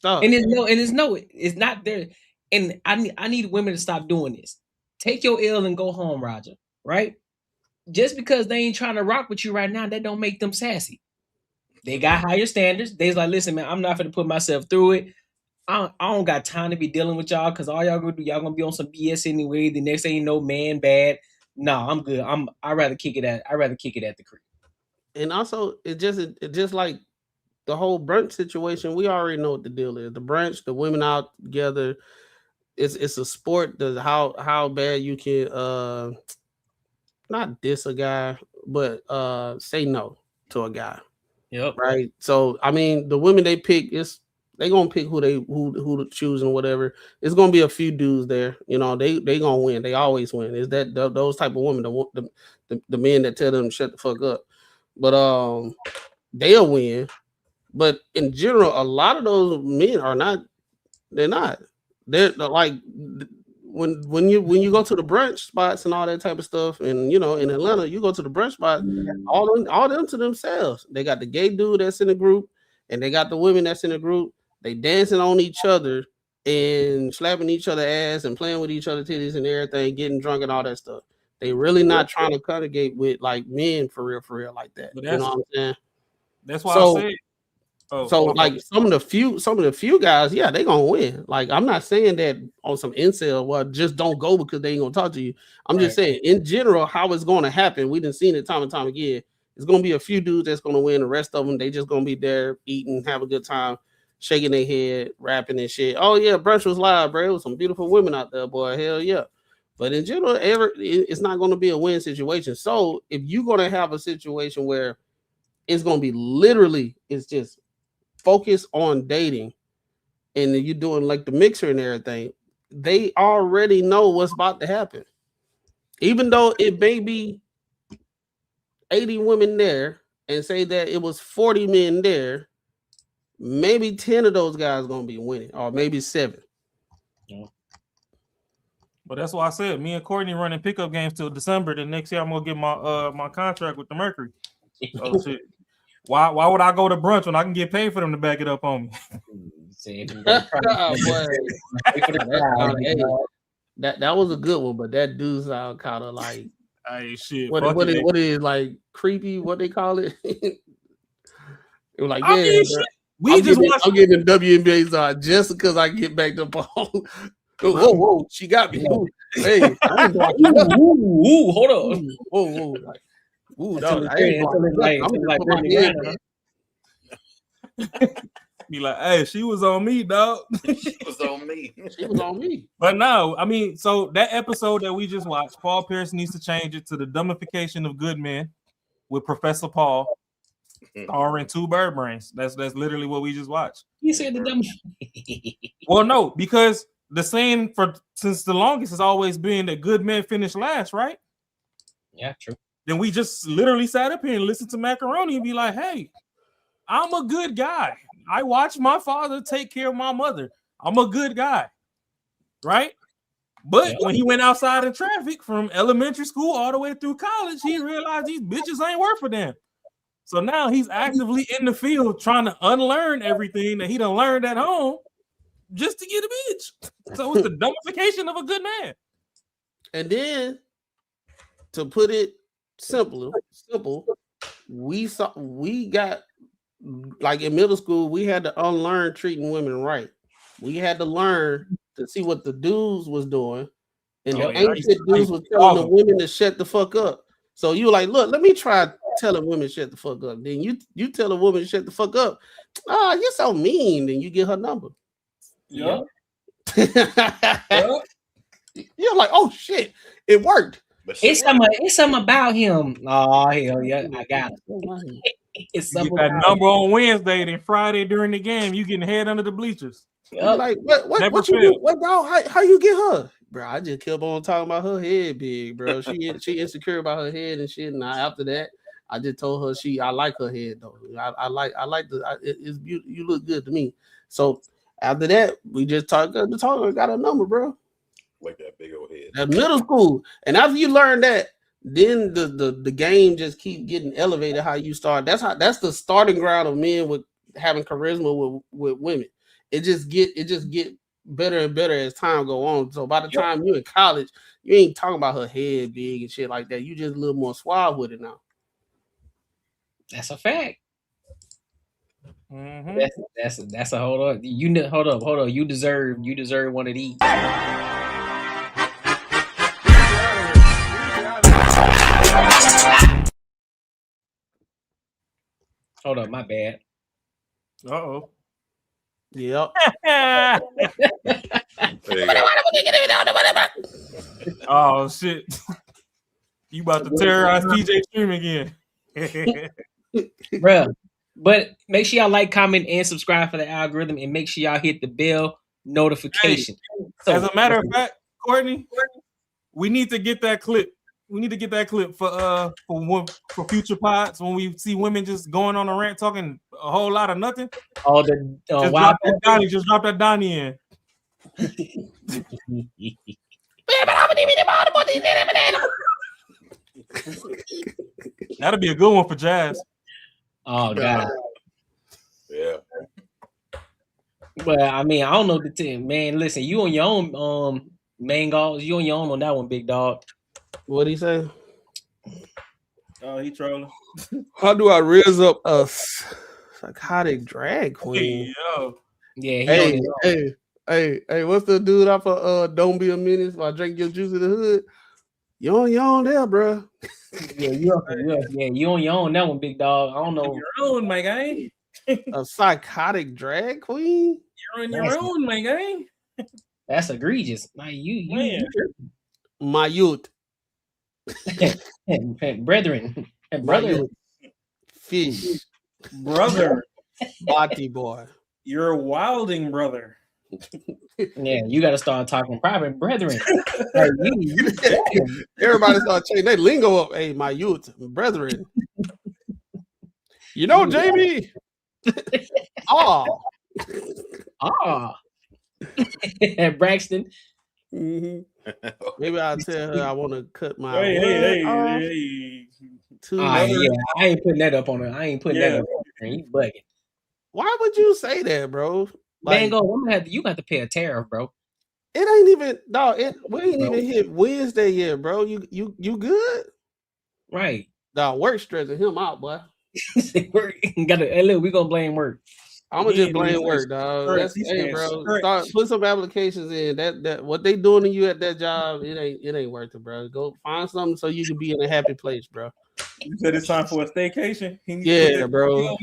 Speaker 1: Oh.
Speaker 3: And it's not there. And I need women to stop doing this. Take your L and go home, Roger. Right? Just because they ain't trying to rock with you right now, that don't make them sassy. They got higher standards. They's like, listen, man, I'm not gonna put myself through it. I don't got time to be dealing with y'all because all y'all gonna do, y'all gonna be on some BS anyway. The next thing you know, man, bad. No, I'm good. I'd rather kick it at the crib.
Speaker 1: And also, it just like the whole brunch situation. We already know what the deal is. The brunch, the women out together. It's a sport. How bad you can not diss a guy, but say no to a guy.
Speaker 3: Yep.
Speaker 1: Right. So I mean, the women they pick they gonna pick who to choose and whatever. It's gonna be a few dudes there. You know, they gonna win. They always win. Is that those type of women, the men that tell them shut the fuck up. But they'll win. But in general, a lot of those men are not. They're not. They're like when you go to the brunch spots and all that type of stuff, and you know, in Atlanta, you go to the brunch spot, all them to themselves. They got the gay dude that's in the group, and they got the women that's in the group. They dancing on each other and slapping each other ass and playing with each other titties and everything, getting drunk and all that stuff. They really not trying to congregate with like men for real like that. You know what I'm saying?
Speaker 4: That's why I said.
Speaker 1: Like some of the few guys, yeah, they gonna win. Like I'm not saying that on some incel, well, just don't go because they ain't gonna talk to you. I'm just saying in general how it's gonna happen. We done seen it time and time again. It's gonna be a few dudes that's gonna win. The rest of them, they just gonna be there eating, have a good time, shaking their head, rapping and shit. Oh yeah, brunch was live, bro. It was some beautiful women out there, boy. Hell yeah. But in general, it's not gonna be a win situation. So if you're gonna have a situation where it's gonna be literally, it's just focus on dating and you're doing like the mixer and everything, they already know what's about to happen. Even though it may be 80 women there and say that it was 40 men there, maybe 10 of those guys gonna be winning, or maybe 7.
Speaker 4: Yeah. But that's why I said me and Courtney running pickup games till December. The next year I'm gonna get my contract with the Mercury. Oh shit. Why would I go to brunch when I can get paid for them to back it up on me?
Speaker 1: That was a good one, but that do sound kind of like,
Speaker 4: hey shit.
Speaker 1: What is like creepy? What they call it? It was like,
Speaker 4: I mean,
Speaker 1: I'm getting the WNBA side just because I get back up on. Whoa, she got me. Hey,
Speaker 3: hold on.
Speaker 1: Whoa. Like, Ooh,
Speaker 3: Until
Speaker 1: dog,
Speaker 3: it's like Brittany Griner, huh?
Speaker 4: Be like, hey, she was on me, dog.
Speaker 7: She was on me.
Speaker 1: She was on me.
Speaker 4: But no, I mean, so that episode that we just watched, Paul Pierce needs to change it to the dumbification of good men with Professor Paul, starring two bird brains. That's literally what we just watched.
Speaker 3: You said the dumb.
Speaker 4: Well, no, because the saying since the longest has always been that good men finish last, right?
Speaker 3: Yeah, true.
Speaker 4: Then we just literally sat up here and listened to Macaroni and be like, hey, I'm a good guy. I watched my father take care of my mother. I'm a good guy, right? But when he went outside in traffic from elementary school all the way through college, he realized these bitches ain't worth for them. So now he's actively in the field trying to unlearn everything that he done learned at home just to get a bitch. So it's the dumbification of a good man.
Speaker 1: And then, to put it simple, we got, like in middle school, we had to unlearn treating women right. We had to learn to see what the dudes was doing, and the ancient dudes was telling the women to shut the fuck up. So you were like, look, let me try telling women shut the fuck up. Then you tell a woman to shut the fuck up. Oh, you're so mean. Then you get her number.
Speaker 4: Yeah.
Speaker 1: You're like, oh shit, it worked.
Speaker 3: It's something about him. Oh hell yeah, I got it. It's
Speaker 4: you get that number on Wednesday, then Friday during the game, you getting head under the bleachers.
Speaker 1: Yep. Like what you do? What dog? How you get her, bro? I just kept on talking about her head big, bro. She insecure about her head and shit. And after that, I just told her I like her head though. I like it's beautiful. You look good to me. So after that, we just got a number, bro.
Speaker 7: Like that big old head.
Speaker 1: At middle school, and after you learn that, then the game just keep getting elevated. How you start? That's the starting ground of men with having charisma with women. It just get better and better as time go on. So by the time you're in college, you ain't talking about her head big and shit like that. You just a little more suave with it now.
Speaker 3: That's a fact.
Speaker 4: Mm-hmm.
Speaker 3: That's a hold on. Hold up. You deserve one of these. Hold up, my bad.
Speaker 4: Uh-oh.
Speaker 1: Yep.
Speaker 7: There you go.
Speaker 4: Oh shit. You about to terrorize TJ Stream again.
Speaker 3: Bruh. But make sure y'all like, comment, and subscribe for the algorithm, and make sure y'all hit the bell notification.
Speaker 4: Hey, as a matter of fact, Courtney, we need to get that clip. We need to get that clip for future pods when we see women just going on a rant talking a whole lot of nothing.
Speaker 3: Oh,
Speaker 4: just drop that Donnie in. That'll be a good one for Jazz.
Speaker 3: Oh God.
Speaker 7: Yeah.
Speaker 3: But I mean, I don't know the team, man. Listen, you on your own, Mangos. You on your own on that one, big dog.
Speaker 1: What'd he say?
Speaker 4: Oh, he trolling.
Speaker 1: How do I raise up a psychotic drag queen?
Speaker 3: Hey,
Speaker 1: hey, what's the dude off of Don't Be a Menace? While I drink your juice in the hood. You on there, bro.
Speaker 3: You on your own that one, big dog. I don't know.
Speaker 4: Your own, my guy.
Speaker 1: A psychotic drag queen?
Speaker 4: You're on your own, my guy.
Speaker 3: That's egregious. Like you
Speaker 1: my youth.
Speaker 3: Brethren.
Speaker 1: Fish.
Speaker 4: Brother.
Speaker 1: Body boy.
Speaker 4: You're a wilding brother.
Speaker 3: Yeah, you got to start talking private, brethren.
Speaker 1: Everybody start changing their lingo up. Hey, my youth, brethren. You know, Jamie.
Speaker 3: Braxton.
Speaker 1: Mm-hmm. Maybe I'll tell her I want to cut my
Speaker 3: Hey. Yeah, I ain't putting that up on her. I ain't putting that up on her. You bugging.
Speaker 1: Why would you say that, bro? Like,
Speaker 3: Mango, you got to pay a tariff, bro.
Speaker 1: It ain't even we ain't even hit Wednesday yet, bro. You good?
Speaker 3: Right.
Speaker 1: Dog, work stressing him out, boy.
Speaker 3: Hey, look, we gonna blame work.
Speaker 1: I'm gonna just blame work, dog. Hey, bro. Start put some applications in. That what they doing to you at that job, it ain't worth it, bro. Go find something so you can be in a happy place, bro.
Speaker 4: You said it's time for a staycation.
Speaker 1: Yeah, bro.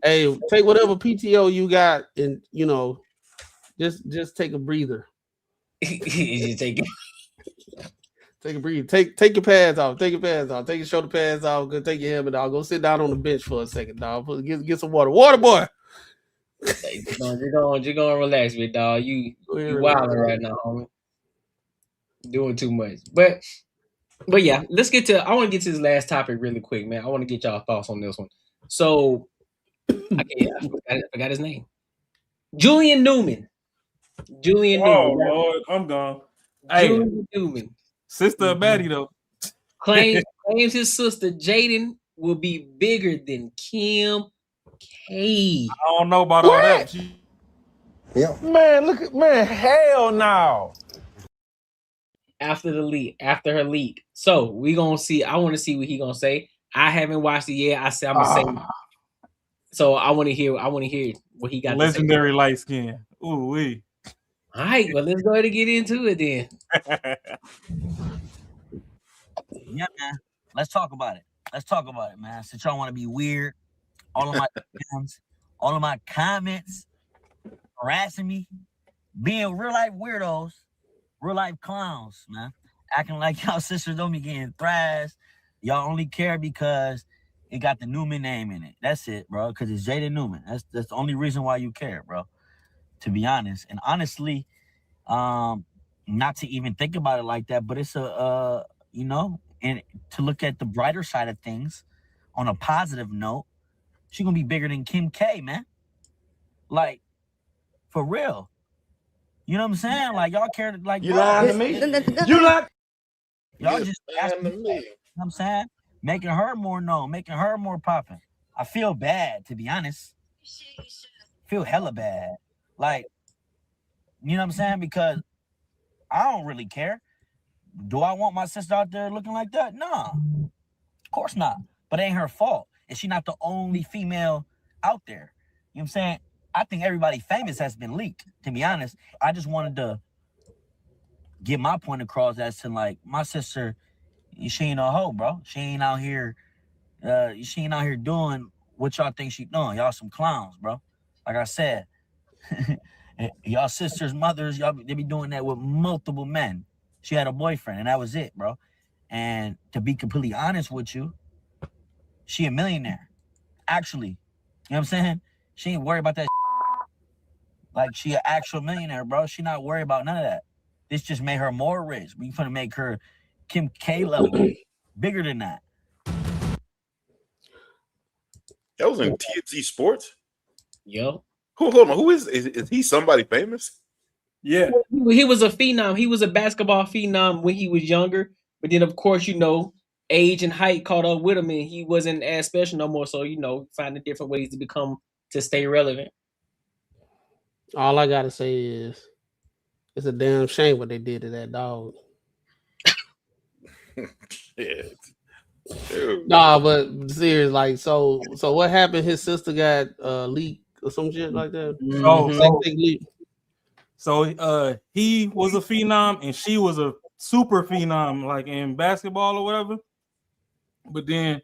Speaker 1: Hey, take whatever PTO you got, and just take a breather.
Speaker 3: You take it.
Speaker 1: Take a breather. Take your pads off. Take your pads off. Take your shoulder pads off. Go take your helmet off. Go sit down on the bench for a second, dog. Get some water. Water, boy.
Speaker 3: You're gonna relax, big dog. You wilding right now, homie. Doing too much. But yeah, I want to get to this last topic really quick, man. I want to get y'all thoughts on this one. So I forgot his name. Julian Newman. Newman.
Speaker 4: Lord, I'm gone.
Speaker 3: Julian Newman.
Speaker 4: Sister baddie though.
Speaker 3: Claims his sister Jaden will be bigger than Kim K.
Speaker 4: I don't know about all that.
Speaker 19: Man, hell no.
Speaker 3: After her leak. So we gonna see. I want to see what he gonna say. I haven't watched it yet. I'm gonna say. So I want to hear what he got.
Speaker 4: Legendary light skin. Ooh wee.
Speaker 3: All right, well let's go ahead and get into it then.
Speaker 20: Yeah, man. Let's talk about it, man. Since y'all want to be weird, all of my DMs, all of my comments harassing me, being real life weirdos, real life clowns, man. Acting like y'all sisters don't be getting thrashed. Y'all only care because it got the Newman name in it. That's it, bro. Because it's Jaden Newman. That's the only reason why you care, bro. To be honest. And honestly, not to even think about it like that, but it's and to look at the brighter side of things on a positive note, she's gonna be bigger than Kim K, man. Like, for real. You know what I'm saying? Like, y'all care, like,
Speaker 19: You lying to me? You lying?
Speaker 20: Y'all just asking me. You know what I'm saying? Making her more known, making her more popping. I feel bad, to be honest. Feel hella bad. Like, you know what I'm saying? Because I don't really care. Do I want my sister out there looking like that? Nah. Of course not. But it ain't her fault. And she's not the only female out there. You know what I'm saying? I think everybody famous has been leaked, to be honest. I just wanted to get my point across as to, like, my sister, she ain't no hoe, bro. She ain't out here doing what y'all think she doing. Y'all some clowns, bro. Like I said, y'all sisters, mothers, they be doing that with multiple men. She had a boyfriend, and that was it, bro. And to be completely honest with you, she a millionaire. Actually, you know what I'm saying? She ain't worried about that. Like, she an actual millionaire, bro. She not worried about none of that. This just made her more rich. We finna make her Kim K level, bigger than that.
Speaker 7: That was in TNT Sports.
Speaker 3: Yo.
Speaker 7: Hold on. Who is he? Somebody famous?
Speaker 4: Yeah.
Speaker 3: He was a phenom. He was a basketball phenom when he was younger. But then, of course, age and height caught up with him, and he wasn't as special no more. So, finding different ways to stay relevant.
Speaker 1: All I gotta say is, it's a damn shame what they did to that dog.
Speaker 7: Yeah.
Speaker 1: Nah, but serious, like, so what happened? His sister got leaked or some shit like that.
Speaker 4: So he was a phenom and she was a super phenom, like in basketball or whatever. But then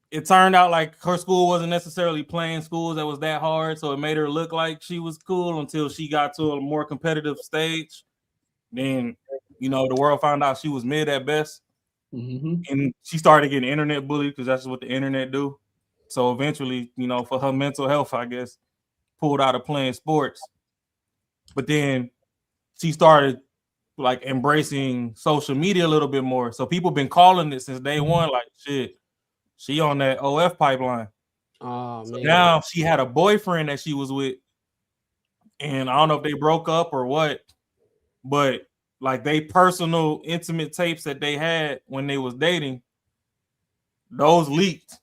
Speaker 4: it turned out like her school wasn't necessarily playing schools that was that hard, so it made her look like she was cool until she got to a more competitive stage. Then, the world found out she was mid at best.
Speaker 3: Mm-hmm.
Speaker 4: And she started getting internet bullied because that's what the internet do. So eventually, for her mental health, I guess, pulled out of playing sports. But then she started like embracing social media a little bit more. So people been calling it since day one, like, shit, she on that OF pipeline.
Speaker 1: Oh,
Speaker 4: so
Speaker 1: man.
Speaker 4: now she had a boyfriend that she was with. And I don't know if they broke up or what, but like they personal intimate tapes that they had when they was dating, those leaked.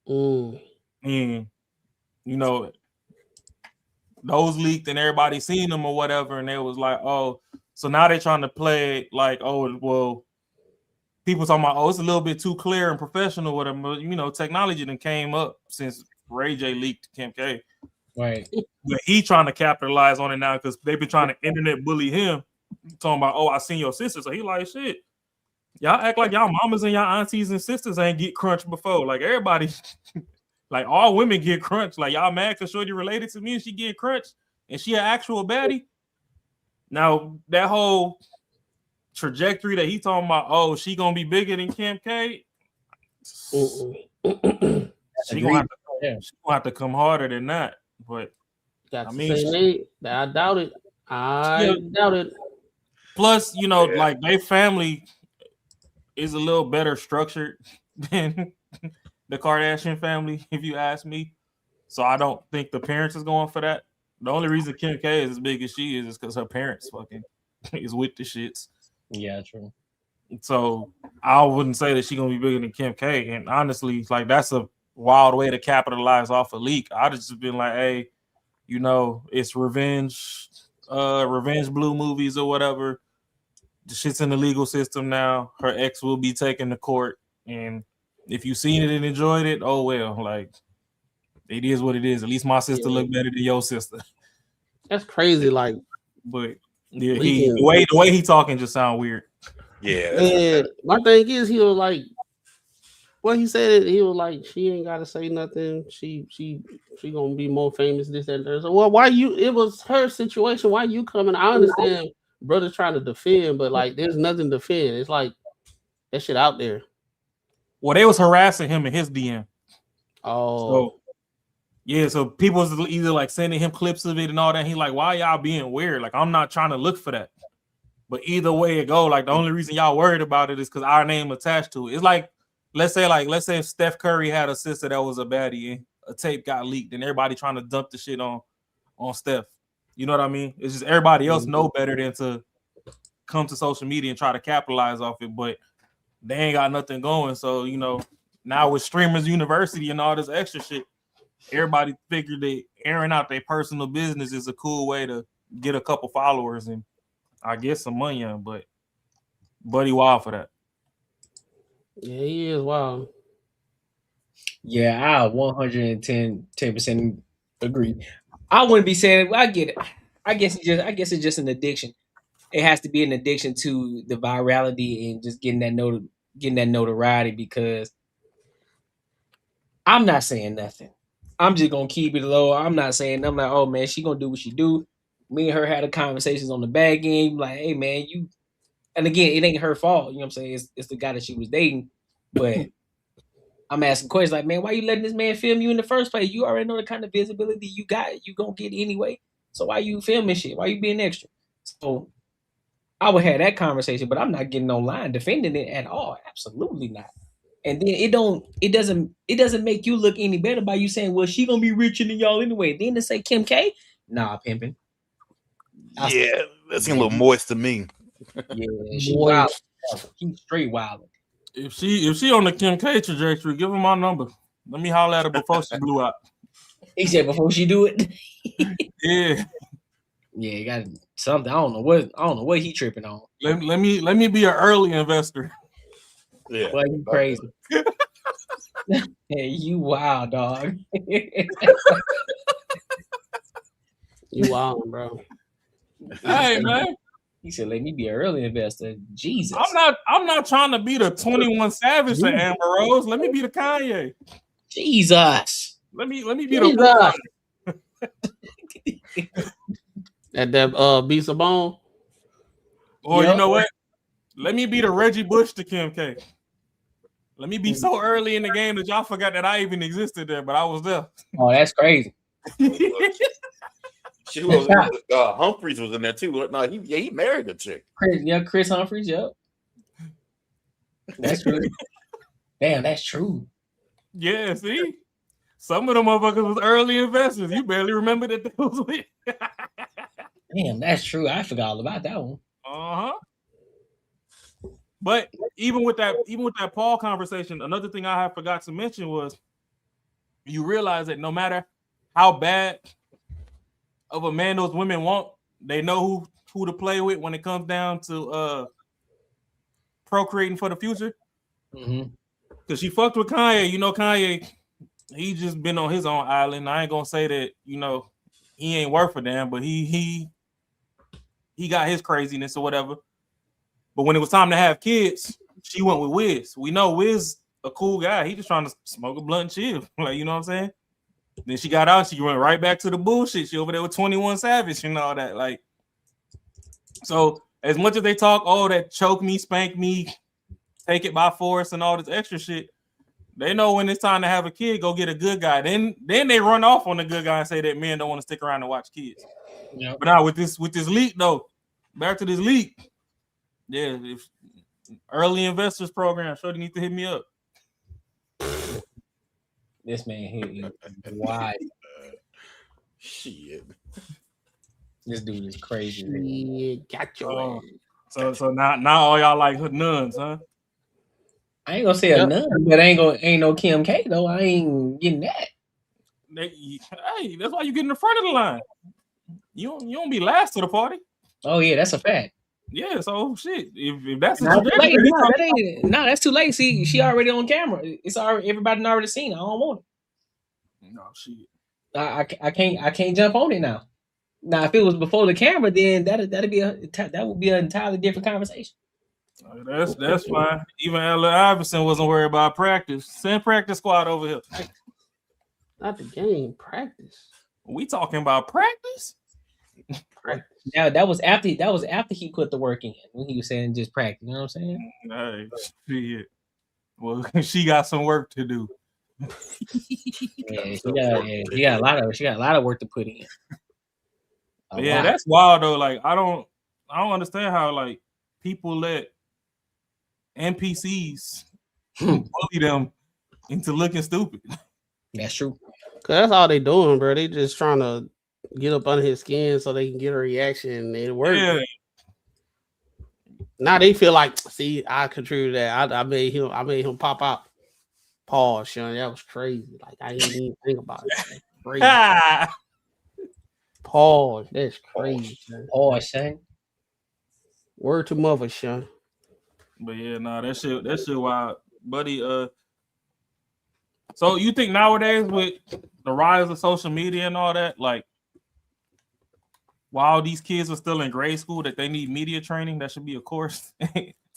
Speaker 4: And those leaked and everybody seen them or whatever, and they was like, oh, so now they're trying to play like, oh, well, people talking about, oh, it's a little bit too clear and professional, whatever. Technology then came up since Ray J leaked Kim K.
Speaker 3: Right.
Speaker 4: But he trying to capitalize on it now because they've been trying to internet bully him, talking about, oh, I seen your sister. So he like, shit, Y'all act like y'all mamas and y'all aunties and sisters ain't get crunched before. Like everybody, like all women get crunched. Like y'all mad because Shorty related to me and she get crunched and she an actual baddie. Now that whole trajectory that he talking about, oh, she gonna be bigger than Kim K. She gonna have to come harder than that. But
Speaker 1: I doubt it. I doubt it.
Speaker 4: Plus, like their family is a little better structured than the Kardashian family, if you ask me. So I don't think the parents is going for that. The only reason Kim K is as big as she is because her parents fucking is with the shits.
Speaker 3: Yeah, true.
Speaker 4: So I wouldn't say that she's gonna be bigger than Kim K. And honestly, like that's a wild way to capitalize off a leak. I'd just been like, hey, it's revenge blue movies or whatever. The shit's in the legal system now. Her ex will be taken to court, and if you've seen it and enjoyed it, oh well, like it is what it is. At least my sister looked better than your sister.
Speaker 1: That's crazy. Like,
Speaker 4: but yeah, the way he talking just sound weird.
Speaker 7: Yeah.
Speaker 1: And my thing is, he was like, well, he said it. He was like, she ain't got to say nothing. She gonna be more famous. This and that. So, well, why you? It was her situation. Why you coming? I understand, brother's trying to defend, but like, there's nothing to defend. It's like that shit out there.
Speaker 4: Well, they was harassing him in his DM.
Speaker 1: Oh,
Speaker 4: so people was either like sending him clips of it and all that. He like, why y'all being weird? Like, I'm not trying to look for that. But either way it go, like the only reason y'all worried about it is because our name attached to it. It's like, let's say if Steph Curry had a sister that was a baddie and a tape got leaked and everybody trying to dump the shit on Steph. You know what I mean? It's just everybody else know better than to come to social media and try to capitalize off it, but they ain't got nothing going. So, now with Streamers University and all this extra shit, everybody figured that airing out their personal business is a cool way to get a couple followers and I guess some money on, but Buddy wild for that.
Speaker 1: Yeah, he is wild.
Speaker 3: Yeah, I 110% agree. I wouldn't be saying I get it. I guess it's just an addiction. It has to be an addiction to the virality and just getting that notoriety because I'm not saying nothing. I'm just gonna keep it low. I'm like, oh man, she gonna do what she do. Me and her had a conversations on the back end, like, hey man, and again, it ain't her fault, you know what I'm saying? It's the guy that she was dating. But I'm asking questions like, man, why you letting this man film you in the first place? You already know the kind of visibility you got, you gonna get anyway. So why you filming shit? Why you being extra? So I would have that conversation, but I'm not getting online defending it at all. Absolutely not. And then it doesn't make you look any better by you saying, well, she gonna be richer than y'all anyway. Then to say Kim K, nah, pimping.
Speaker 7: Yeah, that seems a little moist to me.
Speaker 3: Yeah, she wild. She's straight wild.
Speaker 4: If she on the Kim K trajectory, give her my number. Let me holler at her before she blew out.
Speaker 3: He said before she do it.
Speaker 4: Yeah.
Speaker 3: Yeah, you got something. I don't know what he tripping on.
Speaker 4: Let me be an early investor.
Speaker 7: Yeah.
Speaker 3: Well, you crazy. Hey, you wild, dog.
Speaker 1: You wild, bro.
Speaker 4: Hey, man.
Speaker 3: He said, "Let me be an early investor." Jesus,
Speaker 4: I'm not trying to be the 21 Savage to Amber Rose. Let me be the Kanye.
Speaker 3: Jesus.
Speaker 4: Let me be the
Speaker 1: that beats a bone.
Speaker 4: Or you know what? Let me be the Reggie Bush to Kim K. Let me be so early in the game that y'all forgot that I even existed there, but I was there.
Speaker 3: Oh, that's crazy.
Speaker 7: She was Humphreys was in there too. No, he married the chick.
Speaker 3: Chris Humphreys. Yep, that's true. Damn, that's true.
Speaker 4: Yeah, see, some of them motherfuckers was early investors. You barely remember that they was with.
Speaker 3: Damn, that's true. I forgot all about that one.
Speaker 4: But even with that Paul conversation, another thing I have forgot to mention was you realize that no matter how bad of a man those women want, they know who to play with when it comes down to procreating for the future. Because she fucked with Kanye. You know, Kanye, he just been on his own island. I ain't gonna say that, he ain't worth a damn, but he got his craziness or whatever. But when it was time to have kids, she went with Wiz. We know Wiz a cool guy. He just trying to smoke a blunt and chill. Like, you know what I'm saying? Then she got out. She went right back to the bullshit. She over there with 21 Savage and all that. Like, so as much as they talk, oh, that choke me, spank me, take it by force, and all this extra shit, they know when it's time to have a kid, go get a good guy. Then they run off on the good guy and say that men don't want to stick around and watch kids.
Speaker 3: Yep.
Speaker 4: But now with this leak though, back to this leak. Yeah, if early investors program, sure they need to hit me up.
Speaker 3: This man here is wide.
Speaker 7: Shit.
Speaker 3: This dude is crazy.
Speaker 1: Shit, got your ass.
Speaker 4: So now all y'all like nuns, huh?
Speaker 3: I ain't gonna say a nun, but ain't no Kim K though. I ain't getting that.
Speaker 4: Hey, that's why you get in the front of the line. You don't be last to the party.
Speaker 3: Oh yeah, that's a fact.
Speaker 4: Yeah, so shit. If that's the
Speaker 3: no, that's too late. See, she already on camera. It's already everybody already seen. I don't want it.
Speaker 4: No shit.
Speaker 3: I can't jump on it now. Now, if it was before the camera, then that would be an entirely different conversation.
Speaker 4: That's fine. Even Allen Iverson wasn't worried about practice. Send practice squad over here.
Speaker 1: Not the game, practice.
Speaker 4: We talking about practice?
Speaker 3: Now that was after he put the work in when he was saying just practice. You know what I'm saying?
Speaker 4: Hey, shit. Well, she got some work to do.
Speaker 3: Yeah, she got a lot of work to put in.
Speaker 4: Yeah, that's wild though. Like I don't understand how like people let NPCs bully them into looking stupid.
Speaker 3: That's true.
Speaker 1: Cause that's all they doing, bro. They just trying to get up under his skin so they can get a reaction and it works.
Speaker 4: Yeah.
Speaker 1: Now they feel like, see, I contributed that. I made him pop out. Pause, Sean. That was crazy. Like I didn't even think about it. That's crazy. Pause. That's crazy.
Speaker 3: Pause, Sean.
Speaker 1: Word to mother, Sean.
Speaker 4: But yeah, that shit wild. Buddy, so you think nowadays with the rise of social media and all that, like while these kids are still in grade school, that they need media training? That should be a course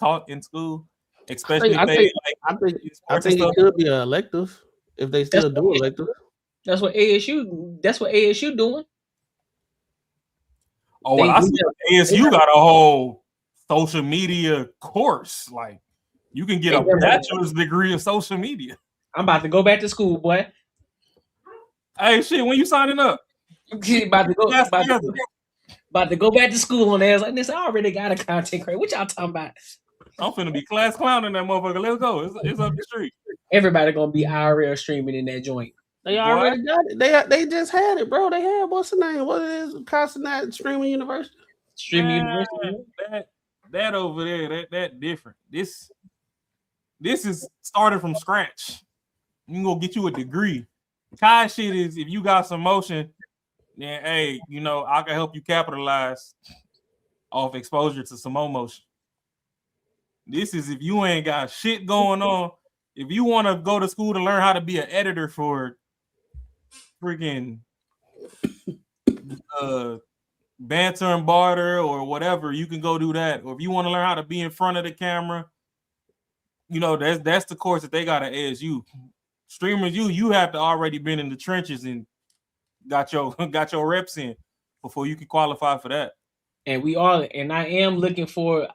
Speaker 4: taught in school, especially
Speaker 1: I think it could be an elective if they still do elective.
Speaker 3: That's what ASU doing.
Speaker 4: Oh, well, I see ASU got a whole social media course. Like you can get a bachelor's degree in social media.
Speaker 3: I'm about to go back to school, boy.
Speaker 4: Hey, shit, when you signing up?
Speaker 3: about to go back to school on there. Like this, I already got a content creator. What y'all talking about?
Speaker 4: I'm finna be class clown in that motherfucker. Let's go. It's up the street.
Speaker 3: Everybody gonna be IRL streaming in that joint.
Speaker 1: They already got it. They just had it, bro. They had what's the name? What it is? Constant Streaming University.
Speaker 3: Streaming University.
Speaker 4: That over there, that different. This is starting from scratch. You can go get you a degree. Kai shit is if you got some motion, then hey, I can help you capitalize off exposure to some more motion. This is if you ain't got shit going on. If you want to go to school to learn how to be an editor for freaking banter and barter or whatever, you can go do that. Or if you want to learn how to be in front of the camera, that's the course that they got at ASU. Streamers, you have to already been in the trenches and got your reps in before you can qualify for that.
Speaker 3: And I am looking for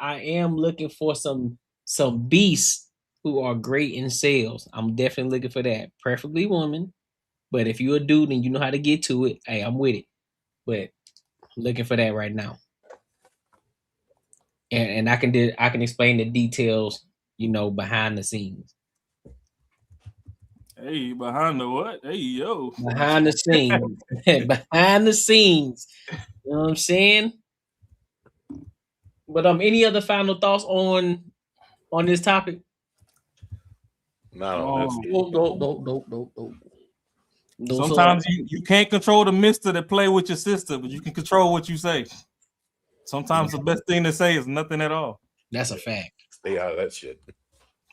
Speaker 3: some beasts who are great in sales. I'm definitely looking for that, preferably women. But if you're a dude and you know how to get to it, hey, I'm with it. But I'm looking for that right now. And I can explain the details, behind the scenes.
Speaker 4: Hey, behind the what? Hey, yo.
Speaker 3: Behind the scenes. Behind the scenes. You know what I'm saying? But any other final thoughts on this topic?
Speaker 7: No.
Speaker 4: Sometimes you can't control the mister that play with your sister, but you can control what you say. Sometimes the best thing to say is nothing at all.
Speaker 3: That's a fact.
Speaker 7: Stay out of that shit.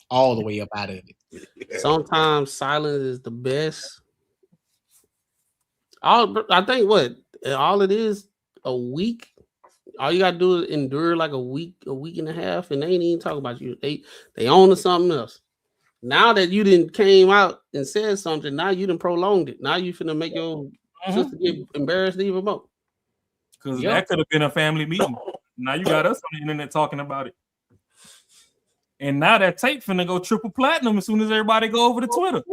Speaker 3: All the way up out of it.
Speaker 7: Yeah.
Speaker 1: Sometimes silence is the best. I think all it is a week All you gotta do is endure like a week and a half, and they ain't even talking about you. They on to something else. Now that you didn't came out and said something, now you done prolonged it. Now you finna make your sister get embarrassed even more.
Speaker 4: Because that could have been a family meeting. Now you got us on the internet talking about it. And now that tape finna go triple platinum as soon as everybody go over to Twitter.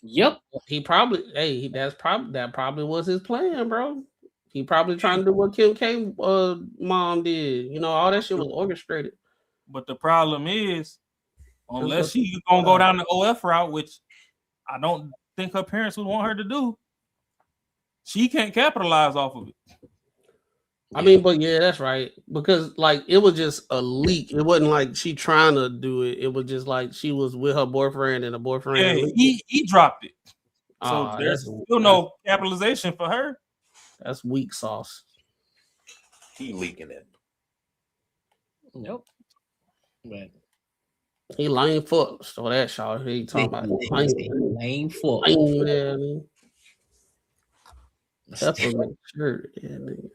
Speaker 3: Yep.
Speaker 1: He probably that probably was his plan, bro. He probably trying to do what Kim K mom did. You know, all that shit was orchestrated.
Speaker 4: But the problem is, unless she's gonna go down the OF route, which I don't think her parents would want her to do, she can't capitalize off of it.
Speaker 1: I mean, but yeah, that's right. Because like it was just a leak. It wasn't like she trying to do it. It was just like she was with her boyfriend and the boyfriend.
Speaker 4: Yeah, he dropped it. So there's still no capitalization for her.
Speaker 1: That's weak sauce.
Speaker 7: He leaking it.
Speaker 3: Nope. But
Speaker 1: he lame fuck. So that shot he talking about
Speaker 3: lame fuck.
Speaker 1: Man. Peppermint shirt. Yeah, nigga.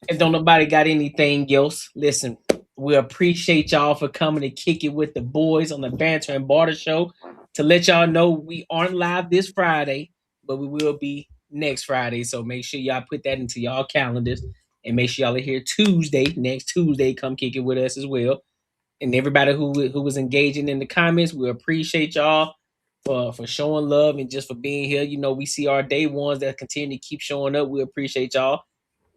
Speaker 3: If don't nobody got anything else, listen, we appreciate y'all for coming to kick it with the boys on the Banter and Barter Show. To let y'all know, we aren't live this Friday, but we will be next Friday. So make sure y'all put that into y'all calendars, and make sure y'all are here next Tuesday. Come kick it with us as well. And everybody who was engaging in the comments, we appreciate y'all for showing love and just for being here. You know, we see our day ones that continue to keep showing up. We appreciate y'all.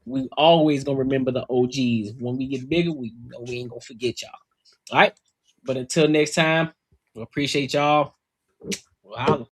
Speaker 3: We always gonna remember the OGs. When we get bigger, we know we ain't gonna forget y'all. All right. But until next time, we appreciate y'all. Wow.